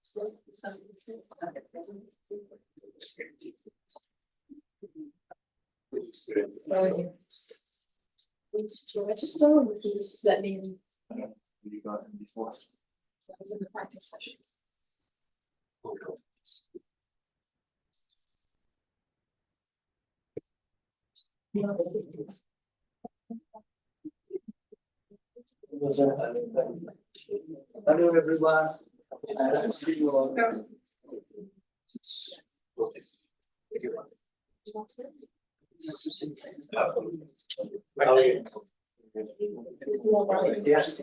To register, or would you just let me in? You got it before. That was in the practice session. Hello, everyone. Nice to see you all. Yes,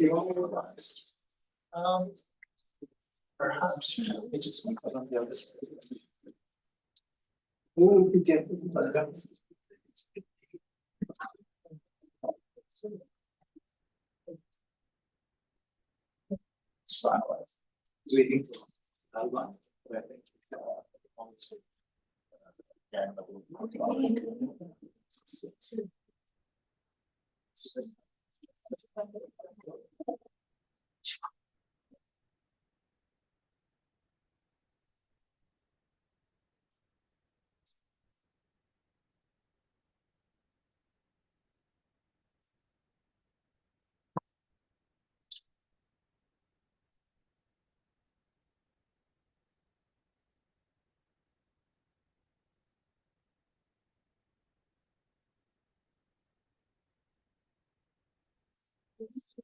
perhaps we just want to on the other side. We could get waiting for that one. I think,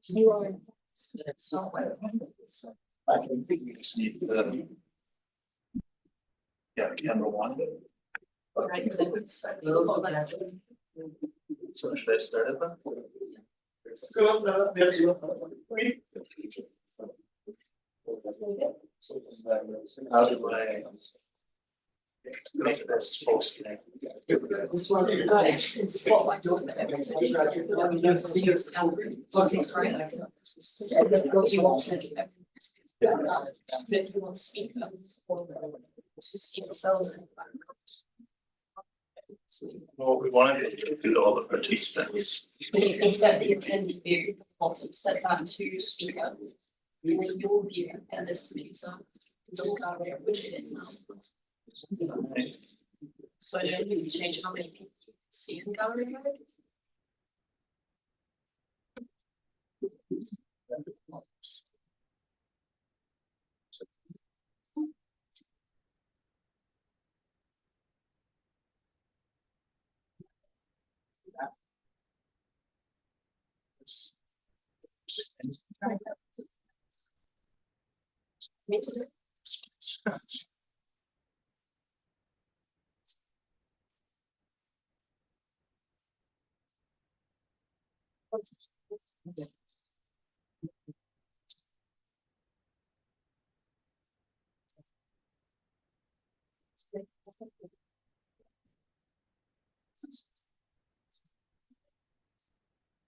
You are. I can think we just need the. Yeah, camera one. Right, So should I start it then? How do I make this post? This one, in spotlight on it. You know, speakers, politics, right? And then what you want to do. If you want to speak up or to see yourselves in the background. Well, we wanted to do all the participants. So you can set the attendee view, at the bottom, set that to speaker. And then your view and this computer is all gallery, which it is now. So I don't think you change how many people you can see in gallery mode. Me too.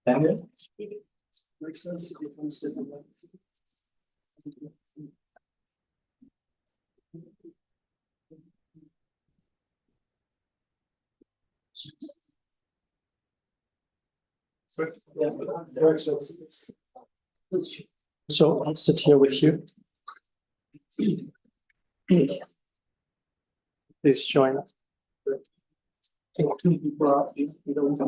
Daniel? Makes sense if I'm sitting there. Yeah, very sense. So I'll sit here with you. Please join. Take 2 people out. You don't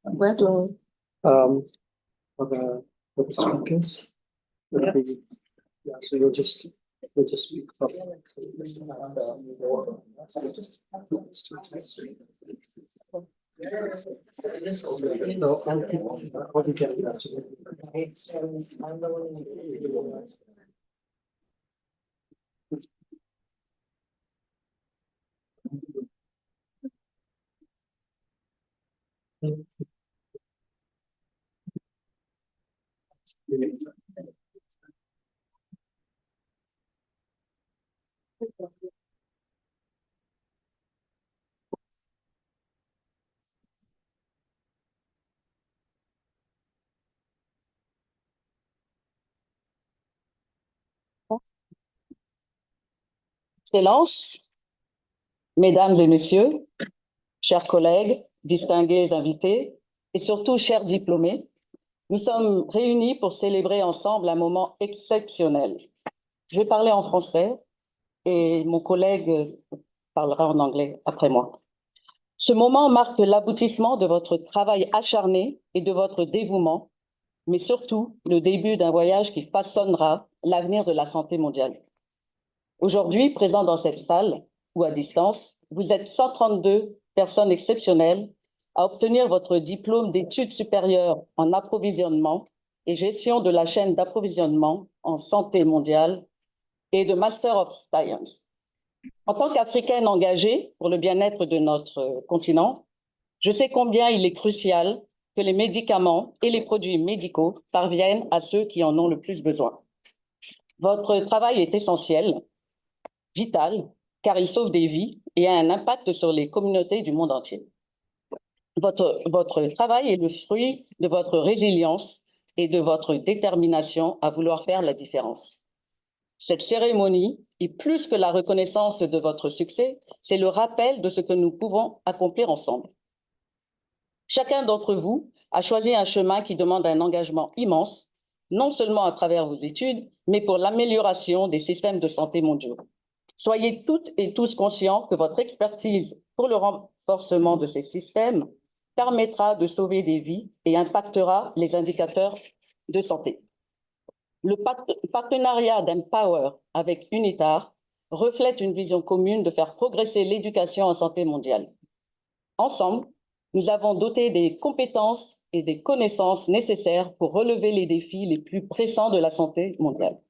Where do for the speakers. Yeah, so you'll just speak from. No, I'll be getting that. Excellences, Mesdames et Messieurs, chers collègues, distingués invités et surtout chers diplômés, nous sommes réunis pour célébrer ensemble un moment exceptionnel. Je vais parler en français et mon collègue parlera en anglais après moi. Ce moment marque l'aboutissement de votre travail acharné et de votre dévouement, mais surtout le début d'un voyage qui façonnera l'avenir de la santé mondiale. Aujourd'hui, présents dans cette salle ou à distance, vous êtes 132 personnes exceptionnelles à obtenir votre diplôme d'études supérieures en approvisionnement et gestion de la chaîne d'approvisionnement en santé mondiale et de Master of Science. En tant qu'Africaine engagée pour le bien-être de notre continent, je sais combien il est crucial que les médicaments et les produits médicaux parviennent à ceux qui en ont le plus besoin. Votre travail est essentiel, vital, car il sauve des vies et a un impact sur les communautés du monde entier. Votre travail est le fruit de votre résilience et de votre détermination à vouloir faire la différence. Cette cérémonie est plus que la reconnaissance de votre succès, c'est le rappel de ce que nous pouvons accomplir ensemble. Chacun d'entre vous a choisi un chemin qui demande un engagement immense, non seulement à travers vos études, mais pour l'amélioration des systèmes de santé mondiaux. Soyez toutes et tous conscients que votre expertise pour le renforcement de ces systèmes permettra de sauver des vies et impactera les indicateurs de santé. Le partenariat d'Empower avec UNITAR reflète une vision commune de faire progresser l'éducation en santé mondiale. Ensemble, nous avons doté des compétences et des connaissances nécessaires pour relever les défis les plus pressants de la santé mondiale.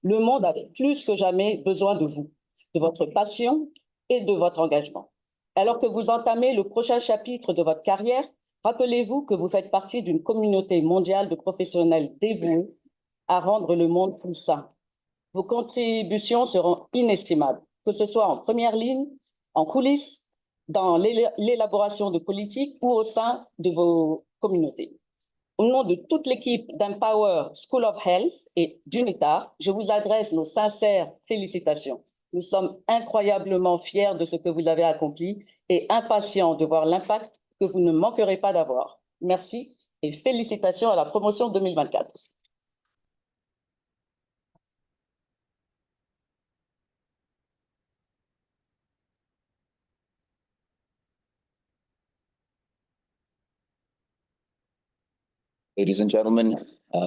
Le monde a plus que jamais besoin de vous, de votre passion et de votre engagement. Alors que vous entamez le prochain chapitre de votre carrière, rappelez-vous que vous faites partie d'une communauté mondiale de professionnels dévoués à rendre le monde plus sain. Vos contributions seront inestimables, que ce soit en première ligne, en coulisses, dans l'élaboration de politiques ou au sein de vos communautés. Au nom de toute l'équipe d'Empower School of Health et d'UNITAR, je vous adresse nos sincères félicitations. Nous sommes incroyablement fiers de ce que vous avez accompli et impatients de voir l'impact que vous ne manquerez pas d'avoir. Merci et félicitations à la promotion 2024. Ladies and gentlemen,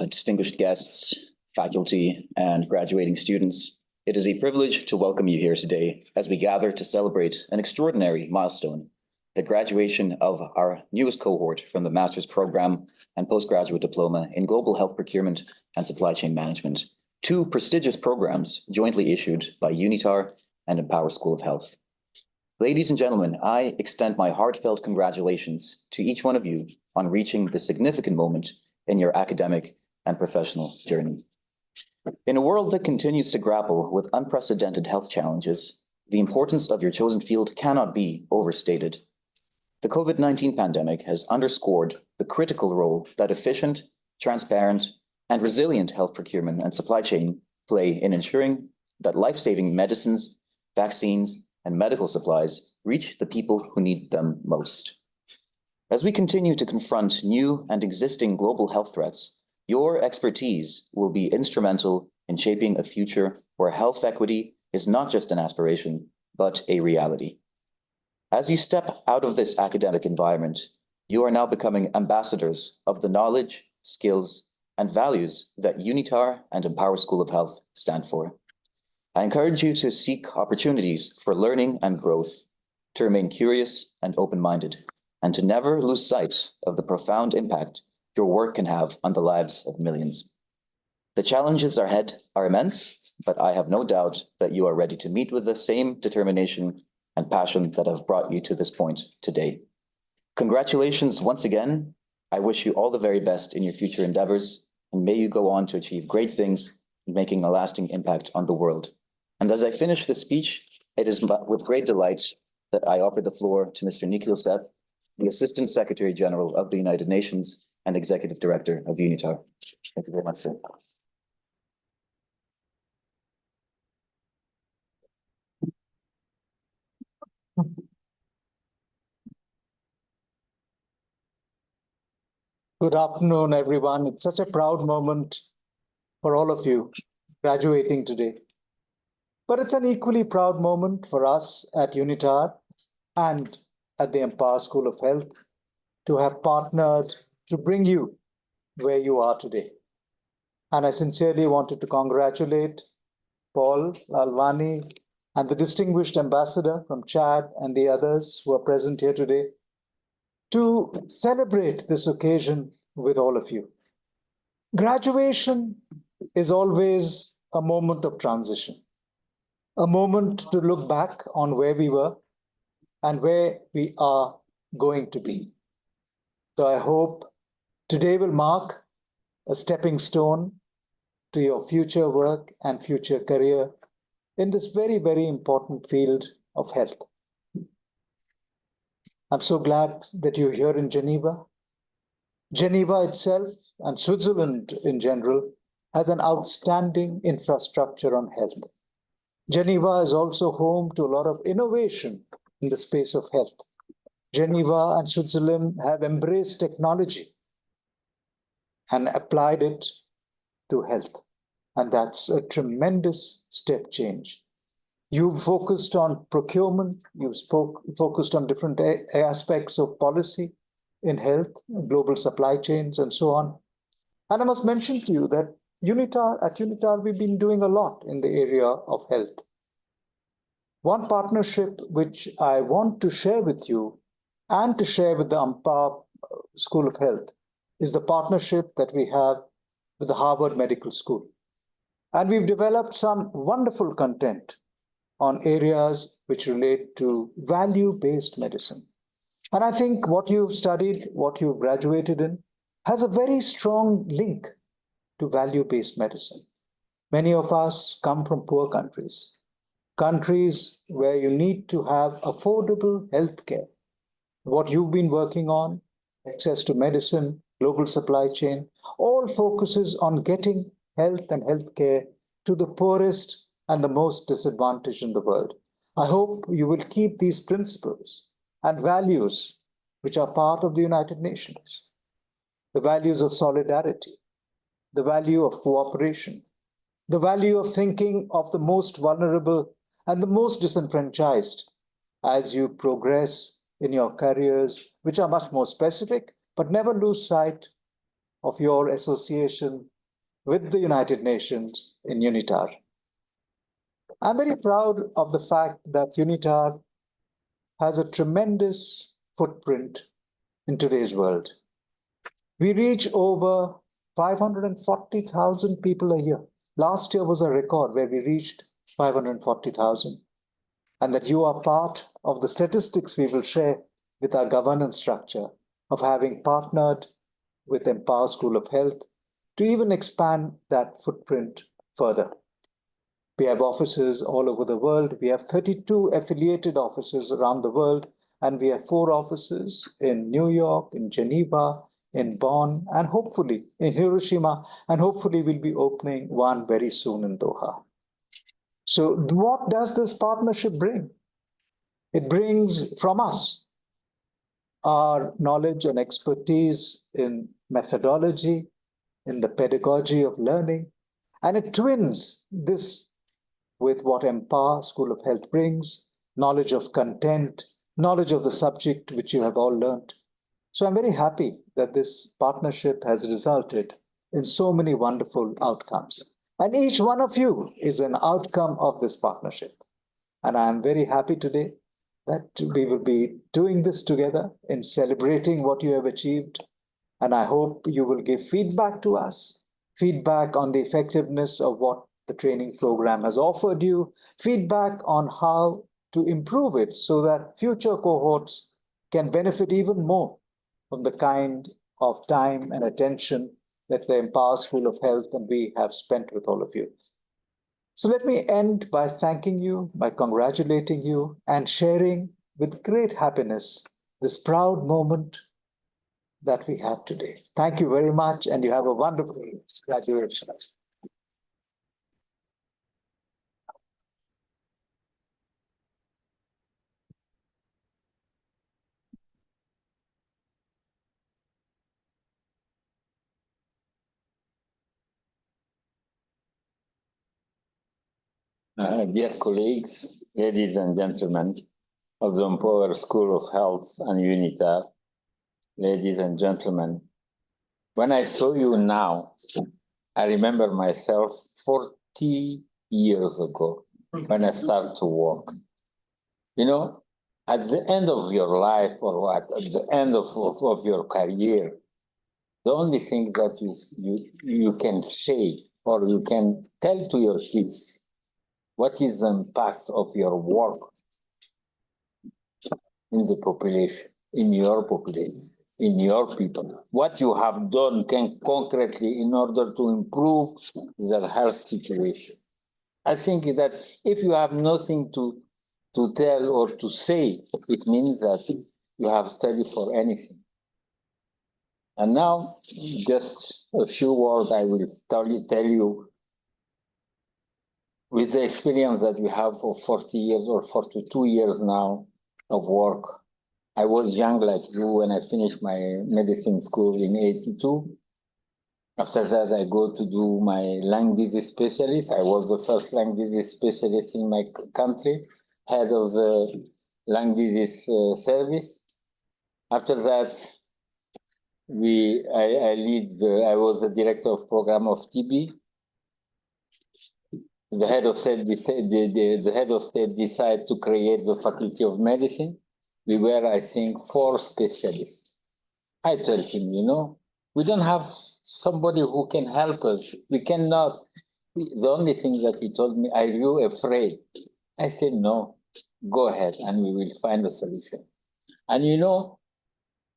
distinguished guests, faculty, and graduating students, it is a privilege to welcome you here today as we gather to celebrate an extraordinary milestone, the graduation of our newest cohort from the master's program and postgraduate diploma in global health procurement and supply chain management, two prestigious programs jointly issued by UNITAR and Empower School of Health. Ladies and gentlemen, I extend my heartfelt congratulations to each one of you on reaching this significant moment in your academic and professional journey. In a world that continues to grapple with unprecedented health challenges, the importance of your chosen field cannot be overstated. The COVID-19 pandemic has underscored the critical role that efficient, transparent, and resilient health procurement and supply chain play in ensuring that life-saving medicines, vaccines, and medical supplies reach the people who need them most. As we continue to confront new and existing global health threats, your expertise will be instrumental in shaping a future where health equity is not just an aspiration, but a reality. As you step out of this academic environment, you are now becoming ambassadors of the knowledge, skills, and values that UNITAR and Empower School of Health stand for. I encourage you to seek opportunities for learning and growth, to remain curious and open-minded, and to never lose sight of the profound impact your work can have on the lives of millions. The challenges ahead are immense, but I have no doubt that you are ready to meet with the same determination and passion that have brought you to this point today. Congratulations once again. I wish you all the very best in your future endeavors, and may you go on to achieve great things, making a lasting impact on the world. And as I finish this speech, it is with great delight that I offer the floor to Mr. Nikhil Seth, the Assistant Secretary General of the United Nations and Executive Director of UNITAR. Thank you very much, sir. Good afternoon, everyone. It's such a proud moment for all of you graduating today. But it's an equally proud moment for us at UNITAR and at the Empower School of Health to have partnered to bring you where you are today. And I sincerely wanted to congratulate Paul Lalwani and the distinguished ambassador from Chad and the others who are present here today to celebrate this occasion with all of you. Graduation is always a moment of transition, a moment to look back on where we were and where we are going to be. So I hope today will mark a stepping stone to your future work and future career in this very, very important field of health. I'm so glad that you're here in Geneva. Geneva itself and Switzerland in general has an outstanding infrastructure on health. Geneva is also home to a lot of innovation in the space of health. Geneva and Switzerland have embraced technology and applied it to health. And that's a tremendous step change. You focused on procurement, you focused on different aspects of policy in health, global supply chains, and so on. And I must mention to you that at UNITAR, we've been doing a lot in the area of health. One partnership which I want to share with you and to share with the Empower School of Health is the partnership that we have with the Harvard Medical School. And we've developed some wonderful content on areas which relate to value-based medicine. And I think what you've studied, what you've graduated in, has a very strong link to value-based medicine. Many of us come from poor countries, countries where you need to have affordable healthcare. What you've been working on, access to medicine, global supply chain, all focuses on getting health and healthcare to the poorest and the most disadvantaged in the world. I hope you will keep these principles and values which are part of the United Nations. The values of solidarity, the value of cooperation, the value of thinking of the most vulnerable and the most disenfranchised as you progress in your careers, which are much more specific, but never lose sight of your association with the United Nations in UNITAR. I'm very proud of the fact that UNITAR has a tremendous footprint in today's world. We reach over 540,000 people a year. Last year was a record where we reached 540,000. And that you are part of the statistics we will share with our governance structure of having partnered with Empower School of Health to even expand that footprint further. We have offices all over the world. We have 32 affiliated offices around the world, and we have 4 offices in New York, in Geneva, in Bonn, and hopefully in Hiroshima, and hopefully we'll be opening one very soon in Doha. So what does this partnership bring? It brings from us our knowledge and expertise in methodology, in the pedagogy of learning, and it twins this with what Empower School of Health brings, knowledge of content, knowledge of the subject which you have all learned. So I'm very happy that this partnership has resulted in so many wonderful outcomes. And each one of you is an outcome of this partnership. And I'm very happy today that we will be doing this together in celebrating what you have achieved. And I hope you will give feedback to us, feedback on the effectiveness of what the training program has offered you, feedback on how to improve it so that future cohorts can benefit even more from the kind of time and attention that the Empower School of Health and we have spent with all of you. So let me end by thanking you, by congratulating you, and sharing with great happiness this proud moment that we have today. Thank you very much, and you have a wonderful graduation. Dear colleagues, ladies and gentlemen of the Empower School of Health and UNITAR, ladies and gentlemen, when I saw you now, I remember myself 40 years ago when I started to work. You know, at the end of your life or at the end of your career, the only thing that you can say or you can tell to your kids, what is the impact of your work in the population, in your population, in your people? What you have done can concretely in order to improve their health situation. I think that if you have nothing to tell or to say, it means that you have studied for anything. And now, just a few words I will tell you with the experience that we have for 40 years or 42 years now of work. I was young like you when I finished my medicine school in 82. After that, I go to do my lung disease specialist. I was the first lung disease specialist in my country, head of the lung disease service. After that, I was the director of program of TB. The head of state decided to create the faculty of medicine. We were, I think, 4 specialists. I told him, you know, we don't have somebody who can help us. We cannot. The only thing that he told me, are you afraid? I said, no, go ahead and we will find a solution. And you know,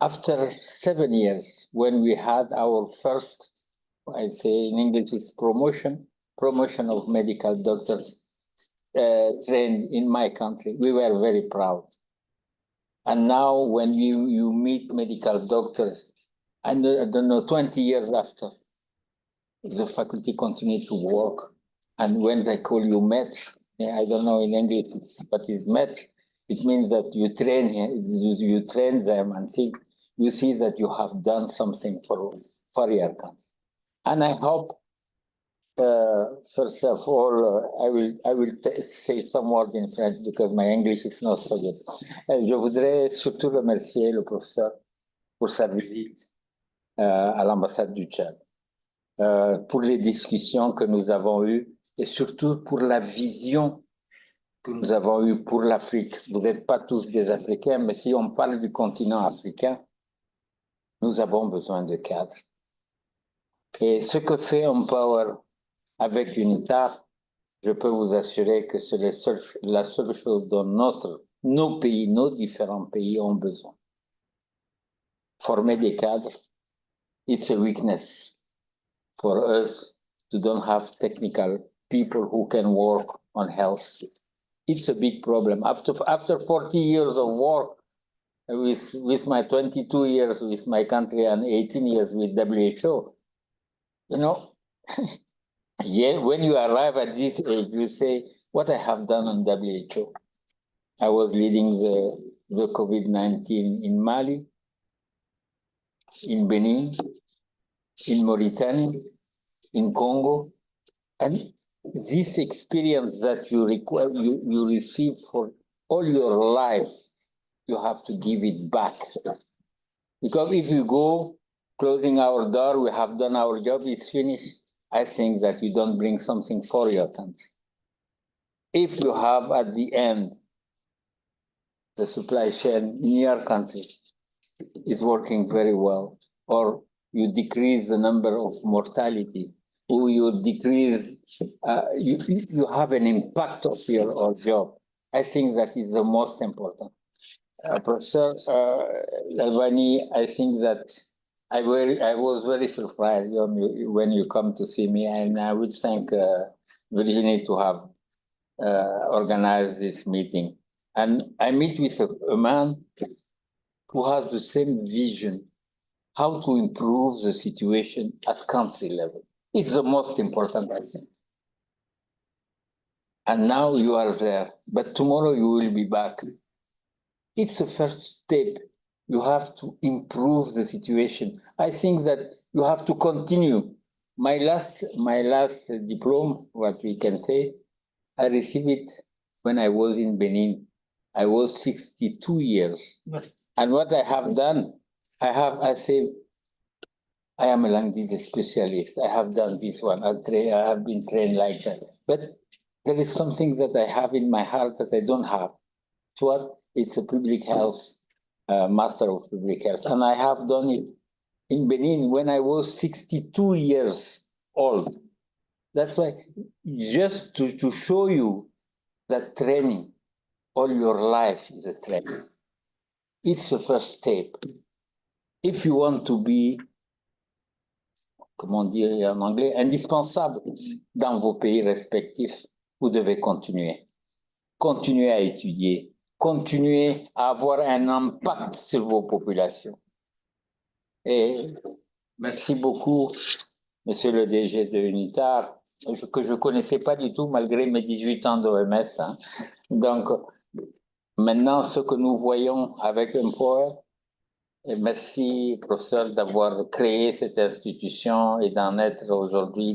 after 7 years, when we had our first, I'd say in English, it's promotion of medical doctors trained in my country, we were very proud. And now when you meet medical doctors, I don't know, 20 years after, the faculty continued to work. And when they call you maître, I don't know in English, but it's maître, it means that you train them and you see that you have done something for your country. And I hope, first of all, I will say some words in French because my English is not so good. Je voudrais surtout remercier le professeur pour sa visite à l'ambassade du Tchad, pour les discussions que nous avons eues et surtout pour la vision que nous avons eue pour l'Afrique. Vous n'êtes pas tous des Africains, mais si on parle du continent africain, nous avons besoin de cadres. Et ce que fait Empower avec UNITAR, je peux vous assurer que c'est la seule chose dont nos pays, nos différents pays ont besoin. Former des cadres, it's a weakness for us to don't have technical people who can work on health. It's a big problem. After 40 years of work, with my 22 years with my country and 18 years with WHO, you know, yeah, when you arrive at this age, you say, what I have done on WHO. I was leading the COVID-19 in Mali, in Benin, in Mauritania, in Congo. And this experience that you receive for all your life, you have to give it back. Because if you go closing our door, we have done our job, it's finished, I think that you don't bring something for your country. If you have at the end, the supply chain in your country is working very well, or you decrease the number of mortality, or you decrease, you have an impact of your job. I think that is the most important. Professor Lavani, I think that I was very surprised when you come to see me, and I would thank Virginie to have organized this meeting. And I meet with a man who has the same vision, how to improve the situation at country level. It's the most important, I think. And now you are there, but tomorrow you will be back. It's the first step. You have to improve the situation. I think that you have to continue. My last diploma, what we can say, I received it when I was in Benin. I was 62 years. And what I have done, I say, I am a language specialist. I have done this one. I have been trained like that. But there is something that I have in my heart that I don't have. So what? It's a public health, master of public health. And I have done it in Benin when I was 62 years old. That's why, just to show you that training, all your life is a training. It's the first step. If you want to be, comment dire en anglais, indispensable dans vos pays respectifs, vous devez continuer. Continuez à étudier, continuez à avoir un impact sur vos populations. Et merci beaucoup, monsieur le DG de UNITAR, que je ne connaissais pas du tout malgré mes 18 ans d'OMS. Hein. Donc, maintenant, ce que nous voyons avec Empower, et merci, professeur, d'avoir créé cette institution et d'en être aujourd'hui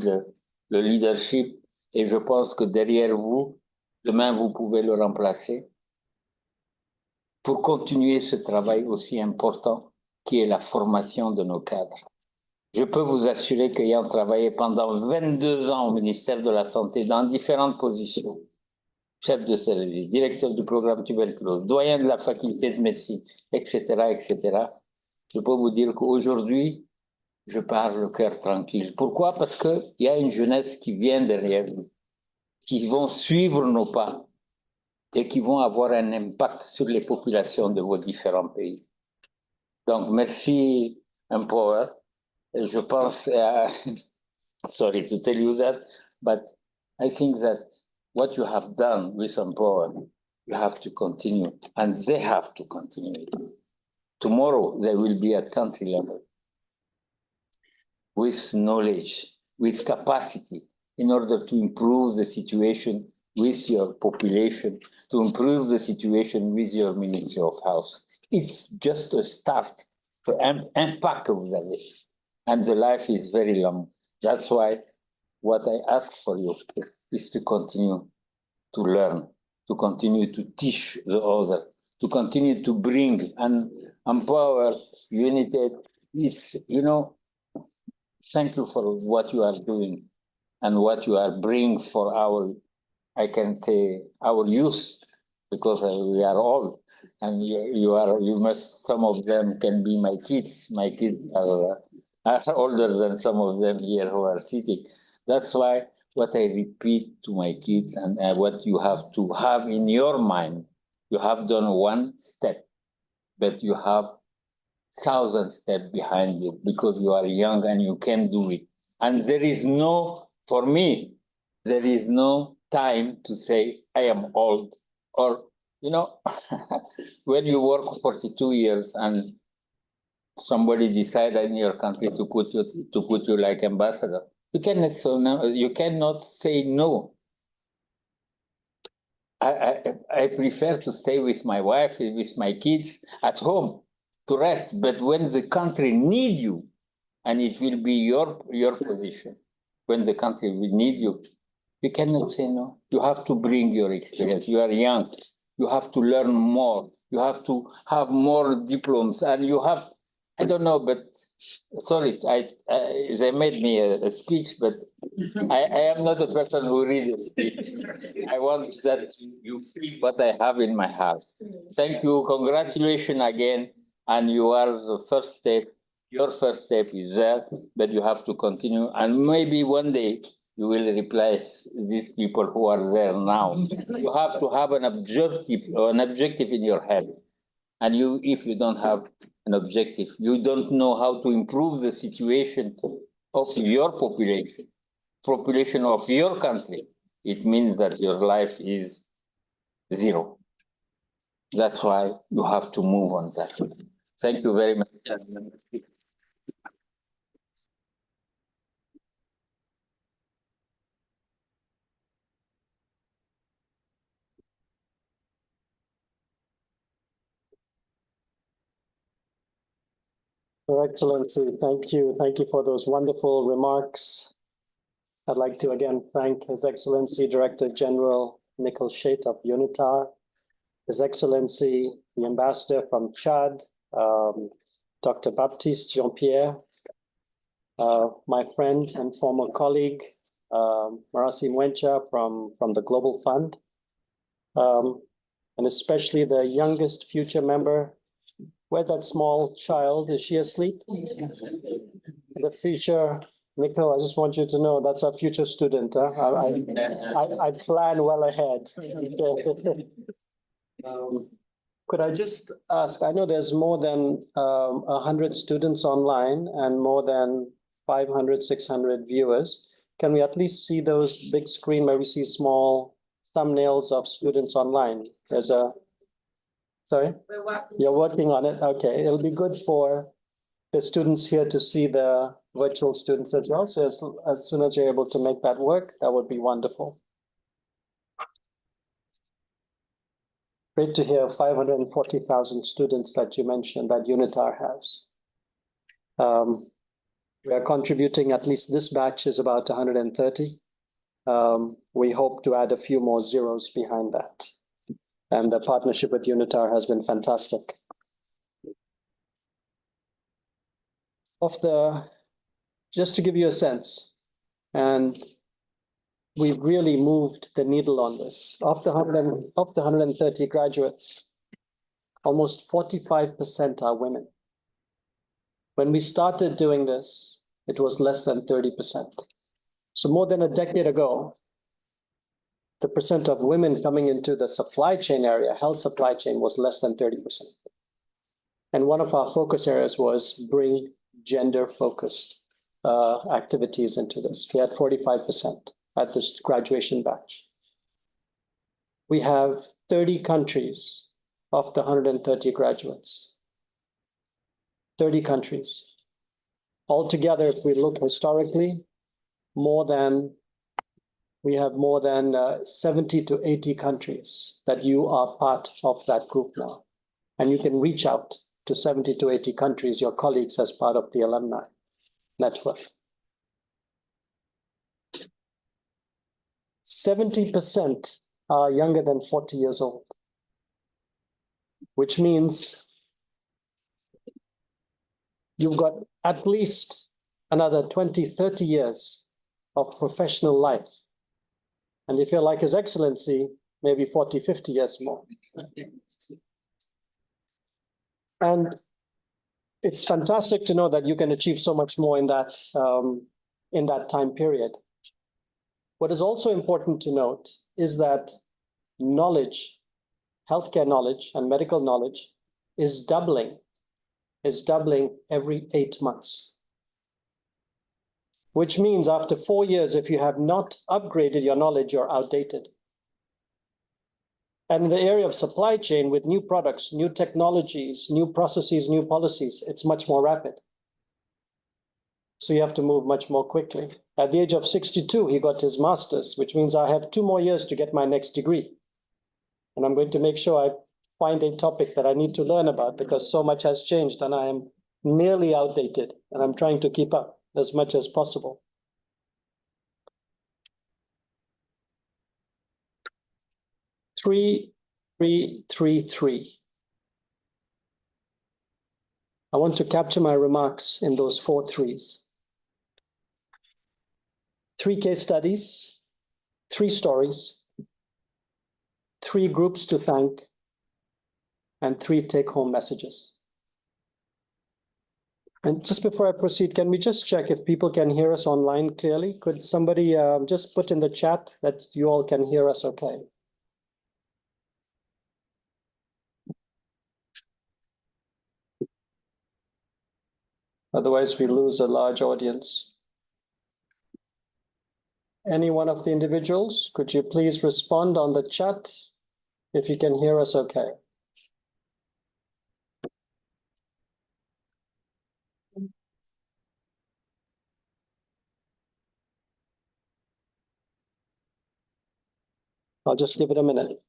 le leadership. Et je pense que derrière vous, demain, vous pouvez le remplacer pour continuer ce travail aussi important qui est la formation de nos cadres. Je peux vous assurer qu'ayant travaillé pendant 22 ans au ministère de la Santé dans différentes positions, chef de service, directeur du programme tuberculose, doyen de la faculté de médecine, etc., etc., je peux vous dire qu'aujourd'hui, je pars le cœur tranquille. Pourquoi? Parce qu'il y a une jeunesse qui vient derrière nous, qui vont suivre nos pas et qui vont avoir un impact sur les populations de vos différents pays. Donc, merci, Empower. Et je pense, sorry to tell you that, but I think that what you have done with Empower, you have to continue, and they have to continue it. Tomorrow, they will be at country level with knowledge, with capacity, in order to improve the situation with your population, to improve the situation with your Ministry of Health. It's just a start. Impact que vous avez. And the life is very long. That's why what I ask for you is to continue to learn, to continue to teach the other, to continue to bring and empower unity. It's, you know, thank you for what you are doing and what you are bringing for our, I can say, our youth, because we are old, and you must, some of them can be my kids. My kids are older than some of them here who are sitting. That's why what I repeat to my kids and what you have to have in your mind, you have done one step, but you have 1,000 steps behind you because you are young and you can do it. And there is no, for me, there is no time to say, I am old, or, you know, when you work 42 years and somebody decided in your country to put you like ambassador, you cannot say no. I prefer to stay with my wife, with my kids at home to rest. But when the country needs you, and it will be your position, when the country will need you, you cannot say no. You have to bring your experience. You are young. You have to learn more. You have to have more diplomas, and you have, I don't know, but sorry, they made me a speech, but I am not a person who reads a speech. I want that you feel what I have in my heart. Thank you. Congratulations again. And you are the first step. Your first step is there, but you have to continue. And maybe one day you will replace these people who are there now. You have to have an objective in your head. And if you don't have an objective, you don't know how to improve the situation of your population of your country. It means that your life is zero. That's why you have to move on that. Thank you very much. Your Excellency, thank you. Thank you for those wonderful remarks. I'd like to again thank His Excellency Director General Nikhil Sheth of UNITAR, His Excellency the Ambassador from Chad, Dr. Baptiste Jean-Pierre, my friend and former colleague, Marasi Mwencha from the Global Fund, and especially the youngest future member. Where's that small child? Is she asleep? The future, Nico, I just want you to know that's our future student. Huh? I plan well ahead. Could I just ask, I know there's more than 100 students online and more than 500, 600 viewers. Can we at least see those big screen where we see small thumbnails of students online? There's a, sorry? You're working on it? Okay, it'll be good for the students here to see the virtual students as well. So as soon as you're able to make that work, that would be wonderful. Great to hear 540,000 students that you mentioned that UNITAR has. We are contributing, at least this batch is about 130. We hope to add a few more zeros behind that. And the partnership with UNITAR has been fantastic. Just to give you a sense, and we've really moved the needle on this. Of the 130 graduates, almost 45% are women. When we started doing this, it was less than 30%. So more than a decade ago, the percent of women coming into the supply chain area, health supply chain, was less than 30%. And one of our focus areas was bring gender-focused activities into this. We had 45% at this graduation batch. We have 30 countries of the 130 graduates. 30 countries. Altogether, if we look historically, we have more than 70 to 80 countries that you are part of that group now. And you can reach out to 70 to 80 countries, your colleagues, as part of the alumni network. 70% are younger than 40 years old, which means you've got at least another 20, 30 years of professional life. And if you're like His Excellency, maybe 40, 50 years more. And it's fantastic to know that you can achieve so much more in that time period. What is also important to note is that knowledge, healthcare knowledge and medical knowledge is doubling every 8 months. Which means after 4 years, if you have not upgraded your knowledge, you're outdated. And in the area of supply chain, with new products, new technologies, new processes, new policies, it's much more rapid. So you have to move much more quickly. At the age of 62, he got his master's, which means I have 2 more years to get my next degree. And I'm going to make sure I find a topic that I need to learn about, because so much has changed and I am nearly outdated, and I'm trying to keep up as much as possible. Three. I want to capture my remarks in those 4 threes. 3 case studies, 3 stories, 3 groups to thank, and 3 take-home messages. And just before I proceed, can we just check if people can hear us online clearly? Could somebody just put in the chat that you all can hear us okay? Otherwise, we lose a large audience. Any one of the individuals, could you please respond on the chat if you can hear us okay? I'll just give it a minute.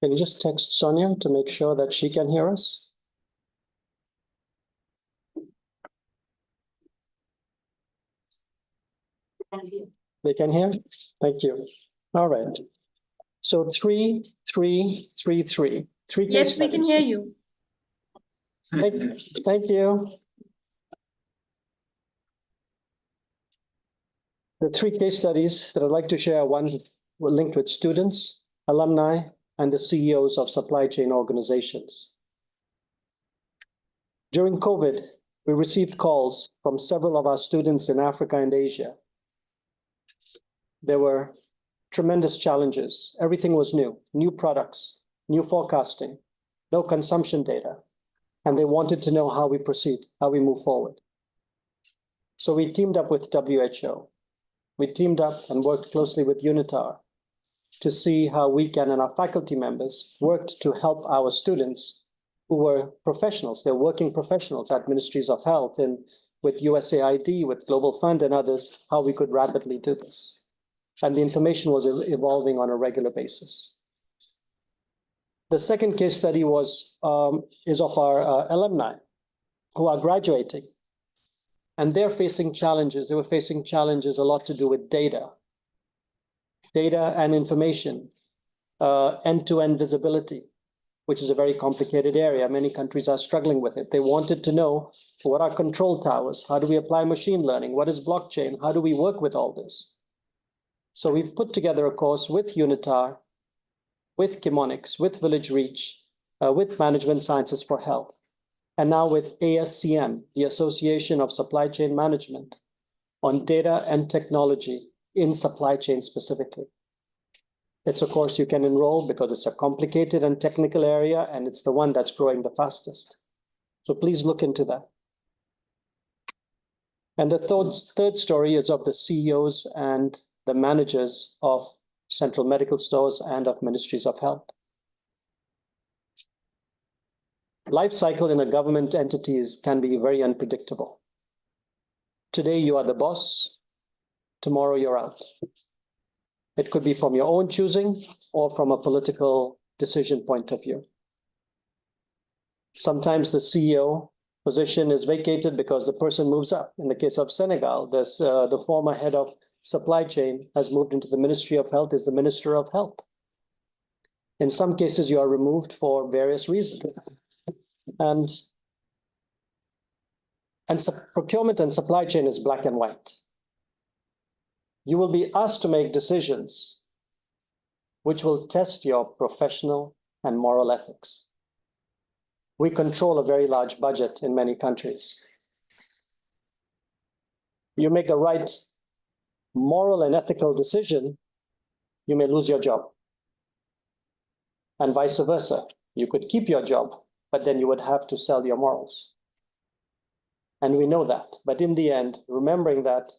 Can you just text Sonia to make sure that she can hear us? They can hear? Thank you. All right. So 3, 3, 3, 3. Three case Yes, we can studies. hear you. Thank you. The 3 case studies that I'd like to share, one were linked with students, alumni, and the CEOs of supply chain organizations. During COVID, we received calls from several of our students in Africa and Asia. There were tremendous challenges. Everything was new products, new forecasting, no consumption data. And they wanted to know how we proceed, how we move forward. So we teamed up with WHO. We teamed up and worked closely with UNITAR to see how we can, and our faculty members, worked to help our students who were professionals. They're working professionals at ministries of health and with USAID, with Global Fund and others, how we could rapidly do this. And the information was evolving on a regular basis. The second case study is of our alumni who are graduating. And they're facing challenges. They were facing challenges a lot to do with data and information, end-to-end visibility, which is a very complicated area. Many countries are struggling with it. They wanted to know, what are control towers? How do we apply machine learning? What is blockchain? How do we work with all this? So we've put together a course with UNITAR, with Chemonics, with Village Reach, with Management Sciences for Health, and now with ASCM, the Association of Supply Chain Management, on data and technology in supply chain specifically. It's a course you can enroll because it's a complicated and technical area, and it's the one that's growing the fastest. So please look into that. And the third story is of the CEOs and the managers of central medical stores and of ministries of health. Life cycle in a government entities can be very unpredictable. Today you are the boss, tomorrow you're out. It could be from your own choosing or from a political decision point of view. Sometimes the CEO position is vacated because the person moves up. In the case of Senegal, the former head of supply chain has moved into the Ministry of Health, is the Minister of Health. In some cases, you are removed for various reasons. And procurement and supply chain is black and white. You will be asked to make decisions which will test your professional and moral ethics. We control a very large budget in many countries. You make the right moral and ethical decision, you may lose your job. And vice versa. You could keep your job, but then you would have to sell your morals. And we know that. But in the end, remembering that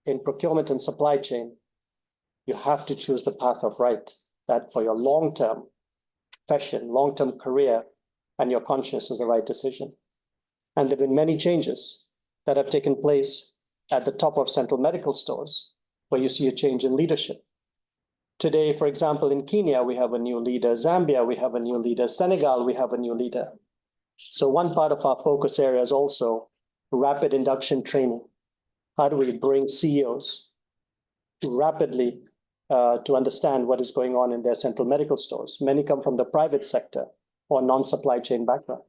in procurement and supply chain, you have to choose the path of right, that for your long-term profession, long-term career, and your conscience is the right decision. And there have been many changes that have taken place at the top of central medical stores, where you see a change in leadership. Today, for example, in Kenya, we have a new leader. Zambia, we have a new leader. Senegal, we have a new leader. So one part of our focus area is also rapid induction training. How do we bring CEOs rapidly to understand what is going on in their central medical stores? Many come from the private sector or non-supply chain background.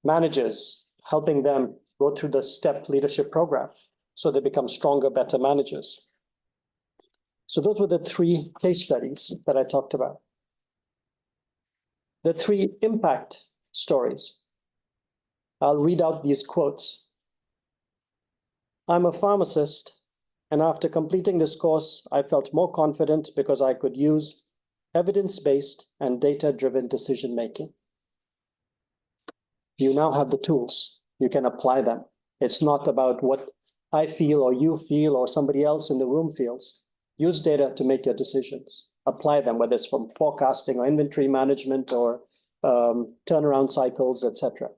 Managers, helping them go through the STEP leadership program so they become stronger, better managers. So those were the 3 case studies that I talked about. The 3 impact stories. I'll read out these quotes. I'm a pharmacist, and after completing this course, I felt more confident because I could use evidence-based and data-driven decision-making. You now have the tools. You can apply them. It's not about what I feel or you feel or somebody else in the room feels. Use data to make your decisions. Apply them, whether it's from forecasting or inventory management or turnaround cycles, etc.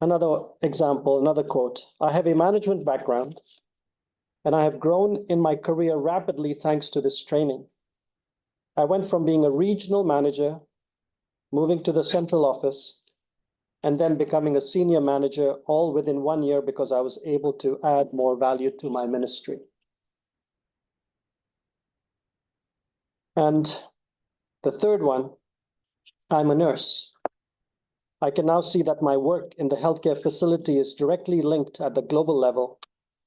Another example, another quote. I have a management background, and I have grown in my career rapidly thanks to this training. I went from being a regional manager, moving to the central office, and then becoming a senior manager all within 1 year because I was able to add more value to my ministry. And the third one, I'm a nurse. I can now see that my work in the healthcare facility is directly linked at the global level,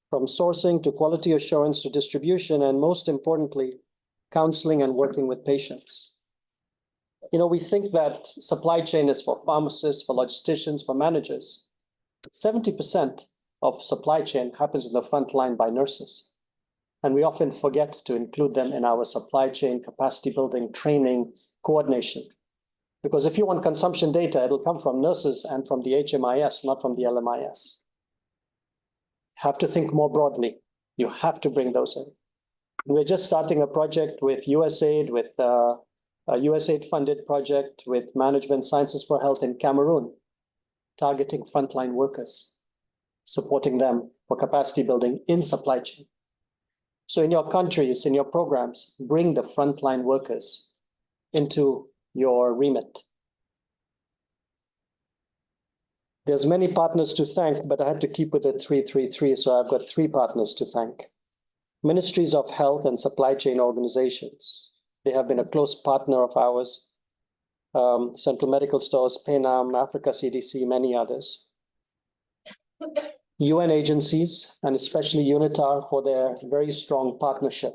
from sourcing to quality assurance to distribution, and most importantly, counseling and working with patients. You know, we think that supply chain is for pharmacists, for logisticians, for managers. 70% of supply chain happens in the front line by nurses. And we often forget to include them in our supply chain capacity building, training, coordination. Because if you want consumption data, it'll come from nurses and from the HMIS, not from the LMIS. Have to think more broadly. You have to bring those in. We're just starting a project with USAID, with a USAID-funded project with Management Sciences for Health in Cameroon, targeting frontline workers, supporting them for capacity building in supply chain. So in your countries, in your programs, bring the frontline workers into your remit. There's many partners to thank, but I had to keep with the 333, so I've got 3 partners to thank. Ministries of Health and Supply Chain Organizations. They have been a close partner of ours. Central Medical Stores, PANAM, Africa CDC, many others. UN agencies, and especially UNITAR for their very strong partnership.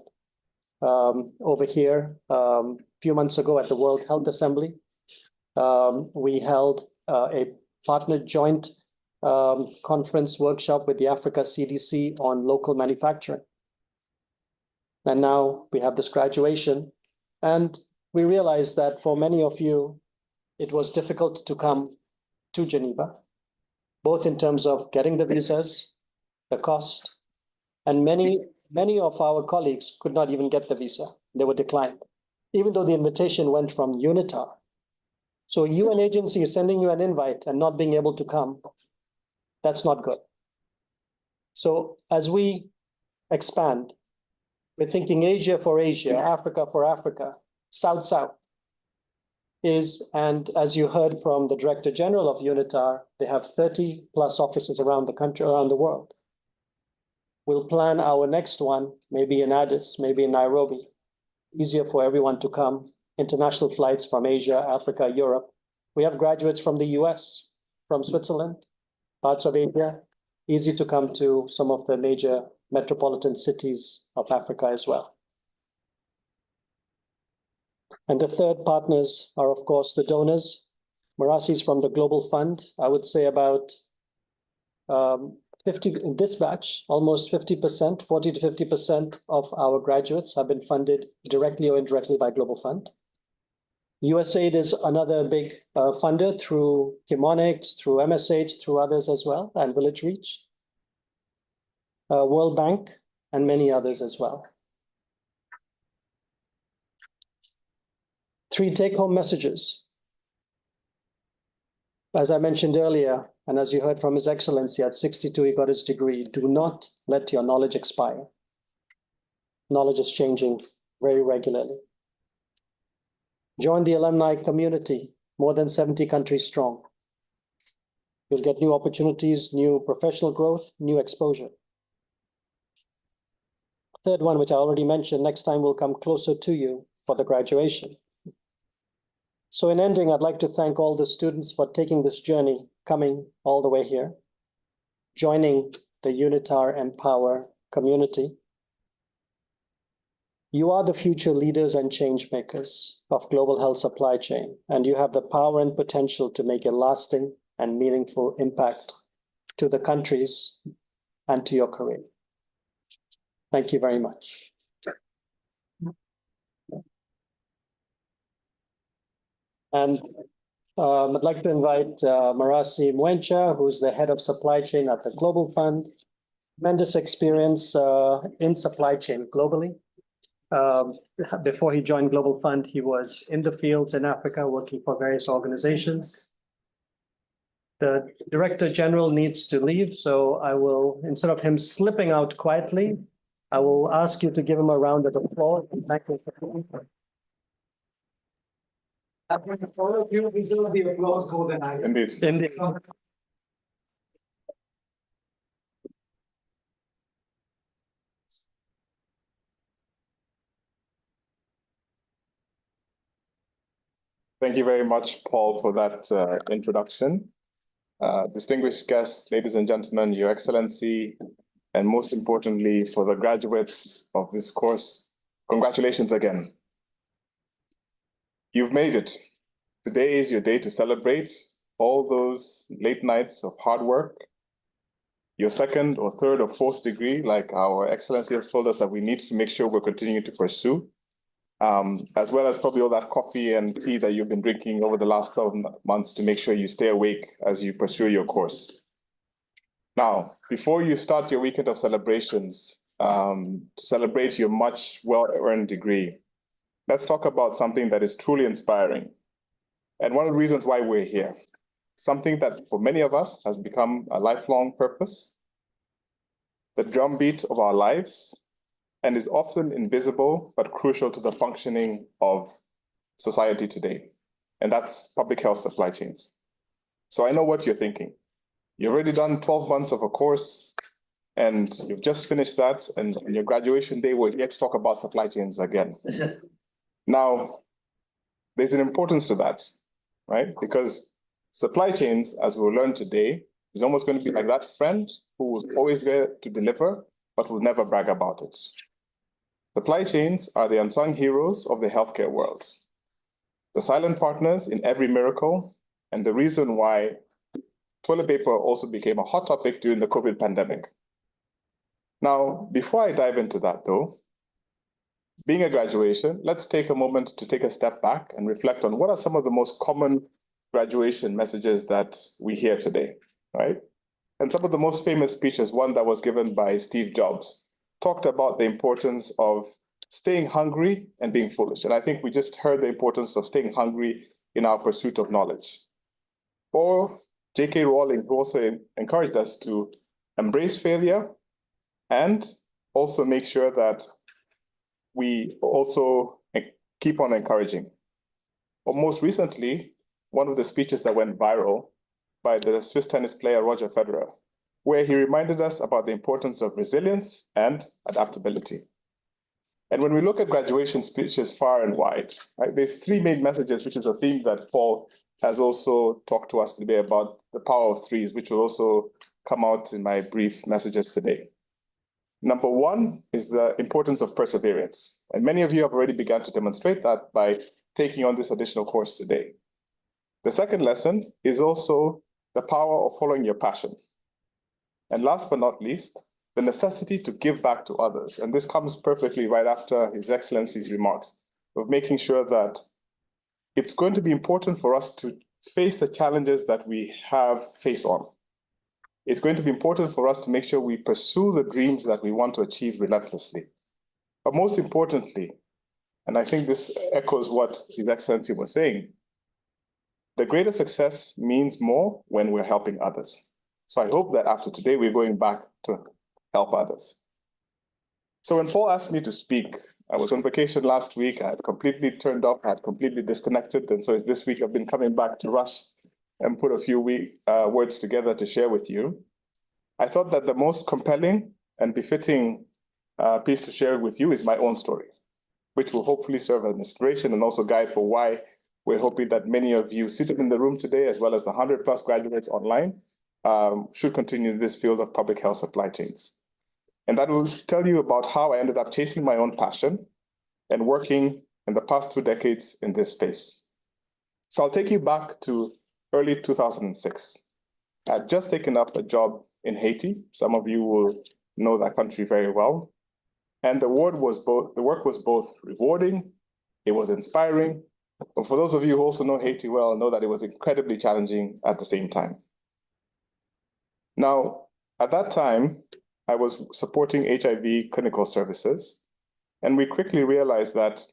Over here, a few months ago at the World Health Assembly, we held a partner joint conference workshop with the Africa CDC on local manufacturing. And now we have this graduation, and we realized that for many of you, it was difficult to come to Geneva, both in terms of getting the visas, the cost, and many of our colleagues could not even get the visa. They were declined, even though the invitation went from UNITAR. So a UN agency is sending you an invite and not being able to come. That's not good. So as we expand, we're thinking Asia for Asia, Africa for Africa, South-South is, and as you heard from the Director General of UNITAR, they have 30 plus offices around the country, around the world. We'll plan our next one, maybe in Addis, maybe in Nairobi. Easier for everyone to come. International flights from Asia, Africa, Europe. We have graduates from the US, from Switzerland, parts of Asia. Easy to come to some of the major metropolitan cities of Africa as well. And the third partners are, of course, the donors. Marasi's from the Global Fund. I would say about 50 in this batch, almost 50%, 40 to 50% of our graduates have been funded directly or indirectly by Global Fund. USAID is another big funder through Chemonics, through MSH, through others as well, and Village Reach. World Bank, and many others as well. 3 take-home messages. As I mentioned earlier, and as you heard from His Excellency, at 62 he got his degree. Do not let your knowledge expire. Knowledge is changing very regularly. Join the alumni community, more than 70 countries strong. You'll get new opportunities, new professional growth, new exposure. Third one, which I already mentioned, next time we'll come closer to you for the graduation. So in ending, I'd like to thank all the students for taking this journey, coming all the way here, joining the UNITAR Empower community. You are the future leaders and change makers of global health supply chain, and you have the power and potential to make a lasting and meaningful impact to the countries and to your career. Thank you very much. And I'd like to invite Marasi Mwencha, who's the head of supply chain at the Global Fund. Tremendous experience in supply chain globally. Before he joined Global Fund, he was in the fields in Africa working for various organizations. The Director General needs to leave, so I will, instead of him slipping out quietly, I will ask you to give him a round of applause. Thank you. All of you deserve the applause more than I. Indeed. Indeed. Thank you very much, Paul, for that introduction. Distinguished guests, ladies and gentlemen, Your Excellency, and most importantly, for the graduates of this course, congratulations again. You've made it. Today is your day to celebrate all those late nights of hard work, your second or third or fourth degree, like our Excellency has told us that we need to make sure we're continuing to pursue, as well as probably all that coffee and tea that you've been drinking over the last 12 months to make sure you stay awake as you pursue your course. Now, before you start your weekend of celebrations, to celebrate your much well-earned degree, let's talk about something that is truly inspiring. And one of the reasons why we're here, something that for many of us has become a lifelong purpose, the drumbeat of our lives, and is often invisible but crucial to the functioning of society today. And that's public health supply chains. So I know what you're thinking. You've already done 12 months of a course and you've just finished that, and on your graduation day, we're here to talk about supply chains again. Now, there's an importance to that, right? Because supply chains, as we'll learn today, is almost going to be like that friend who was always there to deliver, but will never brag about it. Supply chains are the unsung heroes of the healthcare world, the silent partners in every miracle, and the reason why toilet paper also became a hot topic during the COVID pandemic. Now, before I dive into that though, being a graduation, let's take a moment to take a step back and reflect on what are some of the most common graduation messages that we hear today, right? And some of the most famous speeches, one that was given by Steve Jobs, talked about the importance of staying hungry and being foolish. And I think we just heard the importance of staying hungry in our pursuit of knowledge. Or J.K. Rowling, who also encouraged us to embrace failure and also make sure that we also keep on encouraging. Or most recently, one of the speeches that went viral by the Swiss tennis player Roger Federer, where he reminded us about the importance of resilience and adaptability. And when we look at graduation speeches far and wide, right, there's three main messages, which is a theme that Paul has also talked to us today about, the power of threes, which will also come out in my brief messages today. Number one is the importance of perseverance. And many of you have already begun to demonstrate that by taking on this additional course today. The second lesson is also the power of following your passion. And last but not least, the necessity to give back to others. And this comes perfectly right after His Excellency's remarks of making sure that it's going to be important for us to face the challenges that we have face on. It's going to be important for us to make sure we pursue the dreams that we want to achieve relentlessly. But most importantly, and I think this echoes what His Excellency was saying, the greater success means more when we're helping others. So I hope that after today, we're going back to help others. So when Paul asked me to speak, I was on vacation last week. I had completely turned off, I had completely disconnected. And so it's this week I've been coming back to rush and put a few words together to share with you. I thought that the most compelling and befitting piece to share with you is my own story, which will hopefully serve as an inspiration and also guide for why we're hoping that many of you seated in the room today, as well as the 100+ graduates online, should continue in this field of public health supply chains. And that will tell you about how I ended up chasing my own passion and working in the past 2 decades in this space. So I'll take you back to early 2006. I had just taken up a job in Haiti. Some of you will know that country very well. And the work was both rewarding, it was inspiring, but for those of you who also know Haiti well, know that it was incredibly challenging at the same time. Now, at that time, I was supporting HIV clinical services, and we quickly realized that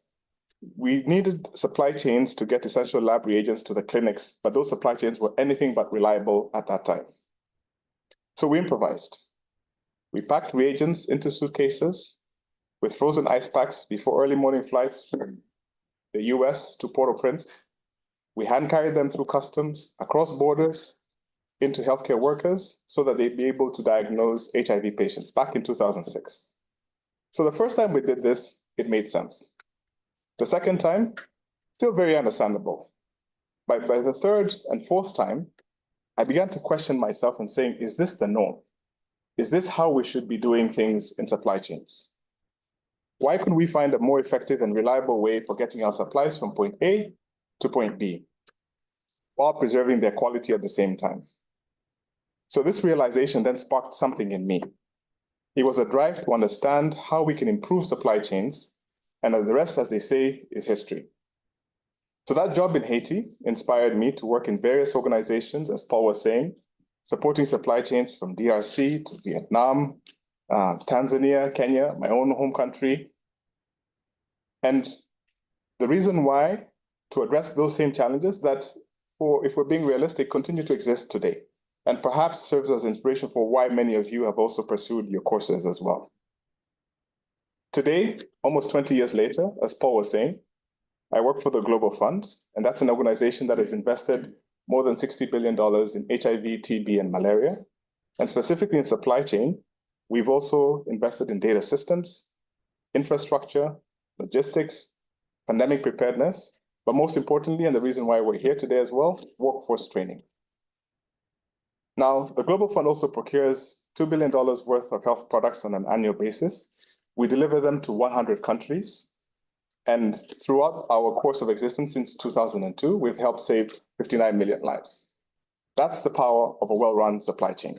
we needed supply chains to get essential lab reagents to the clinics, but those supply chains were anything but reliable at that time. So we improvised. We packed reagents into suitcases with frozen ice packs before early morning flights from the US to Port-au-Prince. We hand carried them through customs, across borders, into healthcare workers, so that they'd be able to diagnose HIV patients back in 2006. So the first time we did this, it made sense. The second time, still very understandable. But by the third and fourth time, I began to question myself and saying, is this the norm? Is this how we should be doing things in supply chains? Why couldn't we find a more effective and reliable way for getting our supplies from point A to point B, while preserving their quality at the same time? So this realization then sparked something in me. It was a drive to understand how we can improve supply chains, and the rest, as they say, is history. So that job in Haiti inspired me to work in various organizations, as Paul was saying, supporting supply chains from DRC to Vietnam, Tanzania, Kenya, my own home country. And the reason why, to address those same challenges that, if we're being realistic, continue to exist today, and perhaps serves as inspiration for why many of you have also pursued your courses as well. Today, almost 20 years later, as Paul was saying, I work for the Global Fund, and that's an organization that has invested more than $60 billion in HIV, TB, and malaria. And specifically in supply chain, we've also invested in data systems, infrastructure, logistics, pandemic preparedness, but most importantly, and the reason why we're here today as well, workforce training. Now, the Global Fund also procures $2 billion worth of health products on an annual basis. We deliver them to 100 countries. And throughout our course of existence since 2002, we've helped save 59 million lives. That's the power of a well-run supply chain.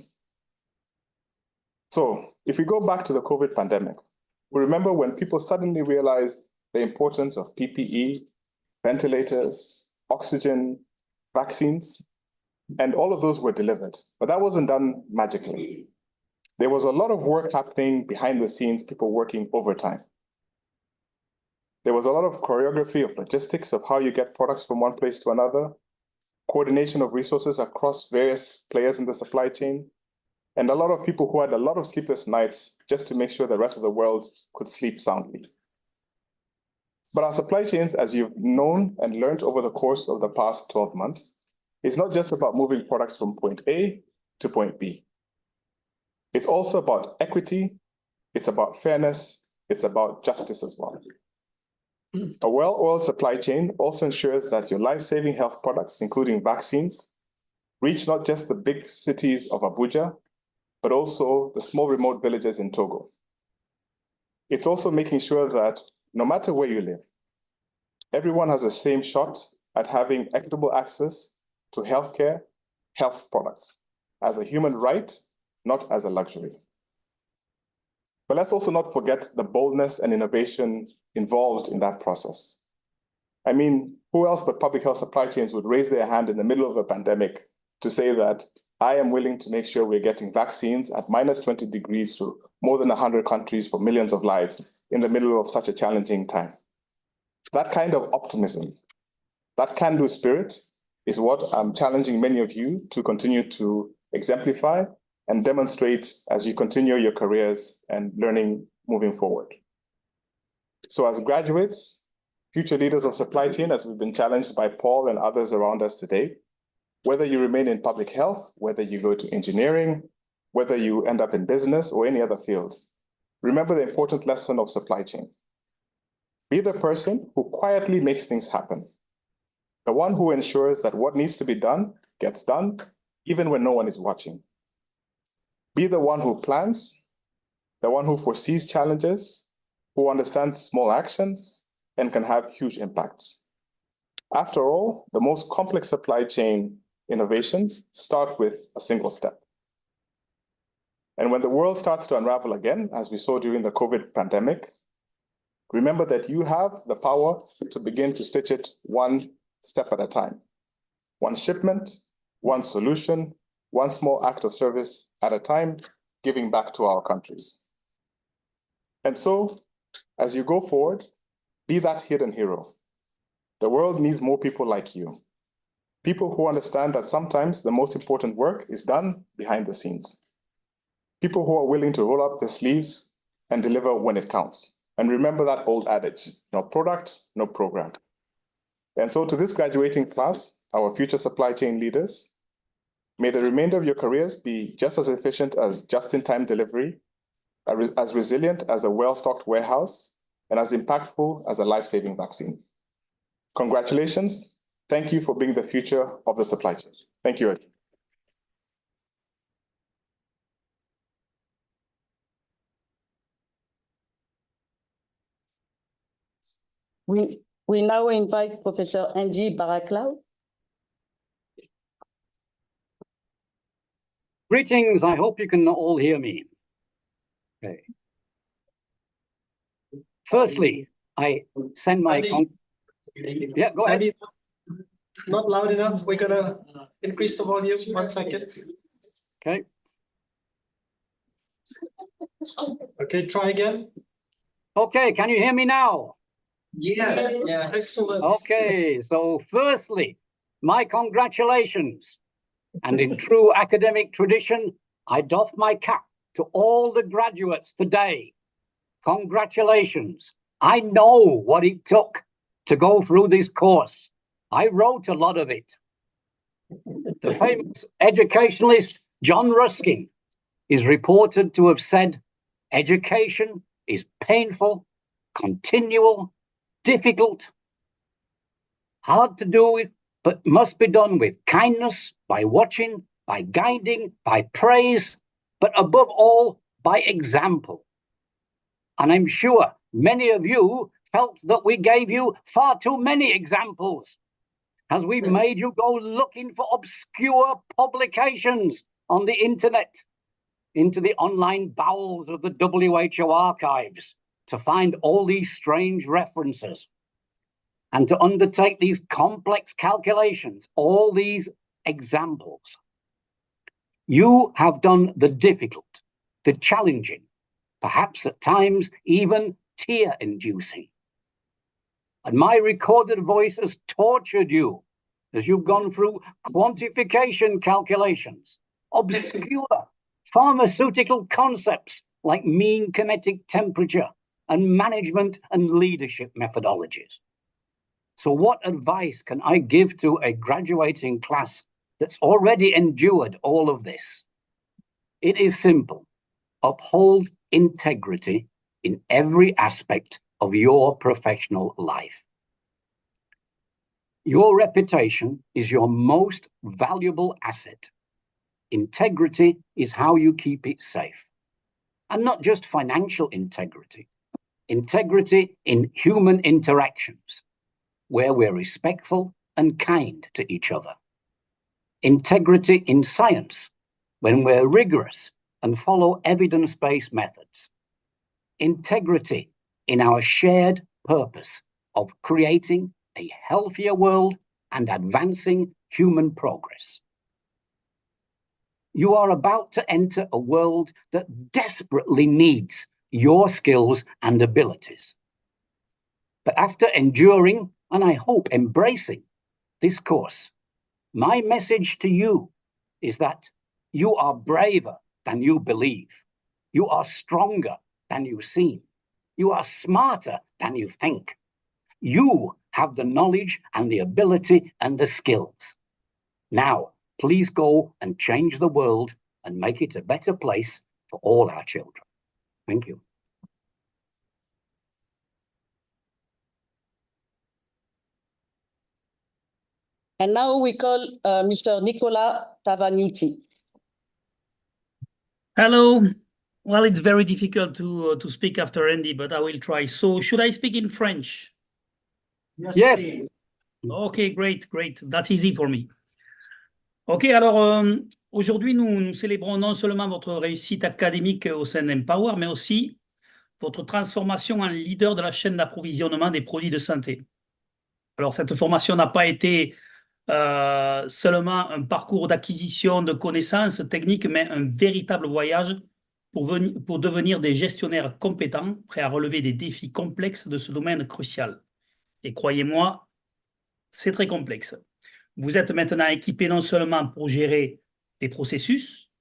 So if we go back to the COVID pandemic, we remember when people suddenly realized the importance of PPE, ventilators, oxygen, vaccines, and all of those were delivered. But that wasn't done magically. There was a lot of work happening behind the scenes, people working overtime. There was a lot of choreography of logistics of how you get products from one place to another, coordination of resources across various players in the supply chain, and a lot of people who had a lot of sleepless nights just to make sure the rest of the world could sleep soundly. But our supply chains, as you've known and learned over the course of the past 12 months, is not just about moving products from point A to point B. It's also about equity, it's about fairness, it's about justice as well. A well-oiled supply chain also ensures that your life-saving health products, including vaccines, reach not just the big cities of Abuja, but also the small remote villages in Togo. It's also making sure that no matter where you live, everyone has the same shot at having equitable access to healthcare, health products, as a human right, not as a luxury. But let's also not forget the boldness and innovation involved in that process. I mean, who else but public health supply chains would raise their hand in the middle of a pandemic to say that I am willing to make sure we're getting vaccines at minus 20 degrees to more than 100 countries for millions of lives in the middle of such a challenging time? That kind of optimism, that can-do spirit is what I'm challenging many of you to continue to exemplify and demonstrate as you continue your careers and learning moving forward. So as graduates, future leaders of supply chain, as we've been challenged by Paul and others around us today, whether you remain in public health, whether you go to engineering, whether you end up in business or any other field, remember the important lesson of supply chain. Be the person who quietly makes things happen, the one who ensures that what needs to be done gets done, even when no one is watching. Be the one who plans, the one who foresees challenges, who understands small actions and can have huge impacts. After all, the most complex supply chain innovations start with a single step. And when the world starts to unravel again, as we saw during the COVID pandemic, remember that you have the power to begin to stitch it one step at a time. One shipment, one solution, one small act of service at a time, giving back to our countries. And so, as you go forward, be that hidden hero. The world needs more people like you. People who understand that sometimes the most important work is done behind the scenes. People who are willing to roll up their sleeves and deliver when it counts. And remember that old adage, no product, no program. And so to this graduating class, our future supply chain leaders, may the remainder of your careers be just as efficient as just-in-time delivery, as resilient as a well-stocked warehouse, and as impactful as a life-saving vaccine. Congratulations. Thank you for being the future of the supply chain. Thank you. We now invite Professor Andy Baraklau. Greetings, I hope you can all hear me. Okay. Firstly, I send my... Yeah, go ahead. Andy, not loud enough. We're gonna increase the volume. 1 second. Okay. Okay, try again. Okay, can you hear me now? Yeah, excellent. Okay, so firstly, my congratulations. And in true academic tradition, I doff my cap to all the graduates today. Congratulations. I know what it took to go through this course. I wrote a lot of it. The famous educationalist John Ruskin is reported to have said, education is painful, continual, difficult, hard to do with, but must be done with kindness, by watching, by guiding, by praise, but above all, by example. And I'm sure many of you felt that we gave you far too many examples, as we made you go looking for obscure publications on the internet, into the online bowels of the WHO archives, to find all these strange references, and to undertake these complex calculations, all these examples. You have done the difficult, the challenging, perhaps at times even tear-inducing. And my recorded voice has tortured you as you've gone through quantification calculations, obscure pharmaceutical concepts like mean kinetic temperature, and management and leadership methodologies. So what advice can I give to a graduating class that's already endured all of this? It is simple. Uphold integrity in every aspect of your professional life. Your reputation is your most valuable asset. Integrity is how you keep it safe. And not just financial integrity. Integrity in human interactions, where we're respectful and kind to each other. Integrity in science, when we're rigorous and follow evidence-based methods. Integrity in our shared purpose of creating a healthier world and advancing human progress. You are about to enter a world that desperately needs your skills and abilities. But after enduring, and I hope embracing, this course, my message to you is that you are braver than you believe. You are stronger than you seem. You are smarter than you think. You have the knowledge and the ability and the skills. Now, please go and change the world and make it a better place for all our children. Thank you. And now we call Mr. Nicola Tavanuti. Hello. Well, it's very difficult to speak after Andy, but I will try. So should I speak in French? Yes. Okay, great. That's easy for me. Ok, alors aujourd'hui, nous célébrons non seulement votre réussite académique au sein d'Empower, mais aussi votre transformation en leader de la chaîne d'approvisionnement des produits de santé. Alors, cette formation n'a pas été seulement un parcours d'acquisition de connaissances techniques, mais un véritable voyage pour devenir des gestionnaires compétents, prêts à relever des défis complexes de ce domaine crucial. Et croyez-moi, c'est très complexe. Vous êtes maintenant équipé non seulement pour gérer des processus,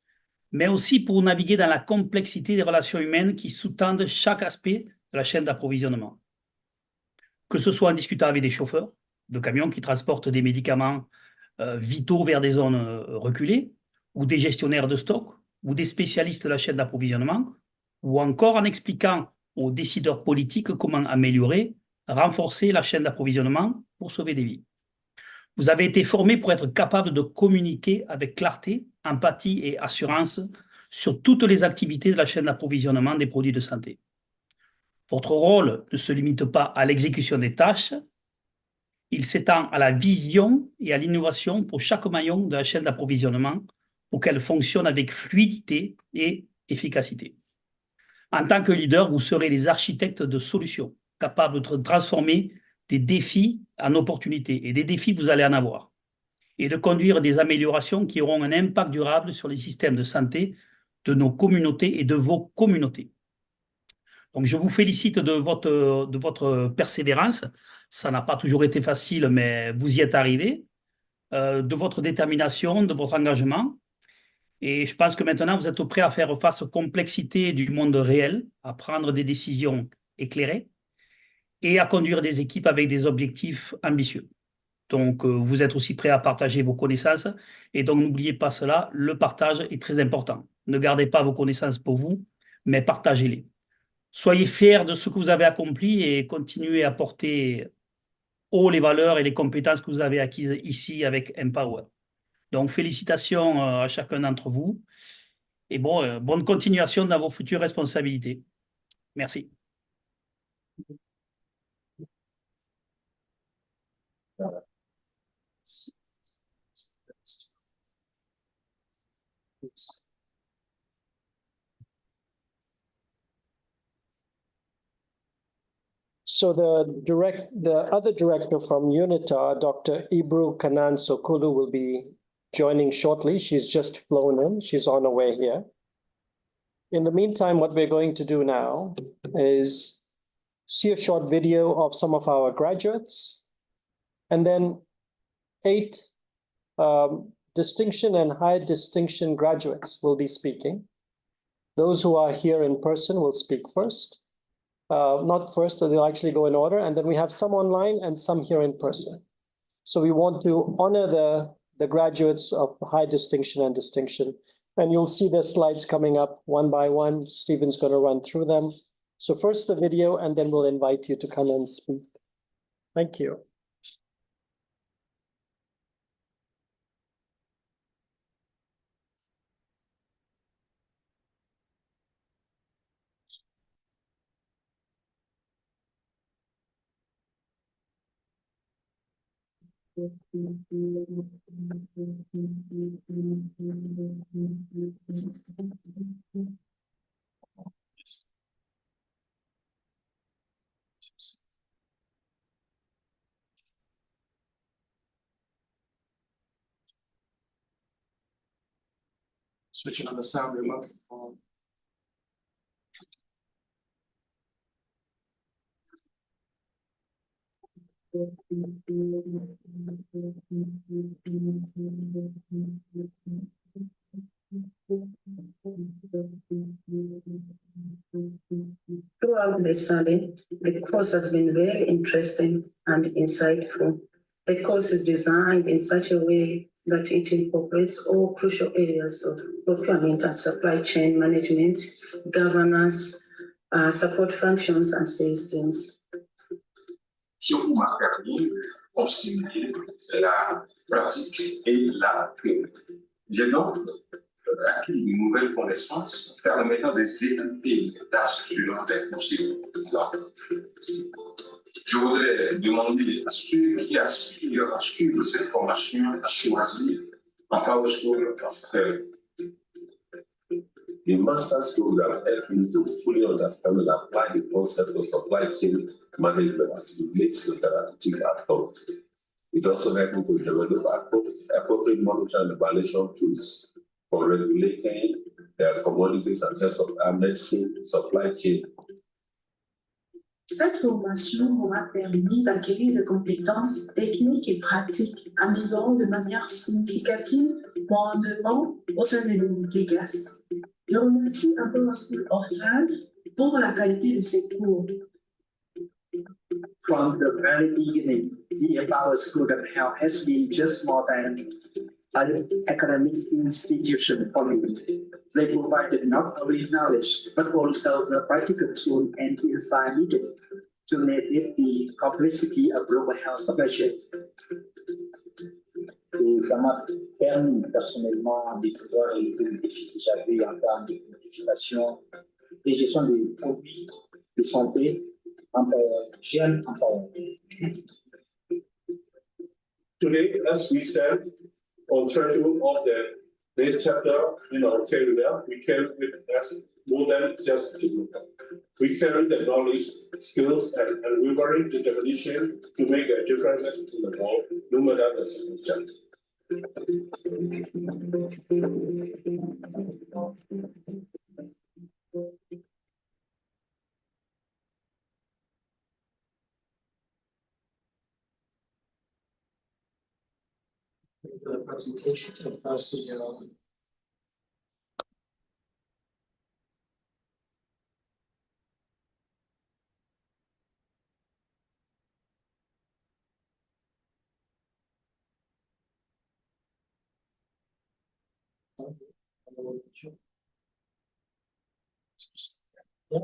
mais aussi pour naviguer dans la complexité des relations humaines qui sous-tendent chaque aspect de la chaîne d'approvisionnement. Que ce soit en discutant avec des chauffeurs, de camions qui transportent des médicaments vitaux vers des zones reculées, ou des gestionnaires de stock, ou des spécialistes de la chaîne d'approvisionnement, ou encore en expliquant aux décideurs politiques comment améliorer, renforcer la chaîne d'approvisionnement pour sauver des vies. Vous avez été formé pour être capable de communiquer avec clarté, empathie et assurance sur toutes les activités de la chaîne d'approvisionnement des produits de santé. Votre rôle ne se limite pas à l'exécution des tâches, il s'étend à la vision et à l'innovation pour chaque maillon de la chaîne d'approvisionnement pour qu'elle fonctionne avec fluidité et efficacité. En tant que leader, vous serez les architectes de solutions, capables de transformer des défis en opportunités. Et des défis, vous allez en avoir. Et de conduire des améliorations qui auront un impact durable sur les systèmes de santé de nos communautés et de vos communautés. Donc, je vous félicite de votre persévérance. Ça n'a pas toujours été facile, mais vous y êtes arrivé. De votre détermination, de votre engagement. Et je pense que maintenant, vous êtes prêts à faire face aux complexités du monde réel, à prendre des décisions éclairées et à conduire des équipes avec des objectifs ambitieux. Donc, vous êtes aussi prêts à partager vos connaissances. Et donc, n'oubliez pas cela, le partage est très important. Ne gardez pas vos connaissances pour vous, mais partagez-les. Soyez fiers de ce que vous avez accompli et continuez à porter haut les valeurs et les compétences que vous avez acquises ici avec Empower. Donc, félicitations à chacun d'entre vous et bonne continuation dans vos futures responsabilités. Merci. So the other director from UNITAR, Dr. Ibru Kanan Sokulu, will be joining shortly. She's just flown in. She's on her way here. In the meantime, what we're going to do now is see a short video of some of our graduates, and then 8 distinction and high distinction graduates will be speaking. Those who are here in person will speak first. Not first, they'll actually go in order. And then we have some online and some here in person. So we want to honor the graduates of high distinction and distinction. And you'll see the slides coming up one by one. Stephen's going to run through them. So first the video, and then we'll invite you to come and speak. Thank you. Switching on the sound remote. Throughout the study, the course has been very interesting and insightful. The course is designed in such a way that it incorporates all crucial areas of procurement and supply chain management, governance, support functions, and sales teams. Ce qui m'a permis de concilier la pratique et la théorie. J'ai donc acquis une nouvelle connaissance permettant d'exécuter les tâches sur des procédures. Je voudrais demander à ceux qui aspirent à suivre cette formation à choisir un Power School parce que the master's program helped me to fully understand and apply the concept of supply chain management as it relates to therapeutic outcomes. It also helped me to develop appropriate monitoring and evaluation tools for regulating the commodities and medicine supply chain. Cette formation m'aura permis d'acquérir des compétences techniques et pratiques, améliorant de manière significative mon rendement au sein de l'unité GAS. Je remercie Empower School of Health pour la qualité de ses cours. From the very beginning, the Empower School of Health has been just more than an academic institution for me. They provided not only knowledge, but also the practical tool and insight needed to navigate the complexity of global health supply chains. Et ça m'a permis personnellement de pouvoir relever le défi que j'avais en termes de planification et gestion des produits de santé jeunes employeurs. Today, as we stand on threshold of the next chapter in our career, we carry with us more than just people. We carry the knowledge, skills, and unwavering determination to make a difference in the world, no matter the circumstance. The presentation of our CEO. Yeah.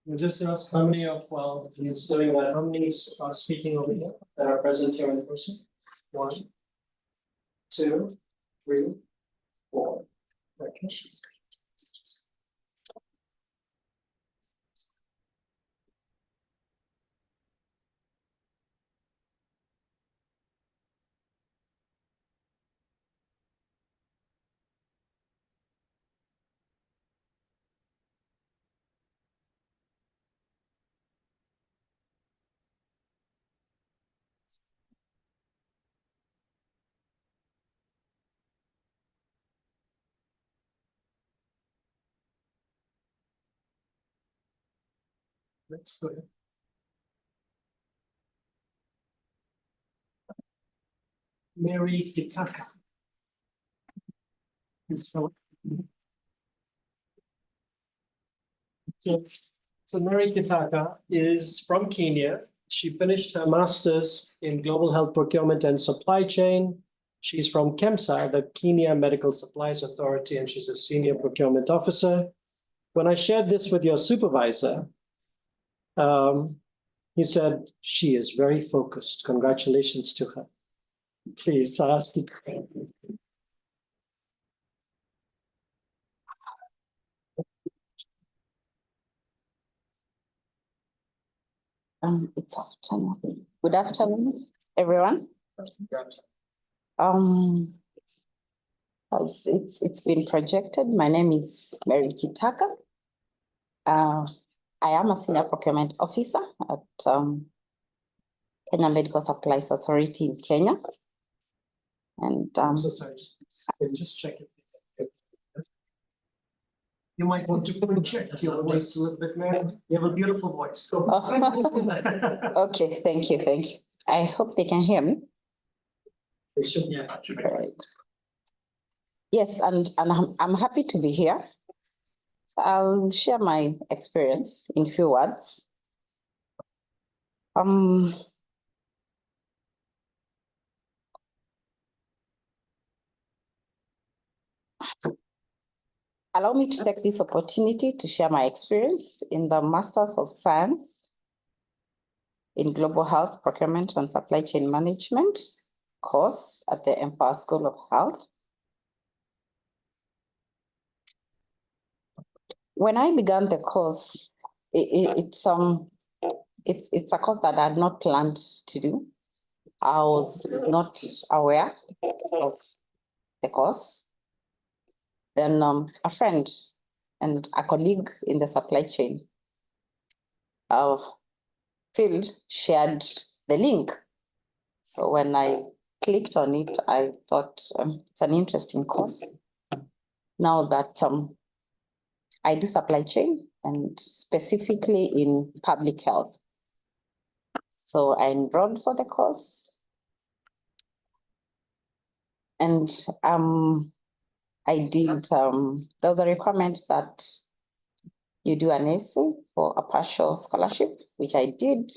We'll just ask how many of, well, he's doing that, how many are speaking over here that are present here in person? 1, 2, 3, 4. Okay. Let's go ahead. Mary Hitaka. So Mary Kitaka is from Kenya. She finished her master's in global health procurement and supply chain. She's from KEMSA, the Kenya Medical Supplies Authority, and she's a senior procurement officer. When I shared this with your supervisor, he said, she is very focused. Congratulations to her. Please ask it. It's afternoon. Good afternoon, everyone. As it's been projected, my name is Mary Kitaka. I am a senior procurement officer at Kenya Medical Supplies Authority in Kenya. And I'm so sorry, just check it. You might want to project your voice a little bit, Mary. You have a beautiful voice. Okay, thank you, thank you. I hope they can hear me. They should, yeah. Right. Yes, and I'm happy to be here. So I'll share my experience in a few words. Allow me to take this opportunity to share my experience in the Masters of Science in Global Health, Procurement and Supply Chain Management course at the Empower School of Health. When I began the course, it's a course that I had not planned to do. I was not aware of the course. Then a friend and a colleague in the supply chain field shared the link. So when I clicked on it, I thought it's an interesting course. Now that I do supply chain and specifically in public health. So I enrolled for the course. And I did, there was a requirement that you do an essay for a partial scholarship, which I did.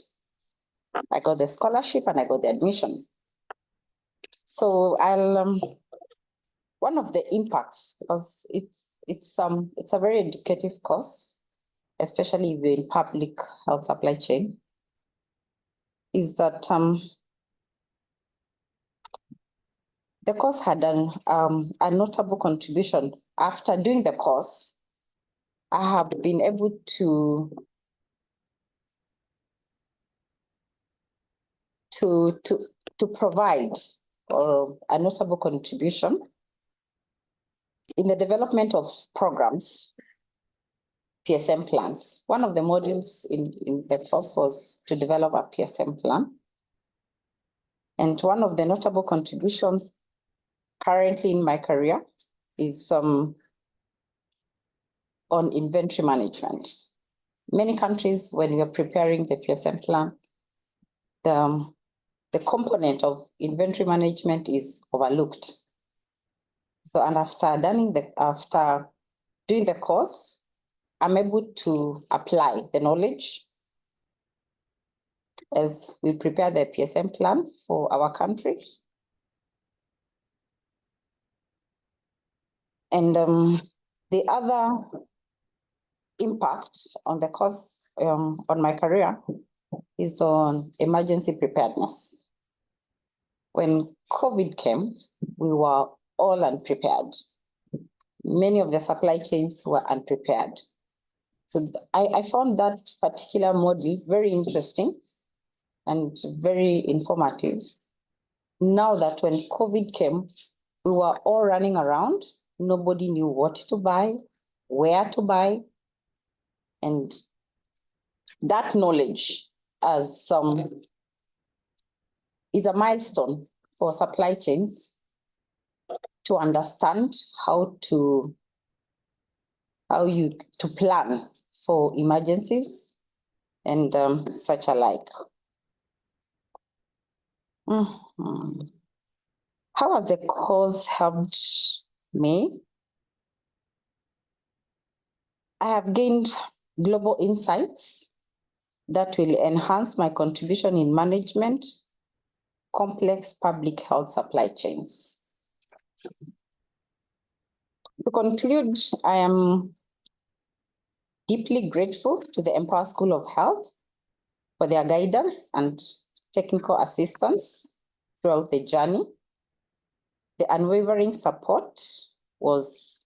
I got the scholarship and I got the admission. So one of the impacts, because it's a very educative course, especially if you're in public health supply chain, is that the course had a notable contribution. After doing the course, I have been able to provide a notable contribution in the development of programs, PSM plans. One of the modules in the course was to develop a PSM plan. And one of the notable contributions currently in my career is on inventory management. Many countries, when we are preparing the PSM plan, the component of inventory management is overlooked. So, and after doing the course, I'm able to apply the knowledge as we prepare the PSM plan for our country. And the other impact on the course on my career is on emergency preparedness. When COVID came, we were all unprepared. Many of the supply chains were unprepared. So I found that particular model very interesting and very informative. Now that when COVID came, we were all running around. Nobody knew what to buy, where to buy. And that knowledge is a milestone for supply chains to understand how to plan for emergencies and such alike. How has the course helped me? I have gained global insights that will enhance my contribution in management complex public health supply chains. To conclude, I am deeply grateful to the Empower School of Health for their guidance and technical assistance throughout the journey. The unwavering support was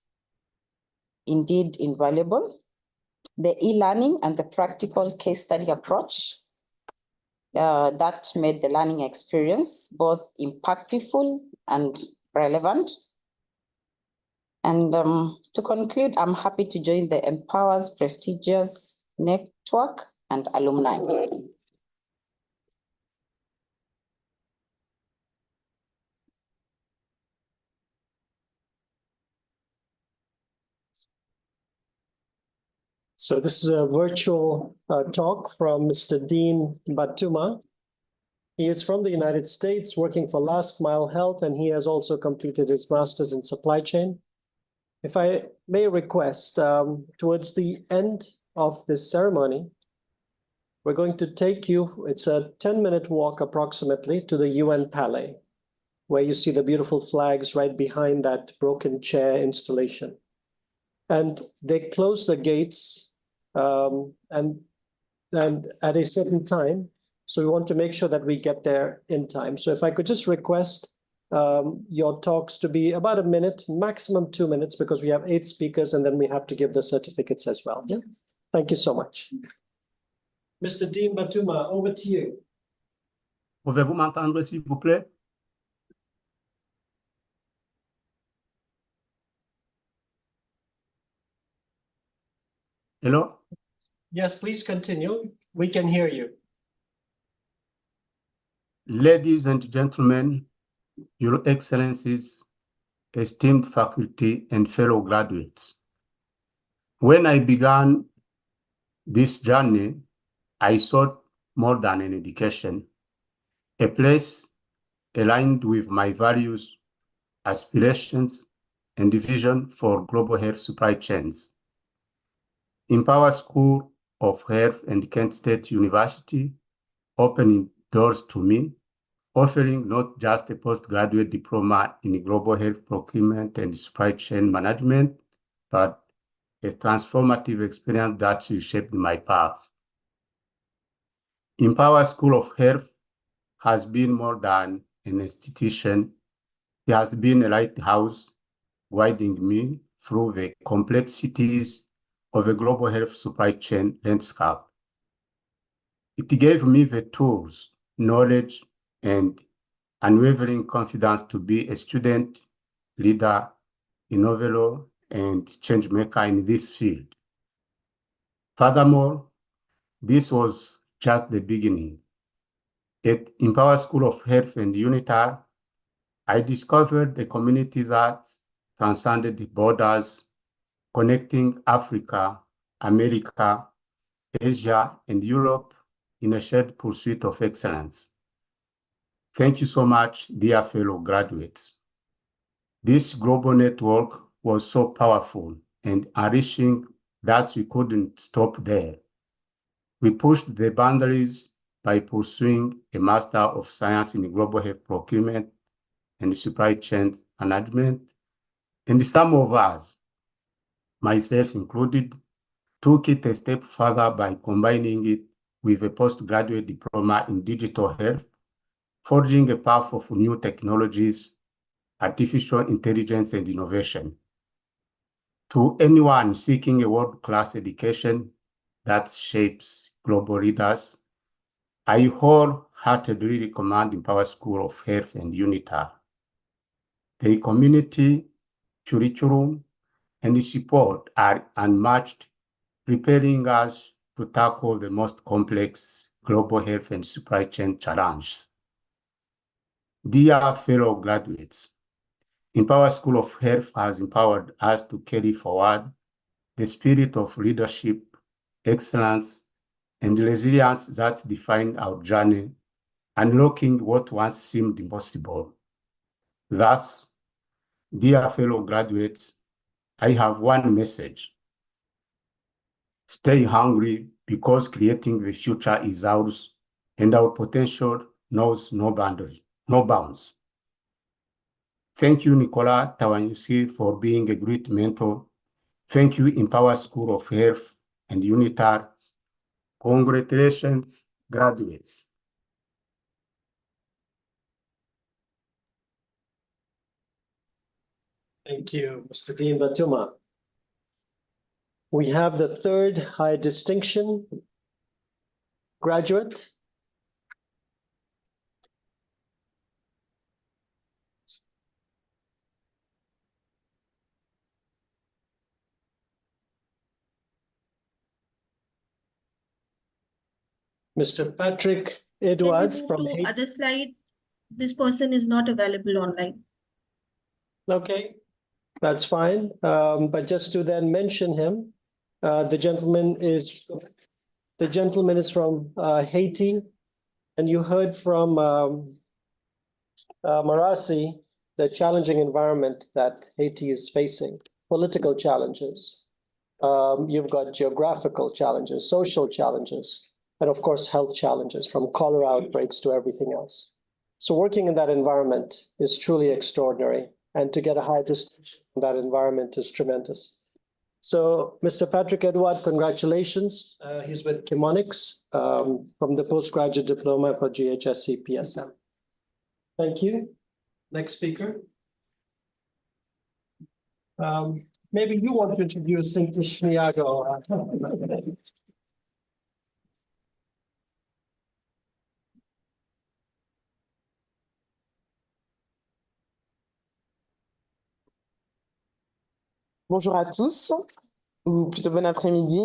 indeed invaluable. The e-learning and the practical case study approach that made the learning experience both impactful and relevant. And to conclude, I'm happy to join the Empower's prestigious network and alumni. So this is a virtual talk from Mr. Dean Batuma. He is from the United States, working for Last Mile Health, and he has also completed his master's in supply chain. If I may request, towards the end of this ceremony, we're going to take you, it's a 10-minute walk approximately, to the UN Palais, where you see the beautiful flags right behind that broken chair installation. And they close the gates and at a certain time. So we want to make sure that we get there in time. So if I could just request your talks to be about a minute, maximum 2 minutes, because we have 8 speakers and then we have to give the certificates as well. Yeah? Thank you so much. Mr. Dean Batuma, over to you. Pouvez-vous m'entendre, s'il vous plaît? Hello? Yes, please continue. We can hear you. Ladies and gentlemen, Your Excellencies, esteemed faculty, and fellow graduates. When I began this journey, I sought more than an education, a place aligned with my values, aspirations, and vision for global health supply chains. Empower School of Health and Kent State University opening doors to me, offering not just a postgraduate diploma in global health procurement and supply chain management, but a transformative experience that reshaped my path. Empower School of Health has been more than an institution. It has been a lighthouse guiding me through the complexities of a global health supply chain landscape. It gave me the tools, knowledge, and unwavering confidence to be a student, leader, innovator, and change maker in this field. Furthermore, this was just the beginning. At Empower School of Health and UNITAR, I discovered a community that transcended borders, connecting Africa, America, Asia, and Europe in a shared pursuit of excellence. Thank you so much, dear fellow graduates. This global network was so powerful and enriching that we couldn't stop there. We pushed the boundaries by pursuing a Master of Science in Global Health Procurement and Supply Chain Management, and some of us, myself included, took it a step further by combining it with a postgraduate diploma in digital health, forging a path of new technologies, artificial intelligence, and innovation. To anyone seeking a world-class education that shapes global leaders, I wholeheartedly recommend Empower School of Health and UNITAR. The community, curriculum, and support are unmatched, preparing us to tackle the most complex global health and supply chain challenges. Dear fellow graduates, Empower School of Health has empowered us to carry forward the spirit of leadership, excellence, and resilience that define our journey, unlocking what once seemed impossible. Thus, dear fellow graduates, I have one message. Stay hungry because creating the future is ours and our potential knows no bounds. Thank you, Nicola Tawanyusi, for being a great mentor. Thank you, Empower School of Health and UNITAR. Congratulations, graduates. Thank you, Mr. Dean Batuma. We have the third high distinction graduate. Mr. Patrick Edward from Haiti. Other slide, this person is not available online. Okay, that's fine. But just to then mention him, the gentleman is from Haiti, and you heard from Marasi the challenging environment that Haiti is facing, political challenges. You've got geographical challenges, social challenges, and of course, health challenges, from cholera outbreaks to everything else. So working in that environment is truly extraordinary, and to get a high distinction in that environment is tremendous. So Mr. Patrick Edward, congratulations. He's with Chemonics from the Postgraduate Diploma for GHSC PSM. Thank you. Next speaker. Maybe you want to introduce Sintish Miyago. Bonjour à tous, ou plutôt bon après-midi,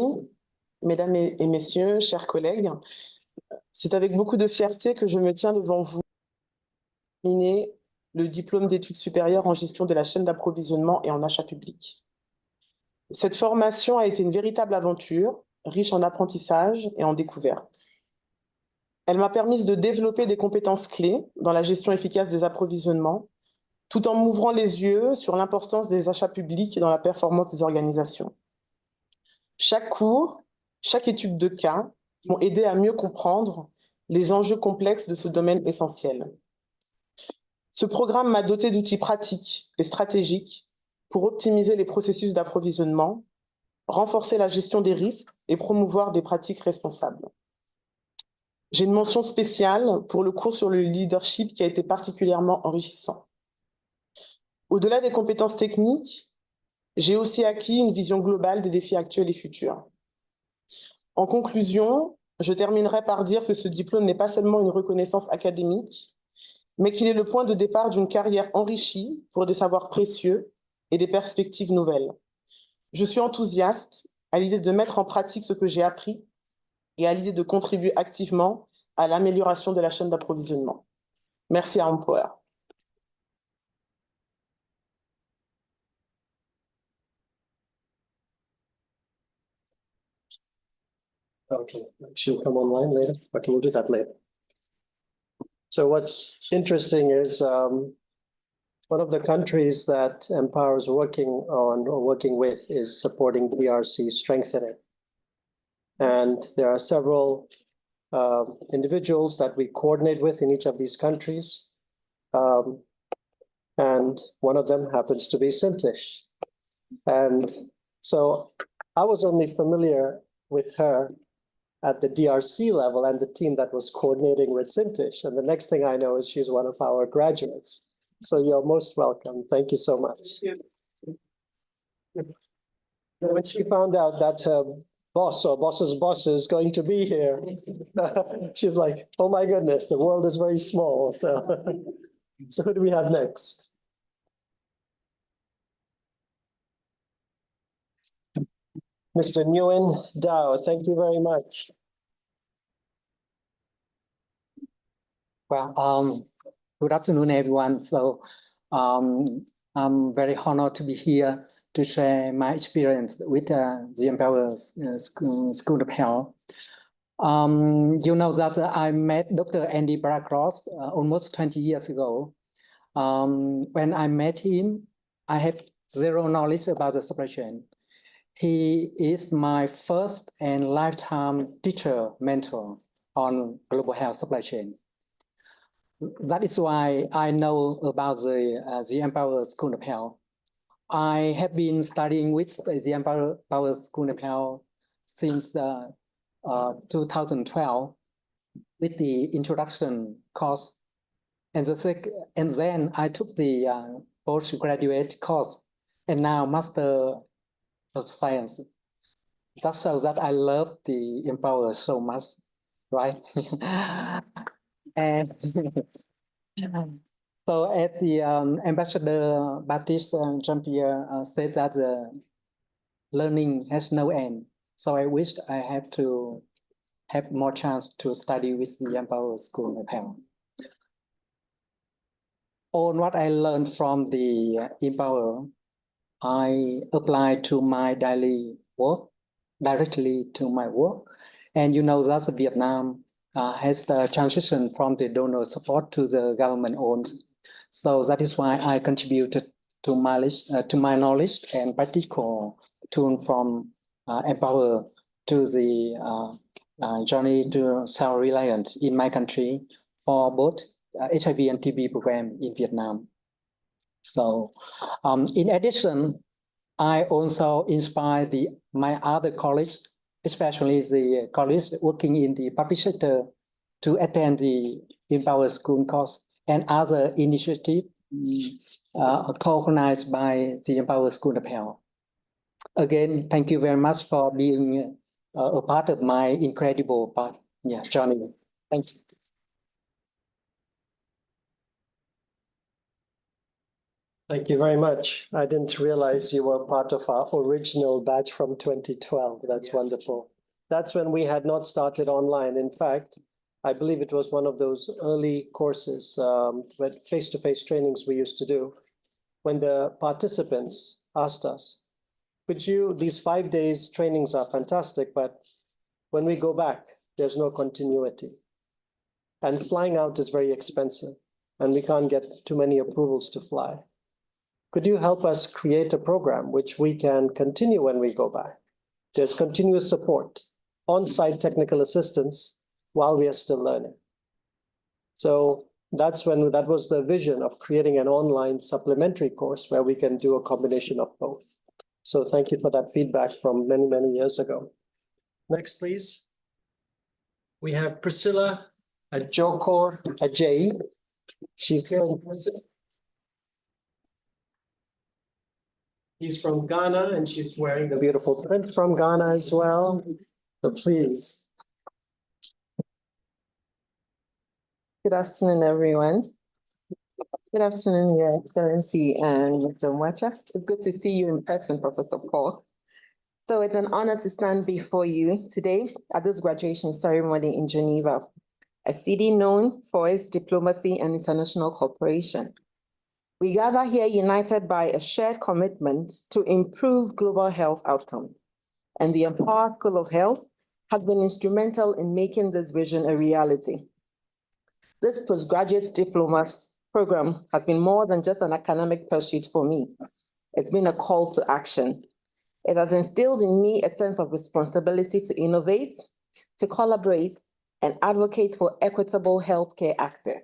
mesdames et messieurs, chers collègues. C'est avec beaucoup de fierté que je me tiens devant vous le diplôme d'études supérieures en gestion de la chaîne d'approvisionnement et en achat public. Cette formation a été une véritable aventure, riche en apprentissage et en découvertes. Elle m'a permis de développer des compétences clés dans la gestion efficace des approvisionnements, tout en m'ouvrant les yeux sur l'importance des achats publics dans la performance des organisations. Chaque cours, chaque étude de cas m'ont aidé à mieux comprendre les enjeux complexes de ce domaine essentiel. Ce programme m'a doté d'outils pratiques et stratégiques pour optimiser les processus d'approvisionnement, renforcer la gestion des risques et promouvoir des pratiques responsables. J'ai une mention spéciale pour le cours sur le leadership qui a été particulièrement enrichissant. Au-delà des compétences techniques, j'ai aussi acquis une vision globale des défis actuels et futurs. En conclusion, je terminerai par dire que ce diplôme n'est pas seulement une reconnaissance académique, mais qu'il est le point de départ d'une carrière enrichie pour des savoirs précieux et des perspectives nouvelles. Je suis enthousiaste à l'idée de mettre en pratique ce que j'ai appris et à l'idée de contribuer activement à l'amélioration de la chaîne d'approvisionnement. Merci à Empower. Okay, she'll come online later. Okay, we'll do that later. So what's interesting is one of the countries that Empower is working on or working with is supporting DRC strengthening. And there are several individuals that we coordinate with in each of these countries. And one of them happens to be Sintish. And so I was only familiar with her at the DRC level and the team that was coordinating with Sintish. And the next thing I know is she's one of our graduates. So you're most welcome. Thank you so much. When she found out that her boss or boss's boss is going to be here, she's like, oh my goodness, the world is very small. So, so who do we have next? Mr. Nguyen Dao, thank you very much. Well, good afternoon, everyone. So I'm very honored to be here to share my experience with the Empower School of Health. You know that I met Dr. Andy Bracross almost 20 years ago. When I met him, I had zero knowledge about the supply chain. He is my first and lifetime teacher mentor on global health supply chain. That is why I know about the Empower School of Health. I have been studying with the Empower School of Health since 2012 with the introduction course. And then I took the postgraduate course and now Master of Science. That shows that I love the Empower so much, right? And so as the Ambassador Baptiste Jean-Pierre said that the learning has no end. So I wish I had to have more chance to study with the Empower School of Health. On what I learned from the Empower, I applied to my daily work, directly to my work. And you know that Vietnam has the transition from the donor support to the government owned. So that is why I contributed to my knowledge and practical tool from Empower to the journey to self-reliant in my country for both HIV and TB program in Vietnam. So in addition, I also inspire my other colleagues, especially the colleagues working in the public sector, to attend the Empower School course and other initiatives co-organized by the Empower School of Health. Again, thank you very much for being a part of my incredible journey. Thank you. Thank you very much. I didn't realize you were part of our original batch from 2012. That's wonderful. That's when we had not started online. In fact, I believe it was one of those early courses, with face-to-face trainings we used to do, when the participants asked us, could you, these 5 days trainings are fantastic, but when we go back, there's no continuity. And flying out is very expensive, and we can't get too many approvals to fly. Could you help us create a program which we can continue when we go back? There's continuous support, on-site technical assistance while we are still learning. So that was the vision of creating an online supplementary course where we can do a combination of both. So thank you for that feedback from many, many years ago. Next, please. We have Priscilla Ajokor Ajay. She's here in person. She's from Ghana, and she's wearing the beautiful print from Ghana as well. So please. Good afternoon, everyone. Good afternoon, Your Excellency and Mr. Mwacha. It's good to see you in person, Professor Paul. So it's an honor to stand before you today at this graduation ceremony in Geneva, a city known for its diplomacy and international cooperation. We gather here united by a shared commitment to improve global health outcomes, and the Empower School of Health has been instrumental in making this vision a reality. This postgraduate diploma program has been more than just an academic pursuit for me. It's been a call to action. It has instilled in me a sense of responsibility to innovate, to collaborate, and advocate for equitable healthcare access.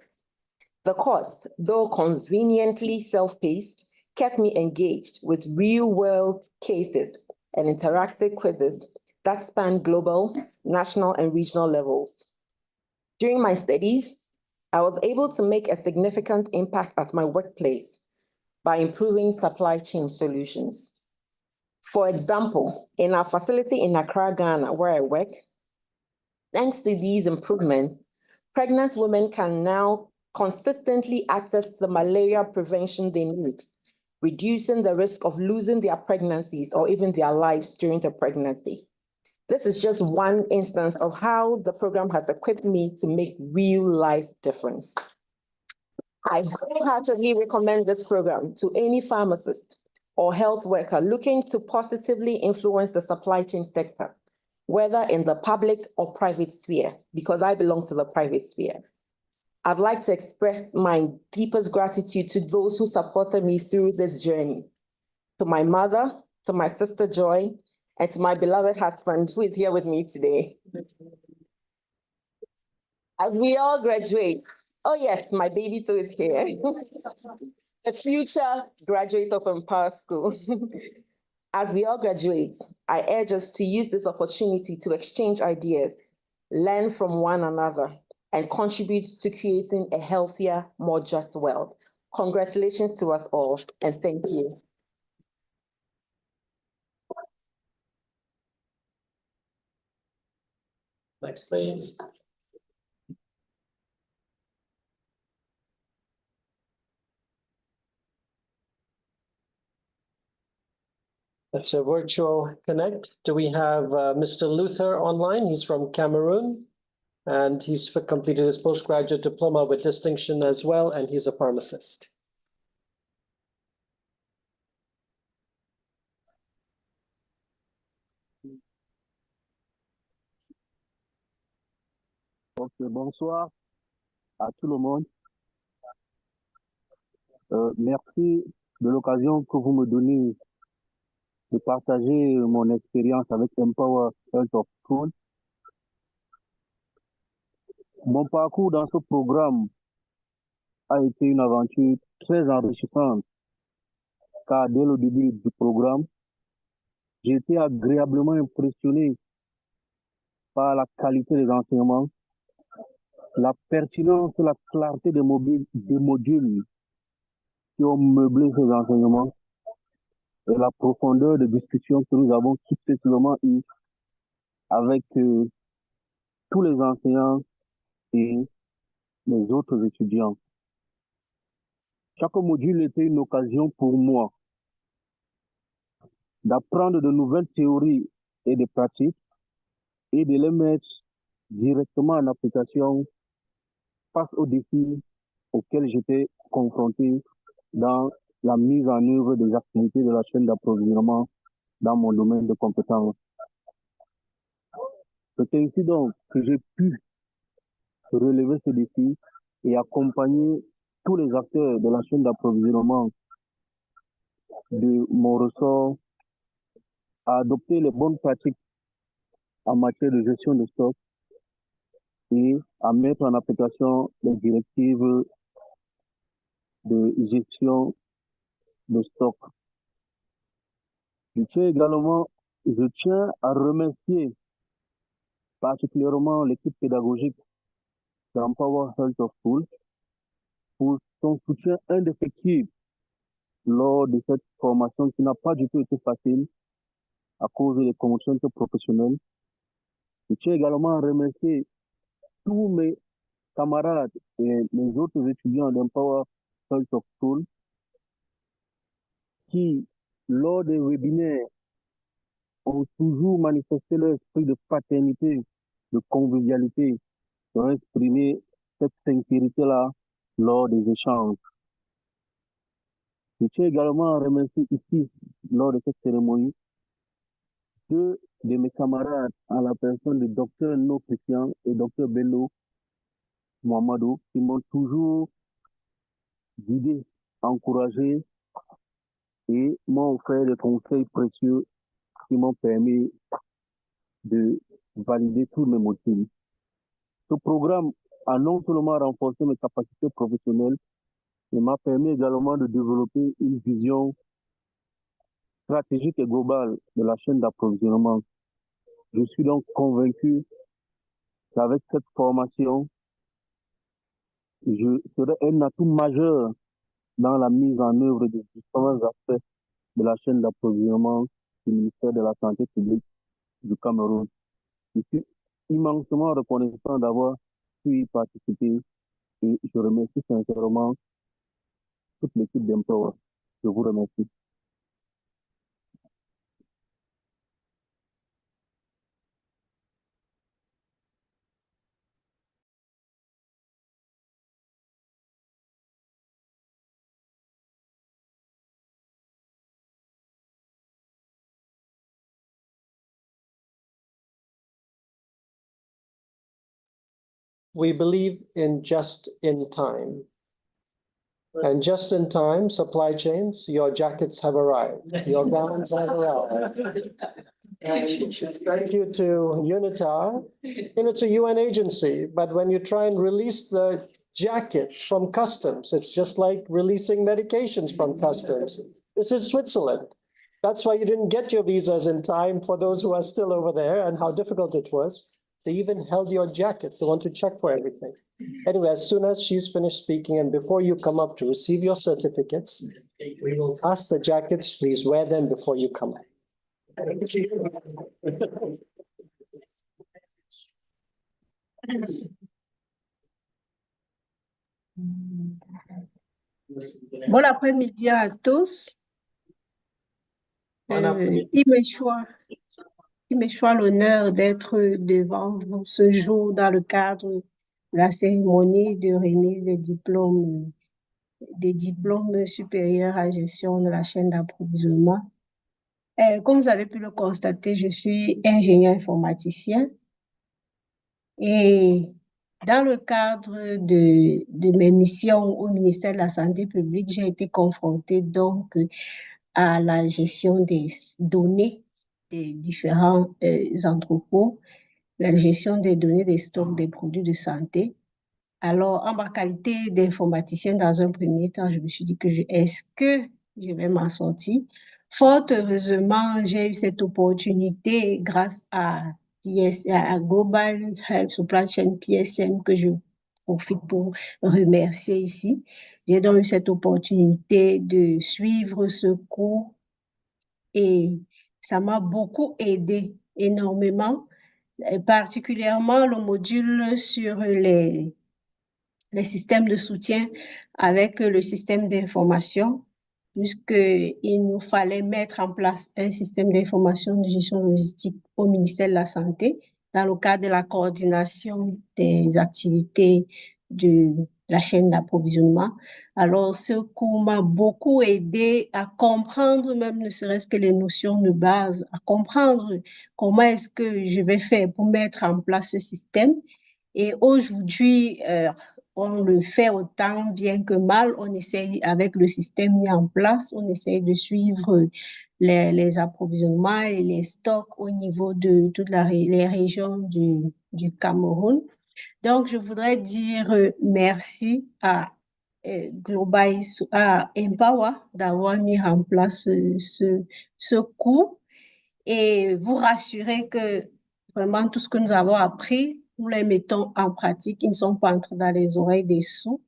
The course, though conveniently self-paced, kept me engaged with real-world cases and interactive quizzes that span global, national, and regional levels. During my studies, I was able to make a significant impact at my workplace by improving supply chain solutions. For example, in our facility in Accra, Ghana, where I work, thanks to these improvements, pregnant women can now consistently access the malaria prevention they need, reducing the risk of losing their pregnancies or even their lives during the pregnancy. This is just one instance of how the program has equipped me to make real life difference. I wholeheartedly recommend this program to any pharmacist or health worker looking to positively influence the supply chain sector, whether in the public or private sphere, because I belong to the private sphere. I'd like to express my deepest gratitude to those who supported me through this journey. To my mother, to my sister Joy, and to my beloved husband who is here with me today. As we all graduate, oh yes, my baby too is here. The future graduate of Empower School. As we all graduate, I urge us to use this opportunity to exchange ideas, learn from one another, and contribute to creating a healthier, more just world. Congratulations to us all, and thank you. Next, please. That's a virtual connect. Do we have Mr. Luther online? He's from Cameroon, and he's completed his postgraduate diploma with distinction as well, and he's a pharmacist. Okay, bonsoir à tout le monde. Merci de l'occasion que vous me donnez de partager mon expérience avec Empower Health School. Mon parcours dans ce programme a été une aventure très enrichissante, car dès le début du programme, j'ai été agréablement impressionné par la qualité des enseignements, la pertinence et la clarté des modules qui ont meublé ces enseignements et la profondeur de discussion que nous avons successivement eue avec tous les enseignants et les autres étudiants. Chaque module était une occasion pour moi d'apprendre de nouvelles théories et de pratiques et de les mettre directement en application face aux défis auxquels j'étais confronté dans la mise en œuvre des activités de la chaîne d'approvisionnement dans mon domaine de compétences. C'est ainsi donc que j'ai pu relever ce défi et accompagner tous les acteurs de la chaîne d'approvisionnement de mon ressort à adopter les bonnes pratiques en matière de gestion de stock et à mettre en application les directives de gestion de stock. Je tiens à remercier particulièrement l'équipe pédagogique d'Empower Health of School pour son soutien indéfectible lors de cette formation qui n'a pas du tout été facile à cause des contraintes professionnelles. Je tiens également à remercier tous mes camarades et les autres étudiants d'Empower Health of School qui, lors des webinaires, ont toujours manifesté leur esprit de fraternité, de convivialité, ont exprimé cette sincérité-là lors des échanges. Je tiens également à remercier ici, lors de cette cérémonie, deux de mes camarades à la personne de Dr No Christian et Dr Bello Mohamedou, qui m'ont toujours guidé, encouragé et m'ont offert des conseils précieux qui m'ont permis de valider tous mes motifs. Ce programme a non seulement renforcé mes capacités professionnelles, mais m'a permis également de développer une vision stratégique et globale de la chaîne d'approvisionnement. Je suis donc convaincu qu'avec cette formation, je serai un atout majeur dans la mise en œuvre des différents aspects de la chaîne d'approvisionnement du ministère de la Santé publique du Cameroun. Je suis immensément reconnaissant d'avoir pu y participer et je remercie sincèrement toute l'équipe d'Empower. Je vous remercie. We believe in just in time. And just in time, supply chains, your jackets have arrived, your gowns have arrived. And thank you to UNITAR. And it's a UN agency, but when you try and release the jackets from customs, it's just like releasing medications from customs. This is Switzerland. That's why you didn't get your visas in time for those who are still over there and how difficult it was. They even held your jackets. They want to check for everything. Anyway, as soon as she's finished speaking and before you come up to receive your certificates, we will pass the jackets. Please wear them before you come up. Bon après-midi à tous. Il me choix l'honneur d'être devant vous ce jour dans le cadre de la cérémonie de remise des diplômes supérieurs à gestion de la chaîne d'approvisionnement. Comme vous avez pu le constater, je suis ingénieur informaticien et dans le cadre de mes missions au ministère de la Santé publique, j'ai été confrontée donc à la gestion des données des différents entrepôts, la gestion des données des stocks des produits de santé. Alors, en ma qualité d'informaticien, dans un premier temps, je me suis dit que est-ce que je vais m'en sortir? Fort heureusement, j'ai eu cette opportunité grâce à Global Health Supply Chain PSM que je profite pour remercier ici. J'ai donc eu cette opportunité de suivre ce cours et ça m'a beaucoup aidé énormément, particulièrement le module sur les systèmes de soutien avec le système d'information, puisqu'il nous fallait mettre en place un système d'information de gestion logistique au ministère de la Santé dans le cadre de la coordination des activités de la chaîne d'approvisionnement. Alors, ce cours m'a beaucoup aidé à comprendre, même ne serait-ce que les notions de base, à comprendre comment est-ce que je vais faire pour mettre en place ce système. Et aujourd'hui, on le fait autant bien que mal. On essaye, avec le système mis en place, on essaye de suivre les approvisionnements et les stocks au niveau de toutes les régions du Cameroun. Donc, je voudrais dire merci à à Empower d'avoir mis en place ce cours et vous rassurer que vraiment tout ce que nous avons appris, nous les mettons en pratique. Ils ne sont pas entrés dans les oreilles des sourds.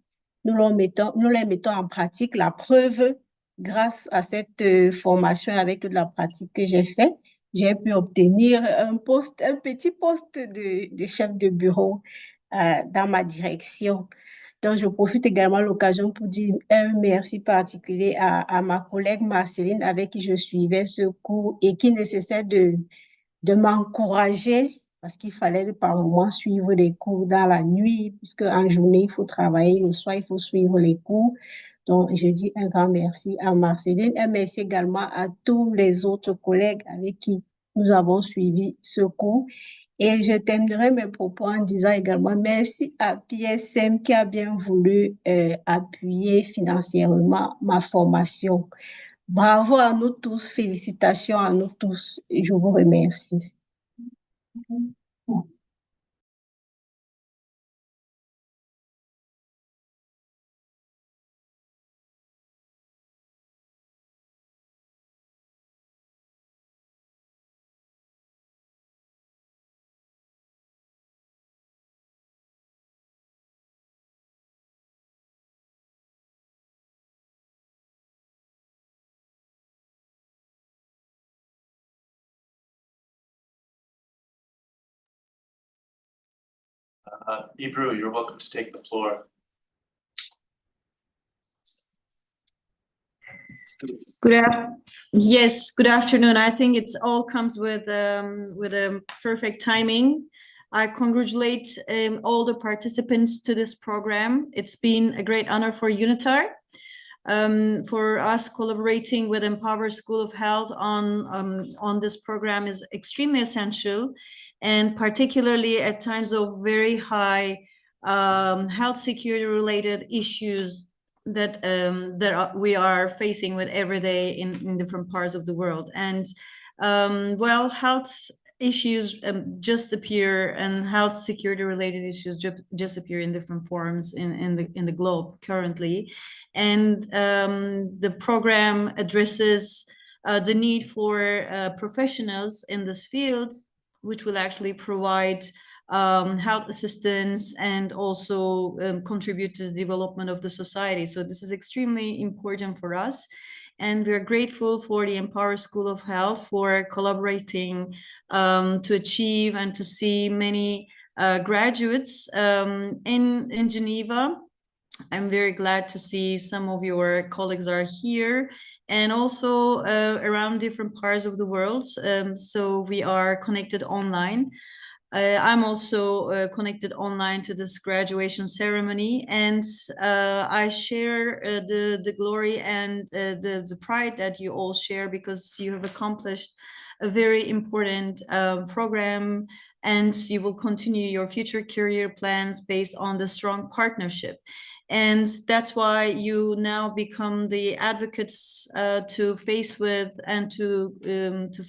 Nous les mettons en pratique. La preuve, grâce à cette formation avec toute la pratique que j'ai faite, j'ai pu obtenir un petit poste de chef de bureau dans ma direction. Donc, je profite également de l'occasion pour dire un merci particulier à ma collègue Marceline avec qui je suivais ce cours et qui ne cessait de m'encourager parce qu'il fallait par moments suivre les cours dans la nuit, puisque en journée, il faut travailler, le soir, il faut suivre les cours. Donc, je dis un grand merci à Marceline. Un merci également à tous les autres collègues avec qui nous avons suivi ce cours. Et je terminerai mes propos en disant également merci à PSM qui a bien voulu appuyer financièrement ma formation. Bravo à nous tous, félicitations à nous tous. Je vous remercie. Ebru, you're welcome to take the floor. Yes, good afternoon. I think it all comes with a perfect timing. I congratulate all the participants to this program. It's been a great honor for UNITAR, for us collaborating with Empower School of Health on this program is extremely essential, and particularly at times of very high health security related issues that we are facing with every day in different parts of the world. And well, health issues just appear, and health security related issues just appear in different forms in the globe currently. And the program addresses the need for professionals in this field, which will actually provide health assistance and also contribute to the development of the society. So this is extremely important for us. And we're grateful for the Empower School of Health for collaborating to achieve and to see many graduates in Geneva. I'm very glad to see some of your colleagues are here, and also around different parts of the world. So we are connected online. I'm also connected online to this graduation ceremony, and I share the glory and the pride that you all share, because you have accomplished a very important program, and you will continue your future career plans based on the strong partnership. And that's why you now become the advocates to face with and to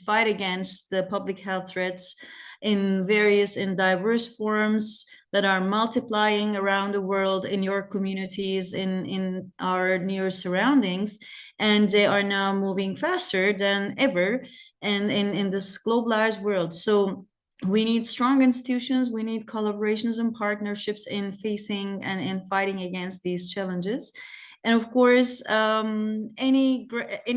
fight against the public health threats in various and diverse forms that are multiplying around the world in your communities, in our near surroundings. And they are now moving faster than ever and in this globalized world. So we need strong institutions, we need collaborations and partnerships in facing and in fighting against these challenges. And of course, any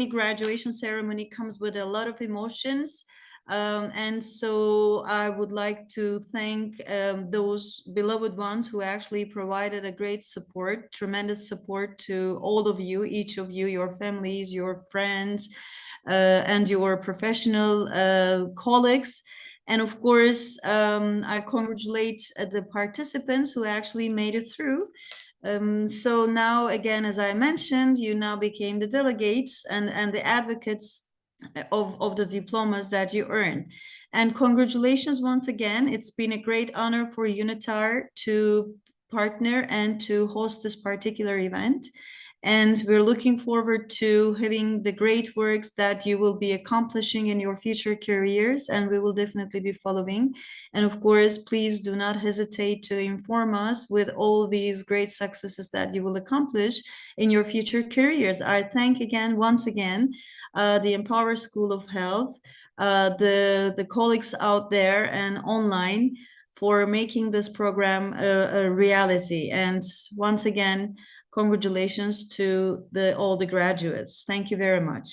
graduation ceremony comes with a lot of emotions. And so I would like to thank those beloved ones who actually provided a great support, tremendous support to all of you, each of you, your families, your friends, and your professional colleagues. And of course, I congratulate the participants who actually made it through. So now, again, as I mentioned, you now became the delegates and the advocates of the diplomas that you earn. And congratulations once again. It's been a great honor for UNITAR to partner and to host this particular event. And we're looking forward to having the great works that you will be accomplishing in your future careers, and we will definitely be following. And of course, please do not hesitate to inform us with all these great successes that you will accomplish in your future careers. I thank again, once again, the Empower School of Health, the colleagues out there and online for making this program a reality. And once again, congratulations to all the graduates. Thank you very much.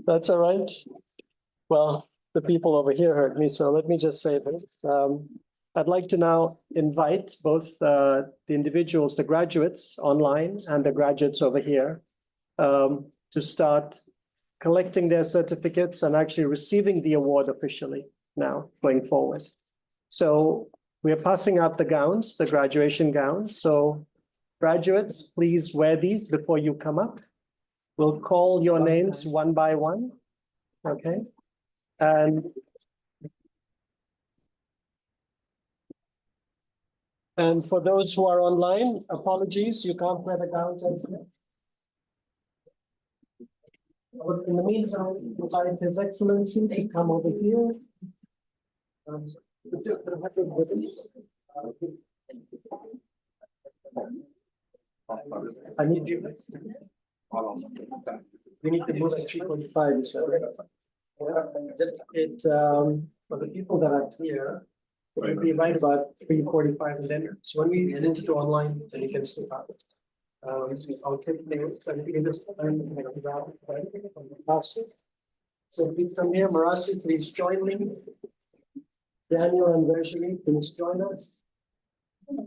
That's all right. Well, the people over here heard me, so let me just say this. I'd like to now invite both the individuals, the graduates online and the graduates over here, to start collecting their certificates and actually receiving the award officially now going forward. So we're passing out the gowns, the graduation gowns. So graduates, please wear these before you come up. We'll call your names one by one, okay? And for those who are online, apologies, you can't wear the gowns as yet. In the meantime, invite His Excellency to come over here. I need you. We need to move at 3:45, you said, right? For the people that are here, it will be right about 3:45 and then, so when we head into online, then you can step out. I'll take names and you can just so please come here, Marasi, please join me. Daniel and Virginie, please join us.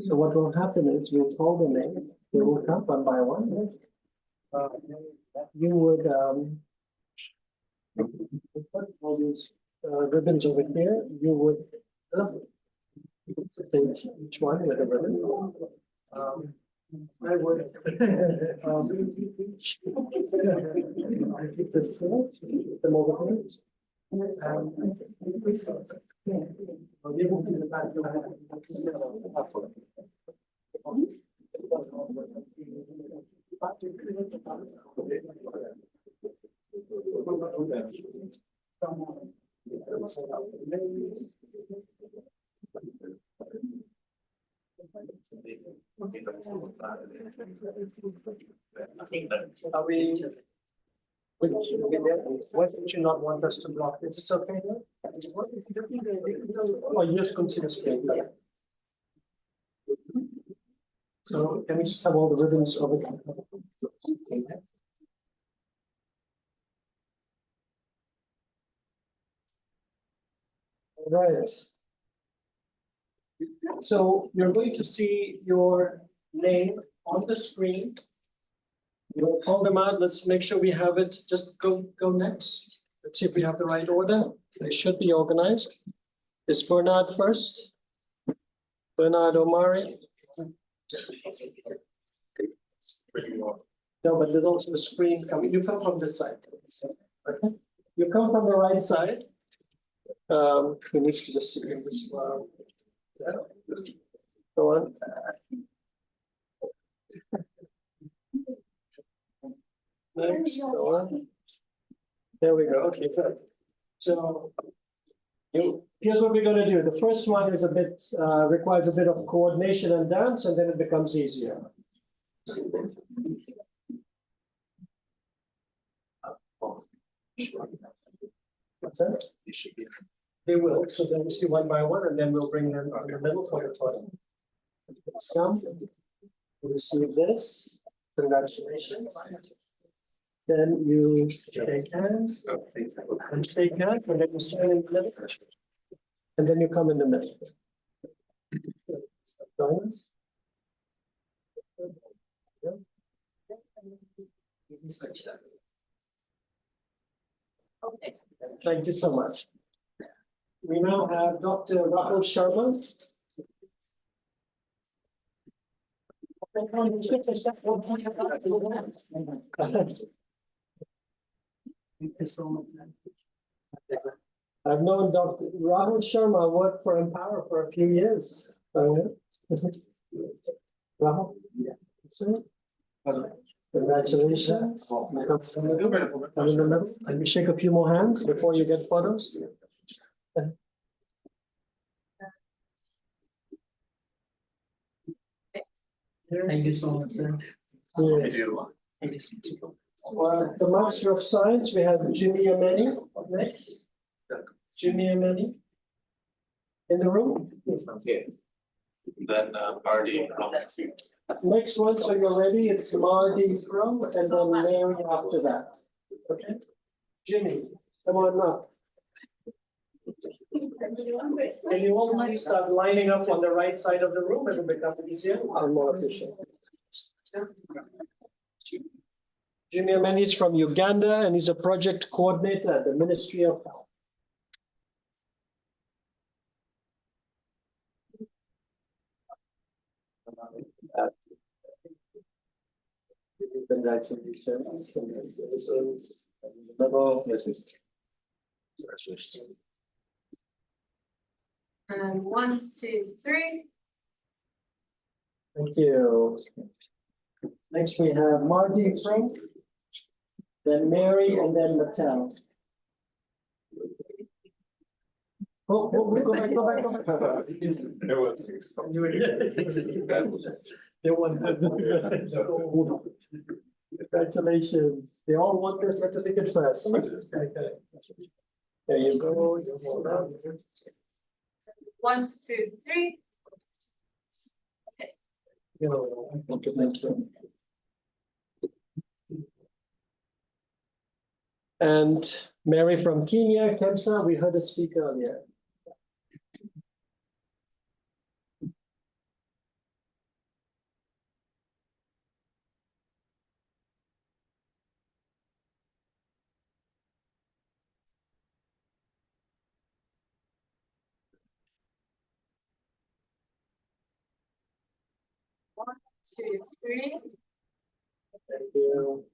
So what will happen is we'll call the name, they will come one by one. You would put all these ribbons over here. You would each one with a ribbon. I would keep this here, keep them over here. I'll give them to the back. What would you not want us to block? Is this okay? Or you just consider screen? So can we just have all the ribbons over here? All right. So you're going to see your name on the screen. We'll call them out. Let's make sure we have it. Just go next. Let's see if we have the right order. They should be organized. Is Bernard first? Bernard Omari. No, but there's also a screen coming. You come from this side. Okay. You come from the right side. We need to just see this. Yeah. Go on. Next, go on. There we go. Okay, good. So here's what we're going to do. The first one is a bit requires a bit of coordination and dance, and then it becomes easier. What's that? They will, so they'll see one by one, and then we'll bring them in the middle for the photo. Some will receive this. Congratulations. Then you shake hands, and shake hands, and then you stand in the middle, and then you come in the middle. Okay. Thank you so much. We now have Dr. Rahul Sharma. Thank you so much. I've known Dr. Rahul Sharma worked for Empower for a few years. Rahul? Yeah. Congratulations. Come in the middle. Can you shake a few more hands before you get photos? Thank you so much, sir. The Master of Science, we have Jimmy Ameni next. Jimmy Ameni. In the room? Yes. Then Marty. Next one, so you're ready, it's Marty from, and then Mary after that. Okay? Jimmy, come on now. Can you all please start lining up on the right side of the room? It'll become easier and more efficient. Jimmy Ameni is from Uganda, and he's a project coordinator at the Ministry of Health. Congratulations. Congratulations. And 1, 2, 3. Thank you. Next we have Marty Frank, then Mary, and then Mattel. Oh, go back. Congratulations. They all want their certificate first. There you go. 1, 2, 3. Thank you. And Mary from Kenya, Kemsa, we heard a speaker earlier. One, 2, 3. Thank you.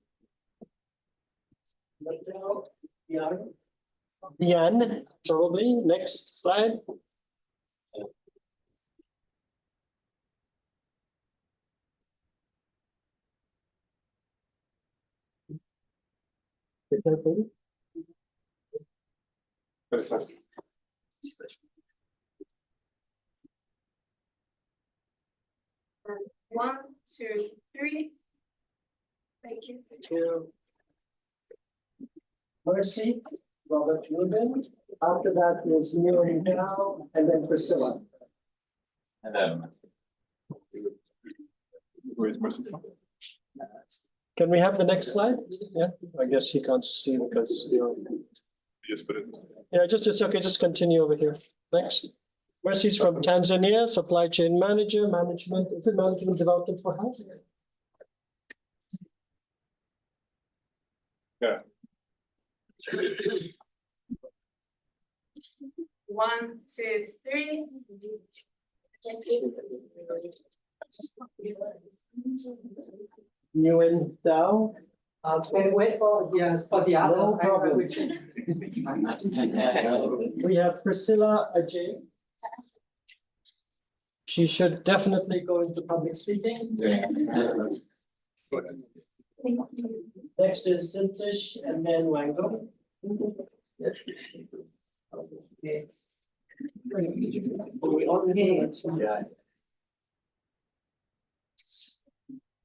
Diane, probably. Next slide. And 1, 2, 3. Thank you. Thank you. Mercy, Robert Rubin. After that is Miriam Dow, and then Priscilla. And then. Where's Mercy? Can we have the next slide? Yeah, I guess you can't see because you're. Just put it. Yeah, it's okay, just continue over here. Next. Mercy's from Tanzania, supply chain manager, management, is it management development for health? Yeah. 1, 2, 3. Thank you. Nguyen Dow. Can wait for the other. No problem. We have Priscilla Ajay. She should definitely go into public speaking. Next is Sintish and then Wango. Yeah.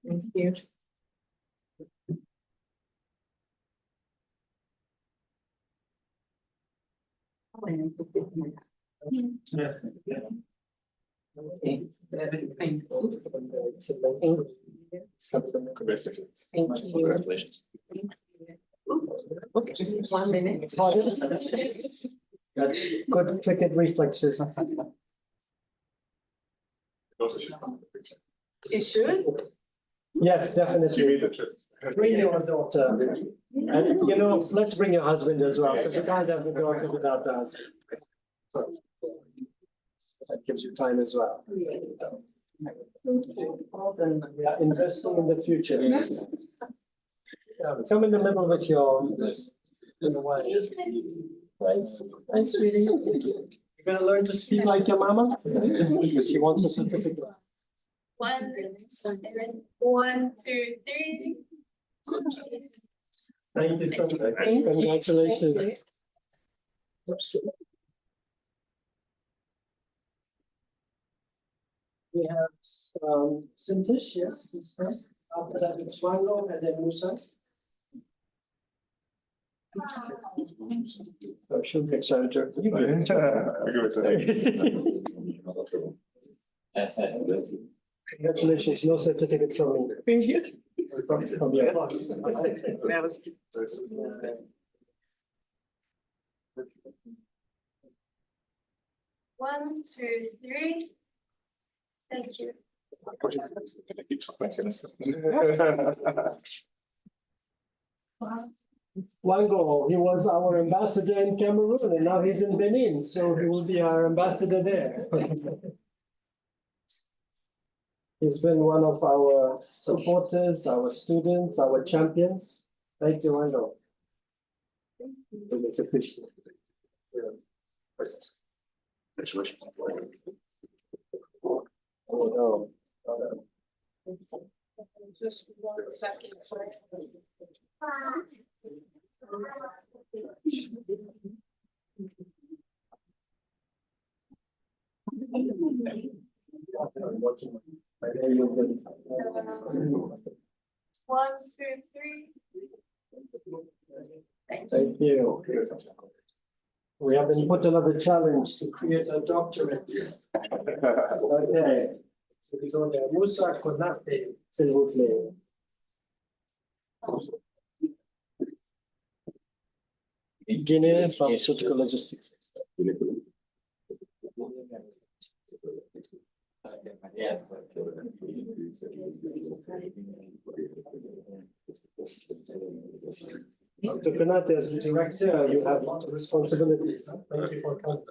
Thank you. Very thankful. Congratulations. Thank you. Congratulations. Okay, 1 minute. That's good cricket reflexes. You should. Yes, definitely. Bring your daughter. And you know, let's bring your husband as well, because you can't have the daughter without the husband. That gives you time as well. We are investing in the future. Yeah, come in the middle with your wife. Nice, sweetie. You're gonna learn to speak like your mama? She wants a certificate. 1, 1, 2, 3. Thank you so much. Congratulations. We have Sintish, yes, please. After that, it's Wango and then Musa. Oh, she'll get center. Congratulations, no certificate from me. Thank you. From your boss. 1, 2, 3. Thank you. Wango, he was our ambassador in Cameroon and now he's in Benin, so he will be our ambassador there. He's been one of our supporters, our students, our champions. Thank you, Wango. It's appreciated. Oh, no. Just 1 second, sorry. One, two, three. Thank you. We have been put another challenge to create a doctorate. Okay. So we go there. Musa Konate, s'il vous plaît. Guinea Pharmaceutical Logistics. Dr. Konate, as the director, you have a lot of responsibilities. Thank you for coming.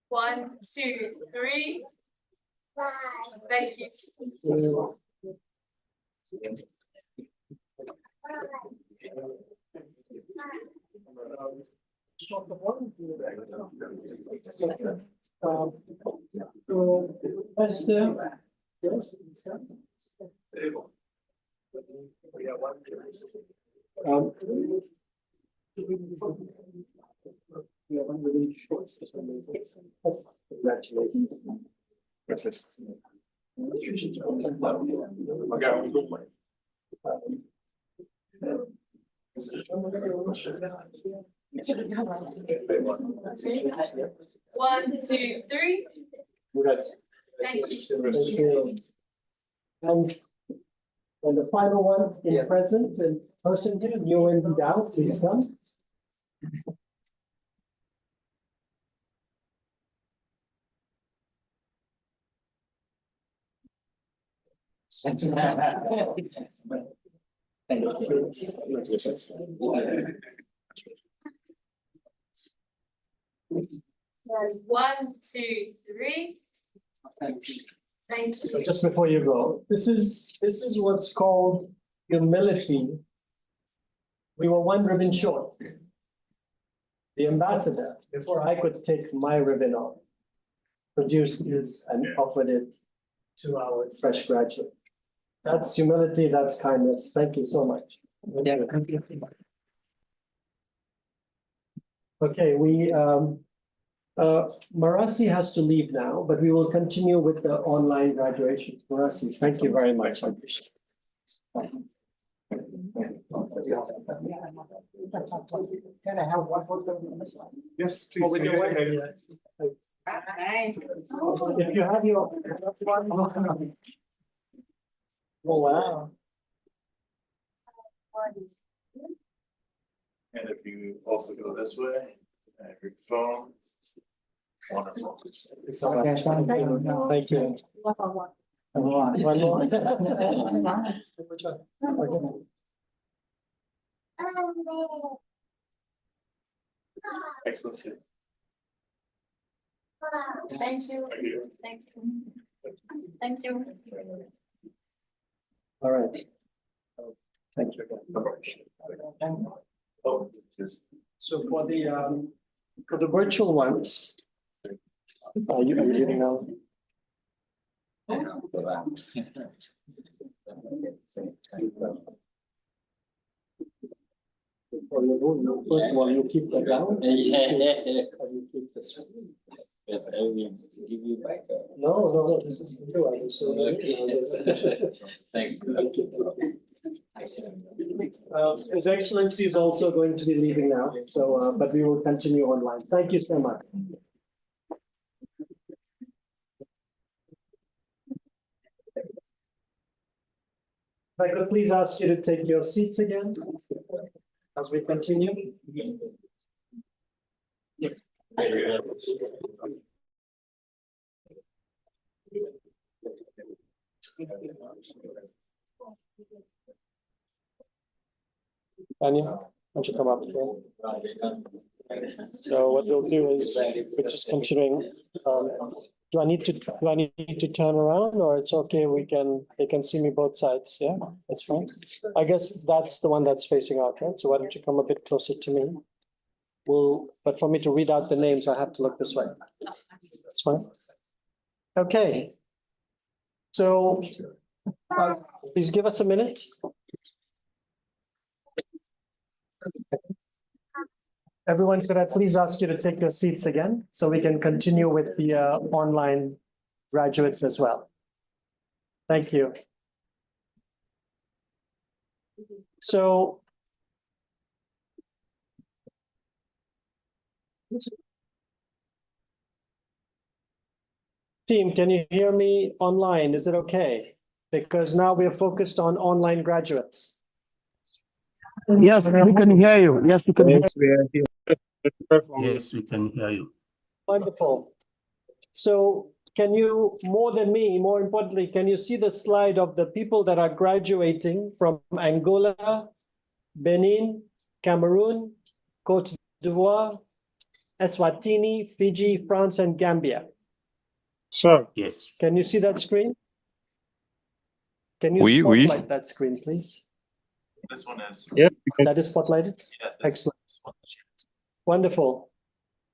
1, 2, 3. Thank you. Esther. Yes. We have one really short. Congratulations. One, two, three. Thank you. Thank you. And the final one in present and person here, you and down, please come. One, two, three. Thank you. So just before you go, this is what's called humility. We were one ribbon short. The ambassador, before I could take my ribbon off, produced this and offered it to our fresh graduate. That's humility, that's kindness. Thank you so much. Okay, Marasi has to leave now, but we will continue with the online graduation. Marasi, thank you very much. I appreciate it. Can I have one photo? Yes, Oh, please. with your wife? Yes. Nice. If you have your one. Oh, wow. And if you also go this way, and your phone. Wonderful. Thank you. One more. Excellency. Thank you. Thank you. Thank you. All right. Thank you again. So for the virtual ones, are you leaving now? For the first one, you keep that down? Or you keep this one? No, this is you. I was so Thanks. His Excellency is also going to be leaving now, so but we will continue online. Thank you so much. If I could please ask you to take your seats again as we continue. Anya, why don't you come up here? So what we'll do is we're just continuing. Do I need to turn around, or it's okay? They can see me both sides. Yeah, that's fine. I guess that's the one that's facing out, right? So why don't you come a bit closer to me? But for me to read out the names, I have to look this way. That's fine. Okay. So please give us a minute. Everyone, could I please ask you to take your seats again so we can continue with the online graduates as well? Thank you. So team, can you hear me online? Is it okay? Because now we are focused on online graduates. Yes, we can hear you. Yes, we can hear you. Yes, we can hear you. Wonderful. So can you, more importantly, can you see the slide of the people that are graduating from Angola, Benin, Cameroon, Cote d'Ivoire, Eswatini, Fiji, France, and Gambia? Sure. Yes. Can you see that screen? Can you spotlight that screen, please? This one is. Yeah. That is spotlighted? Yeah, Excellent. Wonderful.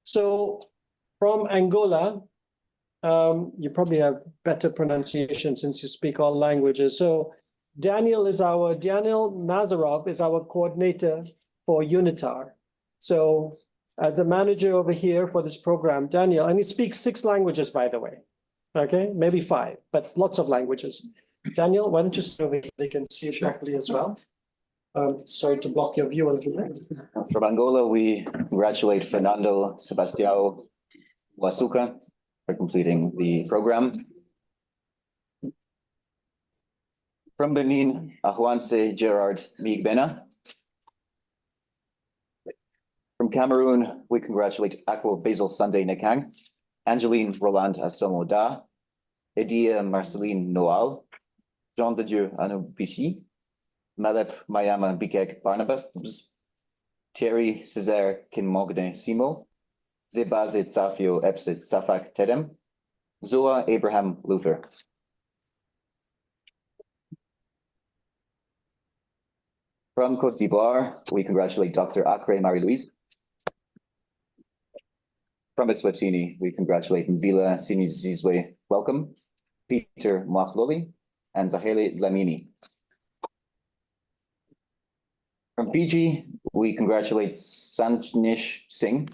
So from Angola, you probably have better pronunciation since you speak all languages. So Daniel Nazarov is our coordinator for UNITAR. So as the manager over here for this program, Daniel, and he speaks 6 languages, by the way. Okay, maybe 5, but lots of languages. Daniel, why don't you sit over here? They can see it properly as well. Sorry to block your view a little bit. From Angola, we congratulate Fernando Sebastião Wasuka for completing the program. From Benin, Ahuanse Gerard Migbena. From Cameroon, we congratulate Akwo Basil Sunday Nekang, Angeline Roland Asomo Da, Edia Marceline Noal, Jean de Dieu Anubisi, Malep Mayama Bikek Barnabas, Thierry Césaire Kinmogne Simo, Zebazit Safio Epsit Safak Tedem, Zoa Abraham Luther. From Côte d'Ivoire, we congratulate Dr. Akre Marie-Louise. From Eswatini, we congratulate Mvila Sinizizwe Welcome, Peter Mwachloli, and Zahele Lamini. From Fiji, we congratulate Sanjnish Singh.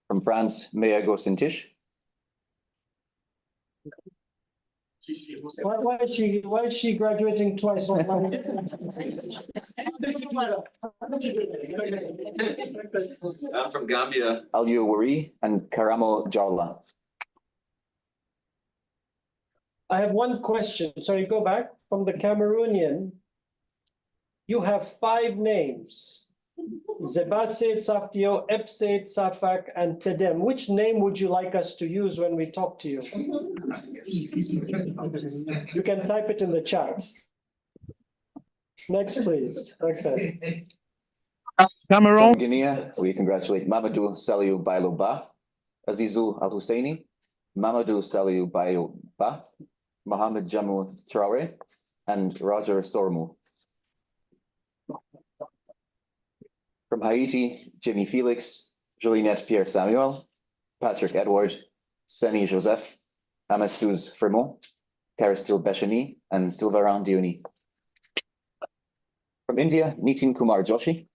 From France, Mea Gosintish. Why is she graduating twice online? I'm from Gambia, Aliou Wari and Karamo Jarla. I have one question. Sorry, go back from the Cameroonian. You have 5 names. Zebase, Tsafio, Epse, Tsafak, and Tedem. Which name would you like us to use when we talk to you? You can type it in the chat. Next, please. Okay. Cameroon. From Guinea, we congratulate Mamadou Saliou Bailo Ba, Azizou Al Husseini, Mamadou Saliou Bailo Ba, Mohamed Jamou Traore, and Roger Sormu. From Haiti, Jimmy Felix, Juliette Pierre Samuel, Patrick Edward, Seni Joseph, Amassouz Fremont, Caristil Bechani, and Sylvain Dioni. From India, Nitin Kumar Joshi.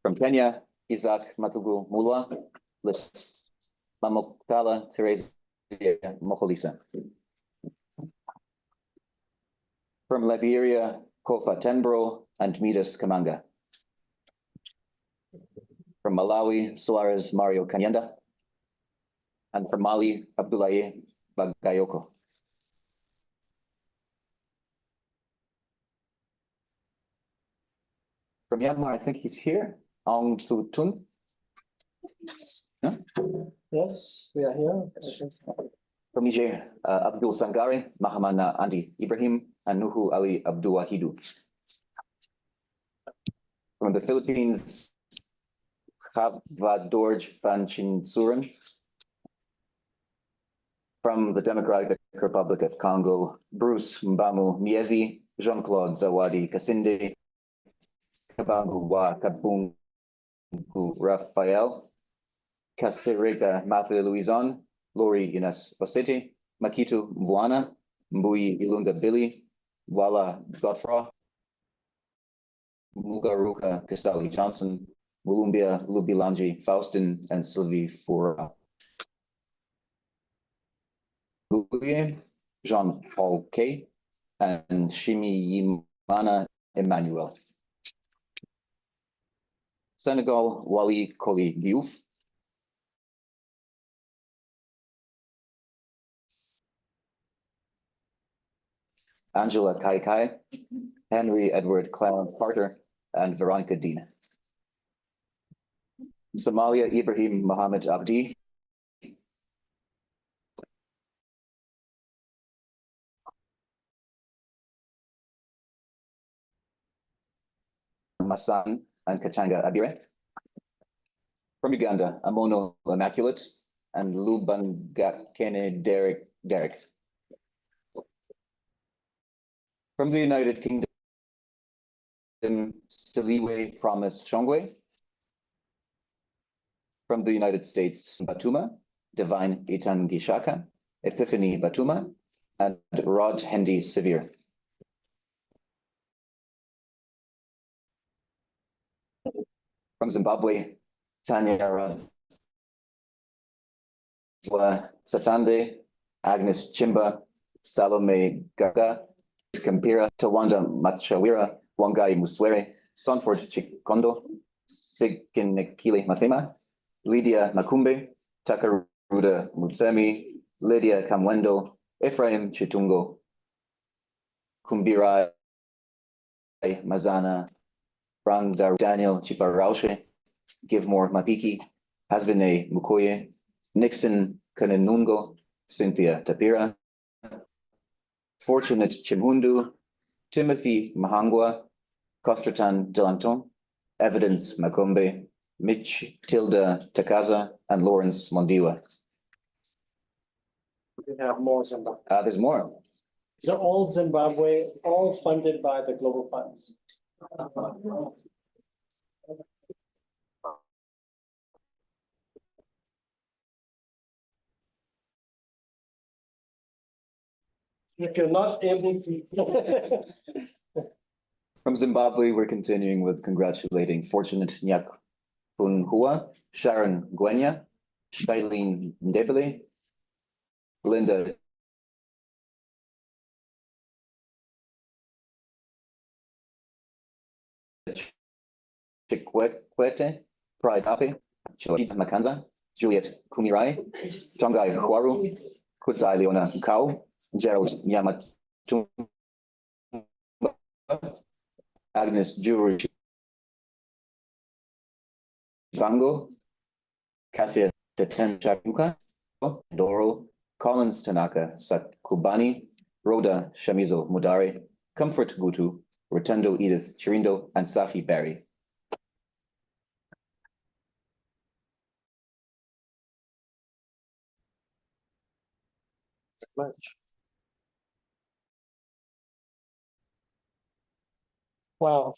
From Kenya, Isaac Matugu Mulwa, Mamokala Teresa Mokolisa. From Liberia, Kofa Tenbro and Midas Kamanga. From Malawi, Suarez Mario Kanyenda. And from Mali, Abdoulaye Bagayoko. From Myanmar, I think he's here, Aung Su Tun. Yeah? Yes, we are here. From Niger, Abdul Sangare, Mahamana Andi Ibrahim, and Nuhu Ali Abdul Wahidu. From the Philippines, Javadorj Fanchinsuran. From the Democratic Republic of Congo, Bruce Mbamu Miezi, Jean-Claude Zawadi Kasinde, Kabangu Wa Kabungu Rafael, Kasirika Mathe Luizon, Lori Ines Oseti, Makitu Mvuana, Mbui Ilunga Billy, Wala Godfra, Mugaruka Kisali Johnson, Mulumbia Lubilanji Faustin, and Sylvie Fura. Jean-Paul K. and Shimi Yimana Emmanuel. Senegal, Wali Koli Diouf. Angela Kai, Henry Edward Clarence Carter, and Veronica Dean. Somalia, Ibrahim Mohammed Abdi. Masan and Kachanga Abire. From Uganda, Amono Immaculate and Lubangakene Derek. From the United Kingdom, Siliwe Promise Chongwe. From the United States, Batuma, Divine Itangishaka, Epiphany Batuma, and Rod Hendy Severe. From Zimbabwe, Tanya Satande, Agnes Chimba, Salome Gaga, Kampira, Tawanda Machawira, Wangai Muswere, Sonford Chikondo, Siginekile Mathema, Lydia Makumbe, Takaruda Mutsemi, Lydia Kamwendo, Ephraim Chitungo, Kumbirai Mazana, Rangdar Daniel Chiparaushe, Givemore Mapiki, Hasbine Mukoye, Nixon Kanenungo, Cynthia Tapira, Fortunate Chimundu, Timothy Mahangwa, Costratan Delanton, Evidence Makombe, Mitch Tilda Takaza, and Lawrence Mondiwa. We have more Zimbabwe. There's more. So all Zimbabwe, all funded by the Global Fund. If you're not able to. From Zimbabwe, we're continuing with congratulating Fortunate Nyakunhua, Sharon Gwenya, Shailene Ndebele, Linda Kikwete, Pride Ape, Joyita Makanza, Juliet Kumirai, Tongai Huaru, Kutsai Leona Kau, Gerald Yamatumba, Agnes Jewry Bango, Kathia Deten Chakuka, Doro, Collins Tanaka Sakubani, Rhoda Shamizo Mudari, Comfort Gutu, Rotundo Edith Chirindo, and Safi Barry. Much. Wow,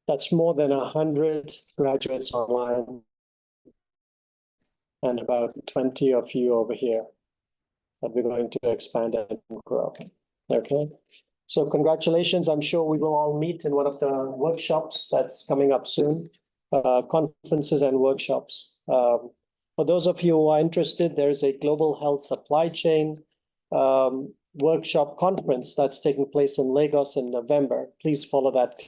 that's more than 100 graduates online and about 20 of you over here that we're going to expand and grow. Okay, so congratulations. I'm sure we will all meet in one of the workshops that's coming up soon, conferences and workshops. For those of you who are interested, there's a global health supply chain workshop conference that's taking place in Lagos in November. Please follow that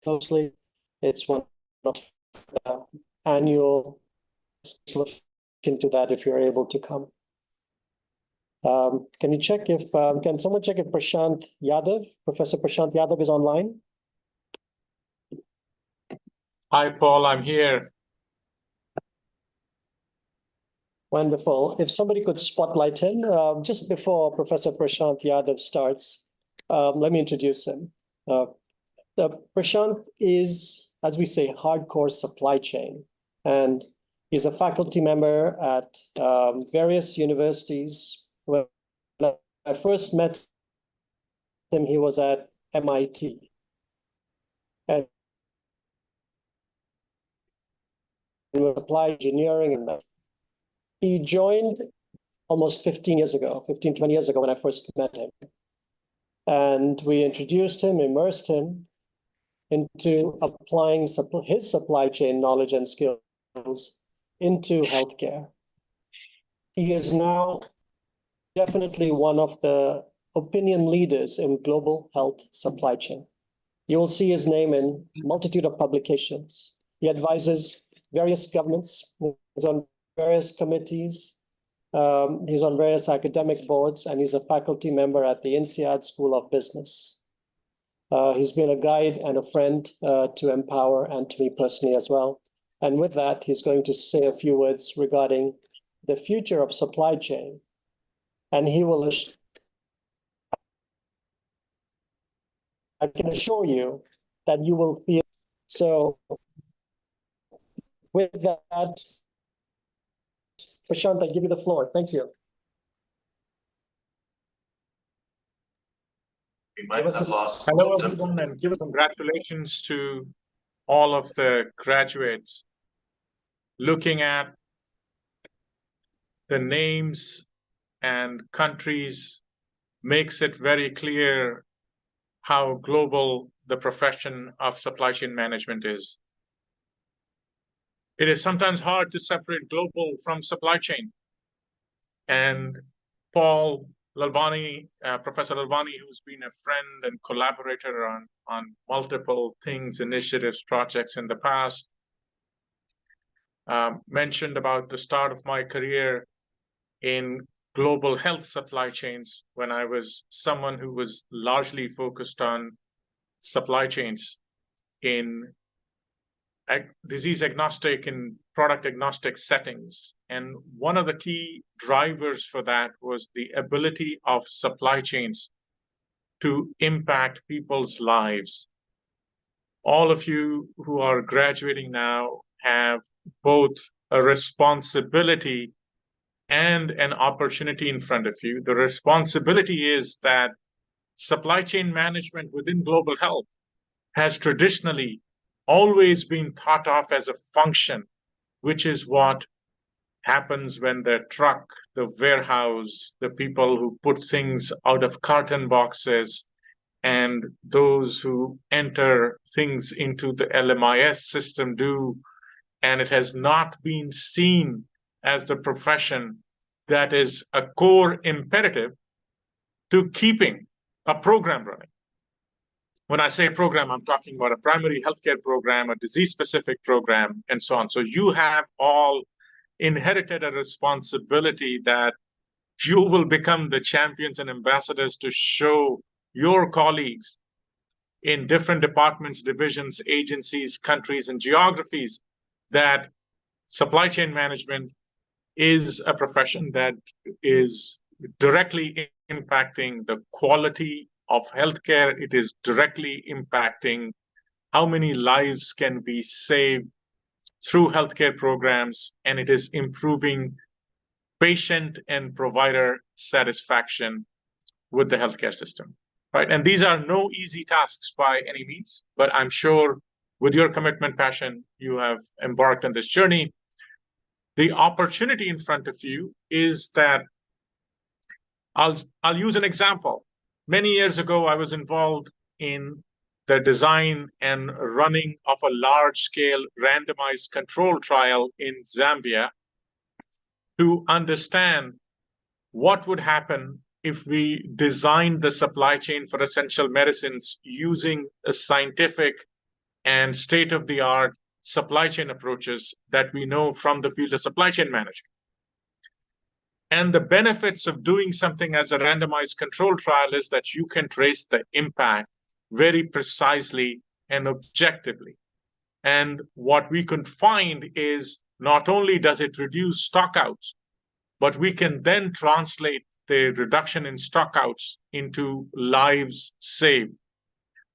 closely. It's one of the annual. Look into that if you're able to come. Can you check if can someone check if Prashant Yadav, Professor Prashant Yadav, is online? Hi, Paul. I'm here. Wonderful. If somebody could spotlight him just before Professor Prashant Yadav starts, let me introduce him. Prashant is, as we say, hardcore supply chain, and he's a faculty member at various universities. When I first met him, he was at MIT. And applied engineering and that. He joined almost 15 years ago, 15, 20 years ago when I first met him. And we introduced him, immersed him into applying his supply chain knowledge and skills into healthcare. He is now definitely one of the opinion leaders in global health supply chain. You will see his name in a multitude of publications. He advises various governments. He's on various committees. He's on various academic boards, and he's a faculty member at the INSEAD School of Business. He's been a guide and a friend to Empower and to me personally as well. And with that, he's going to say a few words regarding the future of supply chain. And he will, I can assure you that you will feel. So with that, Prashant, I give you the floor. Thank you. We might have lost. Hello, everyone, and give congratulations to all of the graduates. Looking at the names and countries makes it very clear how global the profession of supply chain management is. It is sometimes hard to separate global from supply chain. And Paul Lalvani, Professor Lalvani, who's been a friend and collaborator on multiple things, initiatives, projects in the past, mentioned about the start of my career in global health supply chains when I was someone who was largely focused on supply chains in disease agnostic and product agnostic settings. And one of the key drivers for that was the ability of supply chains to impact people's lives. All of you who are graduating now have both a responsibility and an opportunity in front of you. The responsibility is that supply chain management within global health has traditionally always been thought of as a function, which is what happens when the truck, the warehouse, the people who put things out of carton boxes, and those who enter things into the LMIS system do. And it has not been seen as the profession that is a core imperative to keeping a program running. When I say program, I'm talking about a primary healthcare program, a disease-specific program, and so on. So you have all inherited a responsibility that you will become the champions and ambassadors to show your colleagues in different departments, divisions, agencies, countries, and geographies that supply chain management is a profession that is directly impacting the quality of healthcare. It is directly impacting how many lives can be saved through healthcare programs, and it is improving patient and provider satisfaction with the healthcare system, right? And these are no easy tasks by any means, but I'm sure with your commitment, passion, you have embarked on this journey. The opportunity in front of you is that I'll use an example. Many years ago, I was involved in the design and running of a large-scale randomized control trial in Zambia to understand what would happen if we designed the supply chain for essential medicines using a scientific and state-of-the-art supply chain approaches that we know from the field of supply chain management. And the benefits of doing something as a randomized control trial is that you can trace the impact very precisely and objectively. And what we can find is not only does it reduce stockouts, but we can then translate the reduction in stockouts into lives saved,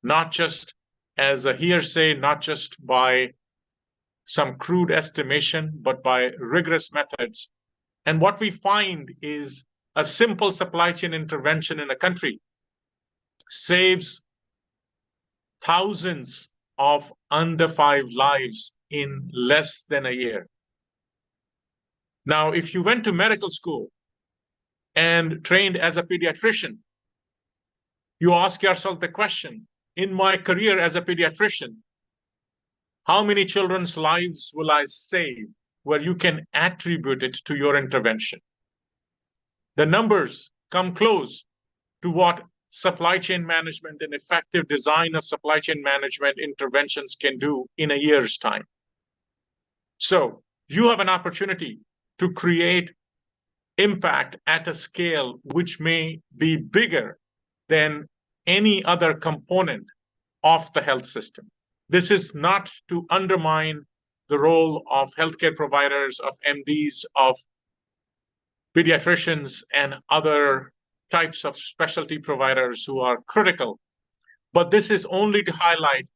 not just as a hearsay, not just by some crude estimation, but by rigorous methods. And what we find is a simple supply chain intervention in a country saves thousands of under 5 lives in less than a year. Now, if you went to medical school and trained as a pediatrician, you ask yourself the question, in my career as a pediatrician, how many children's lives will I save where you can attribute it to your intervention? The numbers come close to what supply chain management and effective design of supply chain management interventions can do in a year's time. So you have an opportunity to create impact at a scale which may be bigger than any other component of the health system. This is not to undermine the role of healthcare providers, of MDs, of pediatricians, and other types of specialty providers who are critical. But this is only to highlight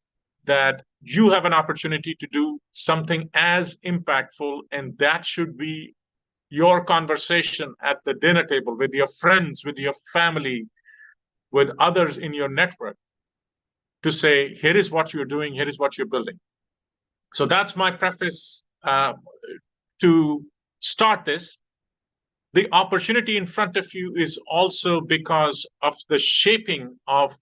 that you have an opportunity to do something as impactful, and that should be your conversation at the dinner table with your friends, with your family, with others in your network, to say, here is what you're doing, here is what you're building. So that's my preface to start this. The opportunity in front of you is also because of the shaping of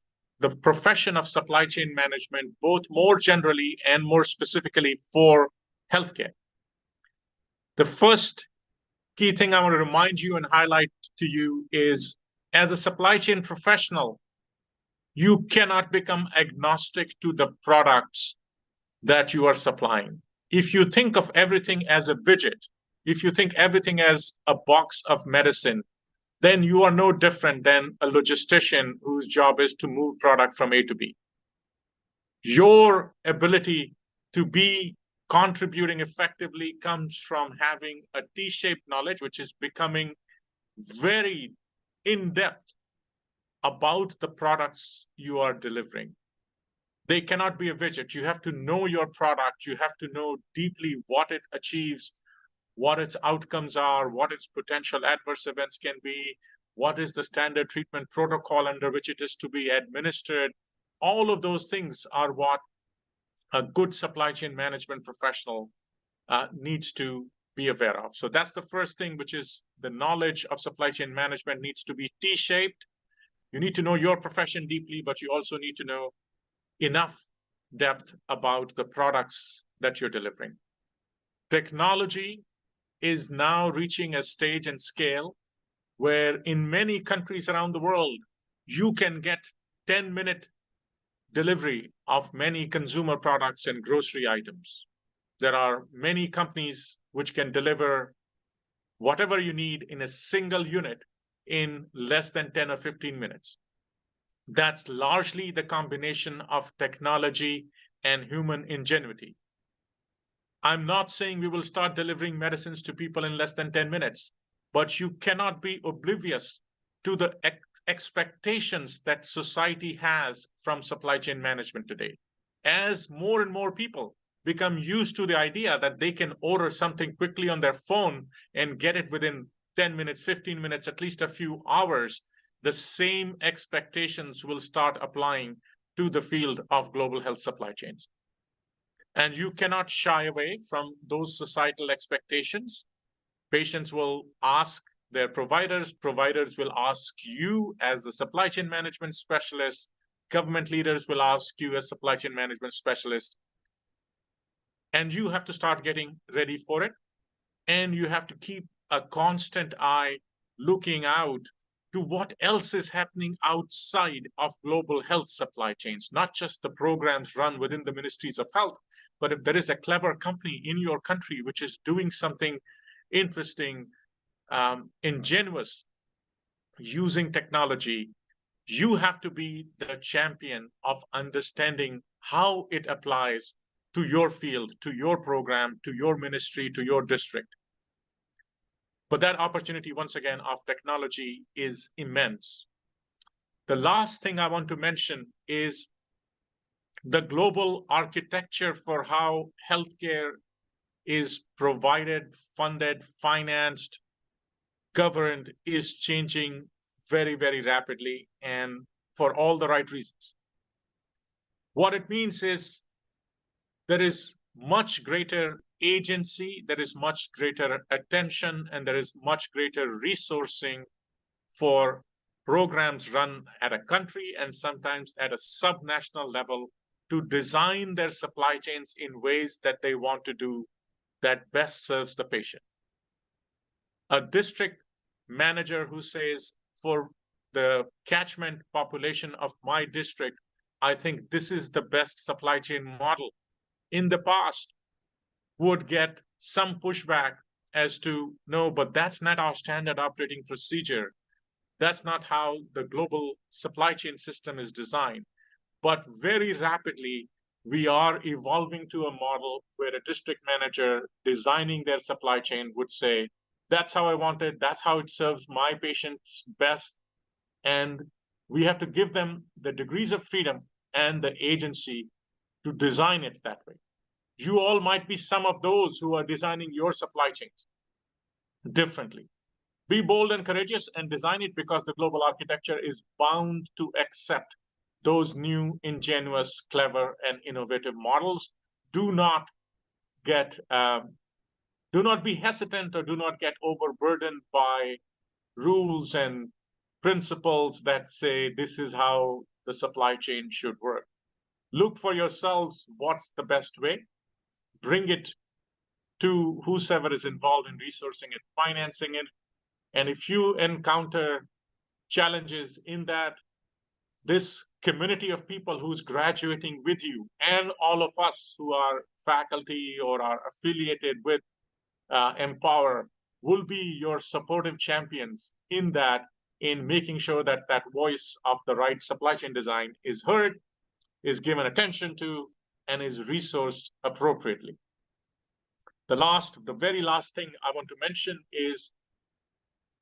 the profession of supply chain management, both more generally and more specifically for healthcare. The first key thing I want to remind you and highlight to you is, as a supply chain professional, you cannot become agnostic to the products that you are supplying. If you think of everything as a widget, if you think everything as a box of medicine, then you are no different than a logistician whose job is to move product from A to B. Your ability to be contributing effectively comes from having a T-shaped knowledge, which is becoming very in-depth about the products you are delivering. They cannot be a widget. You have to know your product. You have to know deeply what it achieves, what its outcomes are, what its potential adverse events can be, what is the standard treatment protocol under which it is to be administered. All of those things are what a good supply chain management professional needs to be aware of. So that's the first thing, which is the knowledge of supply chain management needs to be T-shaped. You need to know your profession deeply, but you also need to know enough depth about the products that you're delivering. Technology is now reaching a stage and scale where in many countries around the world, you can get 10-minute delivery of many consumer products and grocery items. There are many companies which can deliver whatever you need in a single unit in less than 10 or 15 minutes. That's largely the combination of technology and human ingenuity. I'm not saying we will start delivering medicines to people in less than 10 minutes, but you cannot be oblivious to the expectations that society has from supply chain management today. As more and more people become used to the idea that they can order something quickly on their phone and get it within 10 minutes, 15 minutes, at least a few hours, the same expectations will start applying to the field of global health supply chains. And you cannot shy away from those societal expectations. Patients will ask their providers, providers will ask you as the supply chain management specialist, government leaders will ask you as supply chain management specialist. And you have to start getting ready for it. And you have to keep a constant eye looking out to what else is happening outside of global health supply chains, not just the programs run within the ministries of health, but if there is a clever company in your country which is doing something interesting, ingenious, using technology, you have to be the champion of understanding how it applies to your field, to your program, to your ministry, to your district. But that opportunity, once again, of technology is immense. The last thing I want to mention is the global architecture for how healthcare is provided, funded, financed, governed is changing very, very rapidly and for all the right reasons. What it means is there is much greater agency, there is much greater attention, and there is much greater resourcing for programs run at a country and sometimes at a subnational level to design their supply chains in ways that they want to do that best serves the patient. A district manager who says, for the catchment population of my district, I think this is the best supply chain model, in the past would get some pushback as to, no, but that's not our standard operating procedure. That's not how the global supply chain system is designed. But very rapidly, we are evolving to a model where a district manager designing their supply chain would say, that's how I want it, that's how it serves my patients best. And we have to give them the degrees of freedom and the agency to design it that way. You all might be some of those who are designing your supply chains differently. Be bold and courageous and design it, because the global architecture is bound to accept those new, ingenious, clever, and innovative models. Do not be hesitant or do not get overburdened by rules and principles that say this is how the supply chain should work. Look for yourselves what's the best way. Bring it to whosoever is involved in resourcing and financing it. And if you encounter challenges in that, this community of people who's graduating with you and all of us who are faculty or are affiliated with Empower will be your supportive champions in that, in making sure that that voice of the right supply chain design is heard, is given attention to, and is resourced appropriately. The very last thing I want to mention is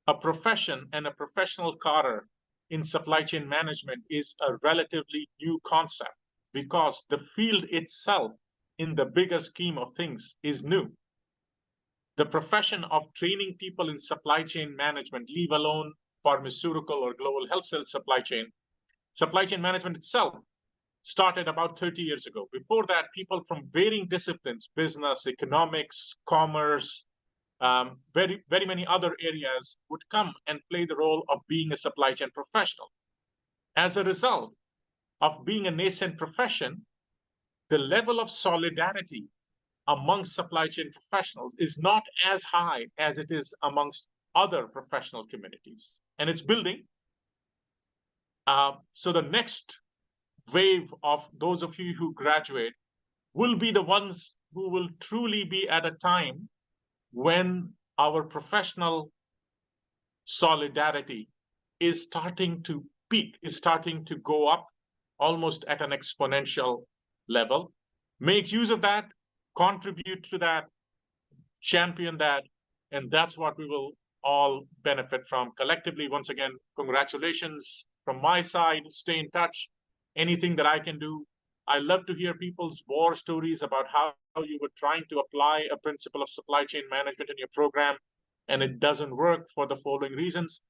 a profession and a professional cadre in supply chain management is a relatively new concept, because the field itself in the bigger scheme of things is new. The profession of training people in supply chain management, leave alone pharmaceutical or global health supply chain management itself started about 30 years ago. Before that, people from varying disciplines, business, economics, commerce, very, very many other areas would come and play the role of being a supply chain professional. As a result of being a nascent profession, the level of solidarity amongst supply chain professionals is not as high as it is amongst other professional communities. And it's building. So the next wave of those of you who graduate will be the ones who will truly be at a time when our professional solidarity is starting to peak, is starting to go up almost at an exponential level. Make use of that, contribute to that, champion that, and that's what we will all benefit from collectively. Once again, congratulations from my side. Stay in touch. Anything that I can do. I love to hear people's war stories about how you were trying to apply a principle of supply chain management in your program and it doesn't work for the following reasons.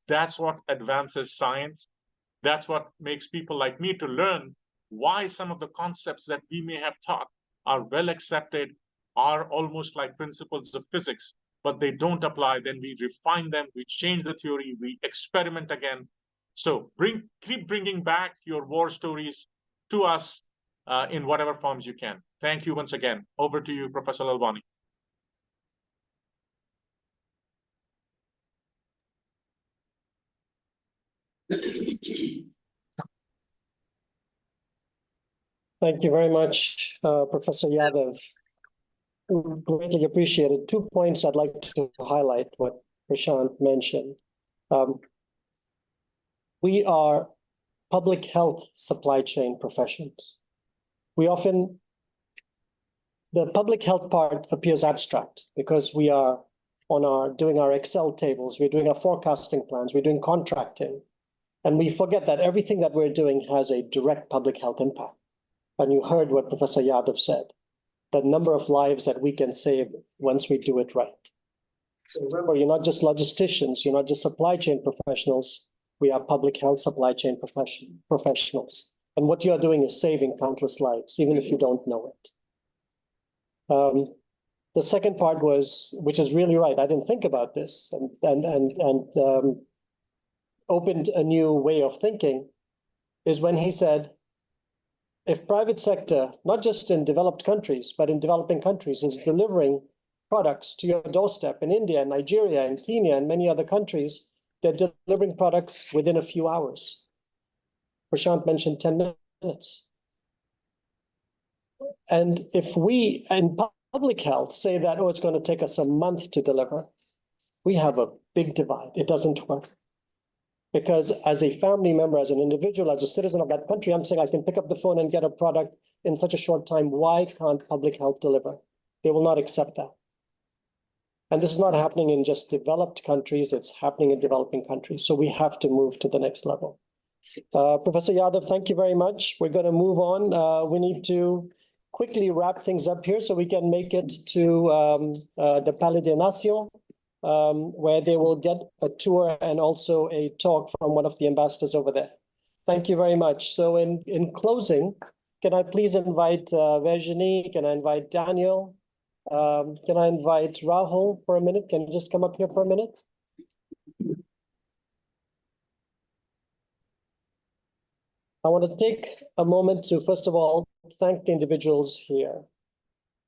That's what advances science. That's what makes people like me to learn why some of the concepts that we may have taught are well accepted, are almost like principles of physics, but they don't apply. Then we refine them, we change the theory, we experiment again. So keep bringing back your war stories to us in whatever forms you can. Thank you once again. Over to you, Professor Lalwani. Thank you very much, Professor Yadav. Greatly appreciated. 2 points I'd like to highlight what Prashant mentioned. We are public health supply chain professions. The public health part appears abstract because we are doing our Excel tables, we're doing our forecasting plans, we're doing contracting, and we forget that everything that we're doing has a direct public health impact. And you heard what Professor Yadav said, the number of lives that we can save once we do it right. So remember, you're not just logisticians, you're not just supply chain professionals, we are public health supply chain professionals. And what you're doing is saving countless lives, even if you don't know it. The second part was, which is really right, I didn't think about this, and opened a new way of thinking, is when he said, if private sector, not just in developed countries, but in developing countries, is delivering products to your doorstep in India, Nigeria, and Kenya, and many other countries, they're delivering products within a few hours. Prashant mentioned 10 minutes. And if we, in public health, say that, oh, it's going to take us a month to deliver, we have a big divide. It doesn't work. Because as a family member, as an individual, as a citizen of that country, I'm saying I can pick up the phone and get a product in such a short time. Why can't public health deliver? They will not accept that. And this is not happening in just developed countries, it's happening in developing countries. So we have to move to the next level. Professor Yadav, thank you very much. We're going to move on. We need to quickly wrap things up here so we can make it to the Palais des Nations, where they will get a tour and also a talk from one of the ambassadors over there. Thank you very much. So in closing, can I please invite Virginie, can I invite Daniel? Can I invite Rahul for a minute? Can you just come up here for a minute? I want to take a moment to, first of all, thank the individuals here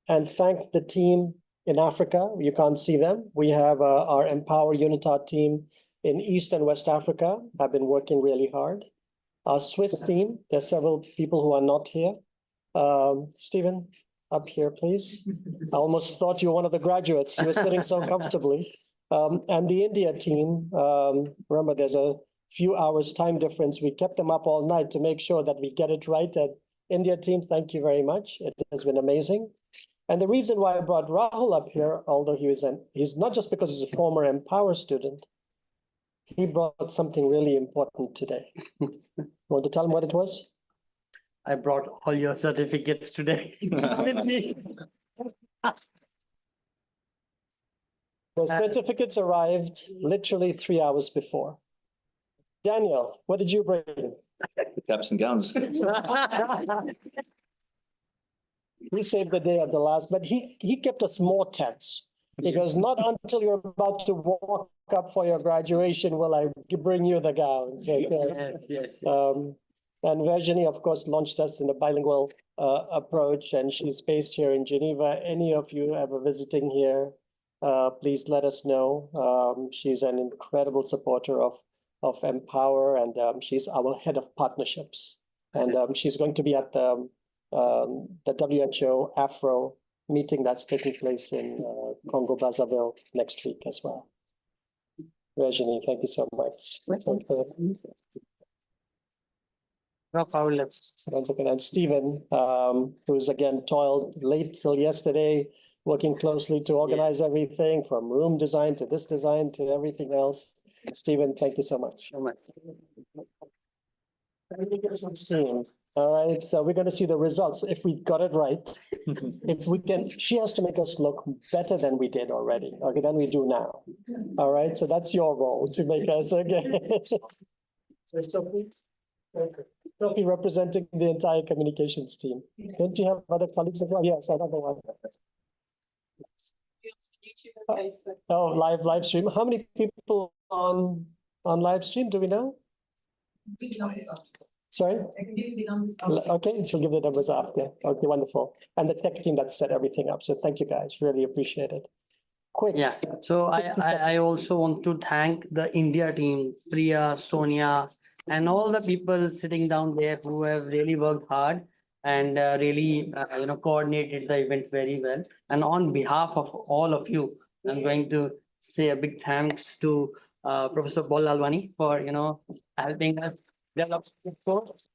and thank the team in Africa. You can't see them. We have our Empower UNITAR team in East and West Africa. Have been working really hard. Our Swiss team, there's several people who are not here. Stephen, up here, please. I almost thought you were one of the graduates. You were sitting so comfortably. And the India team, remember there's a few hours time difference. We kept them up all night to make sure that we get it right. And India team, thank you very much. It has been amazing. And the reason why I brought Rahul up here, although he's not just because he's a former Empower student, he brought something really important today. Want to tell him what it was? I brought all your certificates today with me. The certificates arrived literally 3 hours before. Daniel, what did you bring? Caps and gowns. He saved the day at the last, but he kept us more tense because not until you're about to walk up for your graduation will I bring you the gowns. Yes. And Virginie, of course, launched us in the bilingual approach, and she's based here in Geneva. Any of you ever visiting here, please let us know. She's an incredible supporter of Empower, and she's our head of partnerships. And she's going to be at the WHO Afro meeting that's taking place in Congo Brazzaville next week as well. Virginie, thank you so much. No problem. Let's. Once again, and Stephen, who's again toiled late till yesterday, working closely to organize everything from room design to this design to everything else. Stephen, thank you so much. Team. All right, so we're going to see the results. If we got it right, if we can, she has to make us look better than we did already. Okay, than we do now. All right, so that's your role to make us okay. So Sophie, Sophie representing the entire communications team. Don't you have other colleagues as well? Yes, another one. Oh, live stream. How many people on live stream? Do we know? Sorry? I can give you the numbers. Okay, she'll give the numbers after. Okay, wonderful. And the tech team that set everything up. So thank you guys. Really appreciate it. Quick. Yeah. So I also want to thank the India team, Priya, Sonia, and all the people sitting down there who have really worked hard and really coordinated the event very well. And on behalf of all of you, I'm going to say a big thanks to Professor Paul Lalwani for helping us develop this course.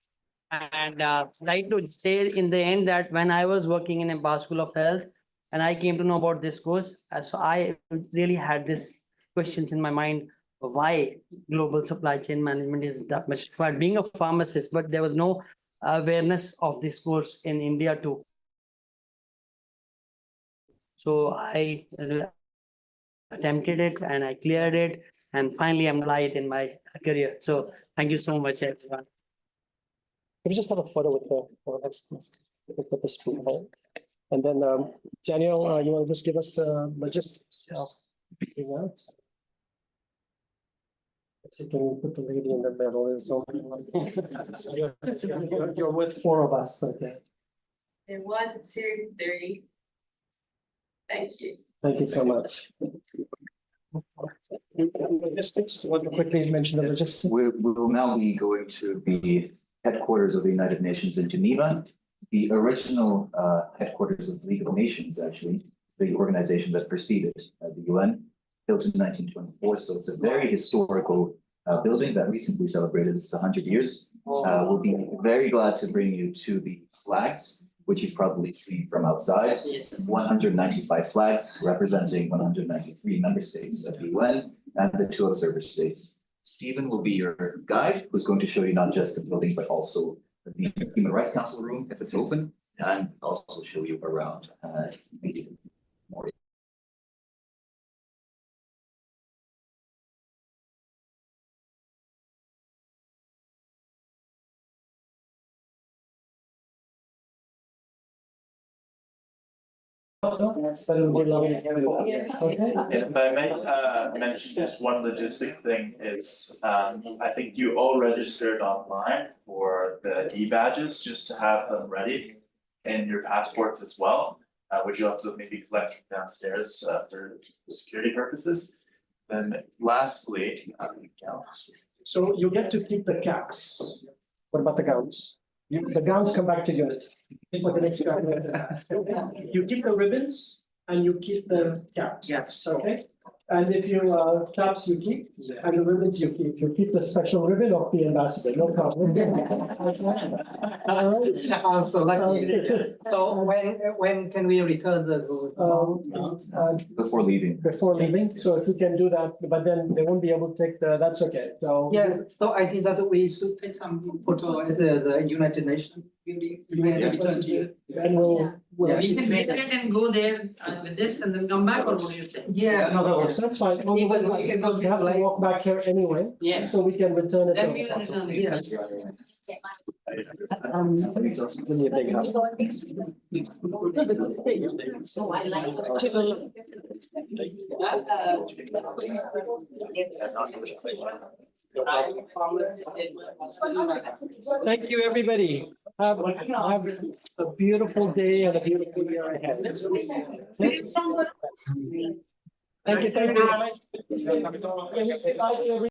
And like to say in the end that when I was working in Empire School of Health and I came to know about this course, so I really had this questions in my mind of why global supply chain management is that much required. Being a pharmacist, but there was no awareness of this course in India too. So I attempted it and I cleared it, and finally I'm applied in my career. So thank you so much, everyone. Can we just have a photo with the spoon, right? And then Daniel, you want to just give us the logistics? Yes. So can you put the lady in the middle? You're with four of us, okay? There was 2, 3. Thank you. Thank you so much. Logistics, do you want to quickly mention the logistics? We will now be going to the headquarters of the United Nations in Geneva, the original headquarters of the League of Nations, actually, the organization that preceded the UN, built in 1924. So it's a very historical building that recently celebrated its 100 years. We'll be very glad to bring you to the flags, which you've probably seen from outside. 195 flags representing 193 member states of the UN and the 2 observer states. Stephen will be your guide, who's going to show you not just the building, but also the Human Rights Council room, if it's open, and also show you around the more. If I may mention just one logistic thing is, I think you all registered online for the e-badges, just to have them ready and your passports as well. Would you also maybe collect downstairs for security purposes? Then lastly, so you get to keep the caps. What about the gowns? The gowns come back to unit. You keep the ribbons and you keep the caps. Yes. Okay. And if you caps you keep and the ribbons you keep. You keep the special ribbon of the ambassador. No problem. So when can we return the before leaving? Before leaving. So if you can do that, but then they won't be able to take the. That's okay. So yes. So I think that we should take some photo at the United Nations. Return to you. And we'll we can visit it and go there with this and then come back, or what do you think? Yeah, that's fine. Even we can go. We have to walk back here anyway. Yeah. So we can return it. Then we can return it. Yeah. Thank you, everybody. Have a beautiful day and a beautiful year ahead. Thank you. Thank you.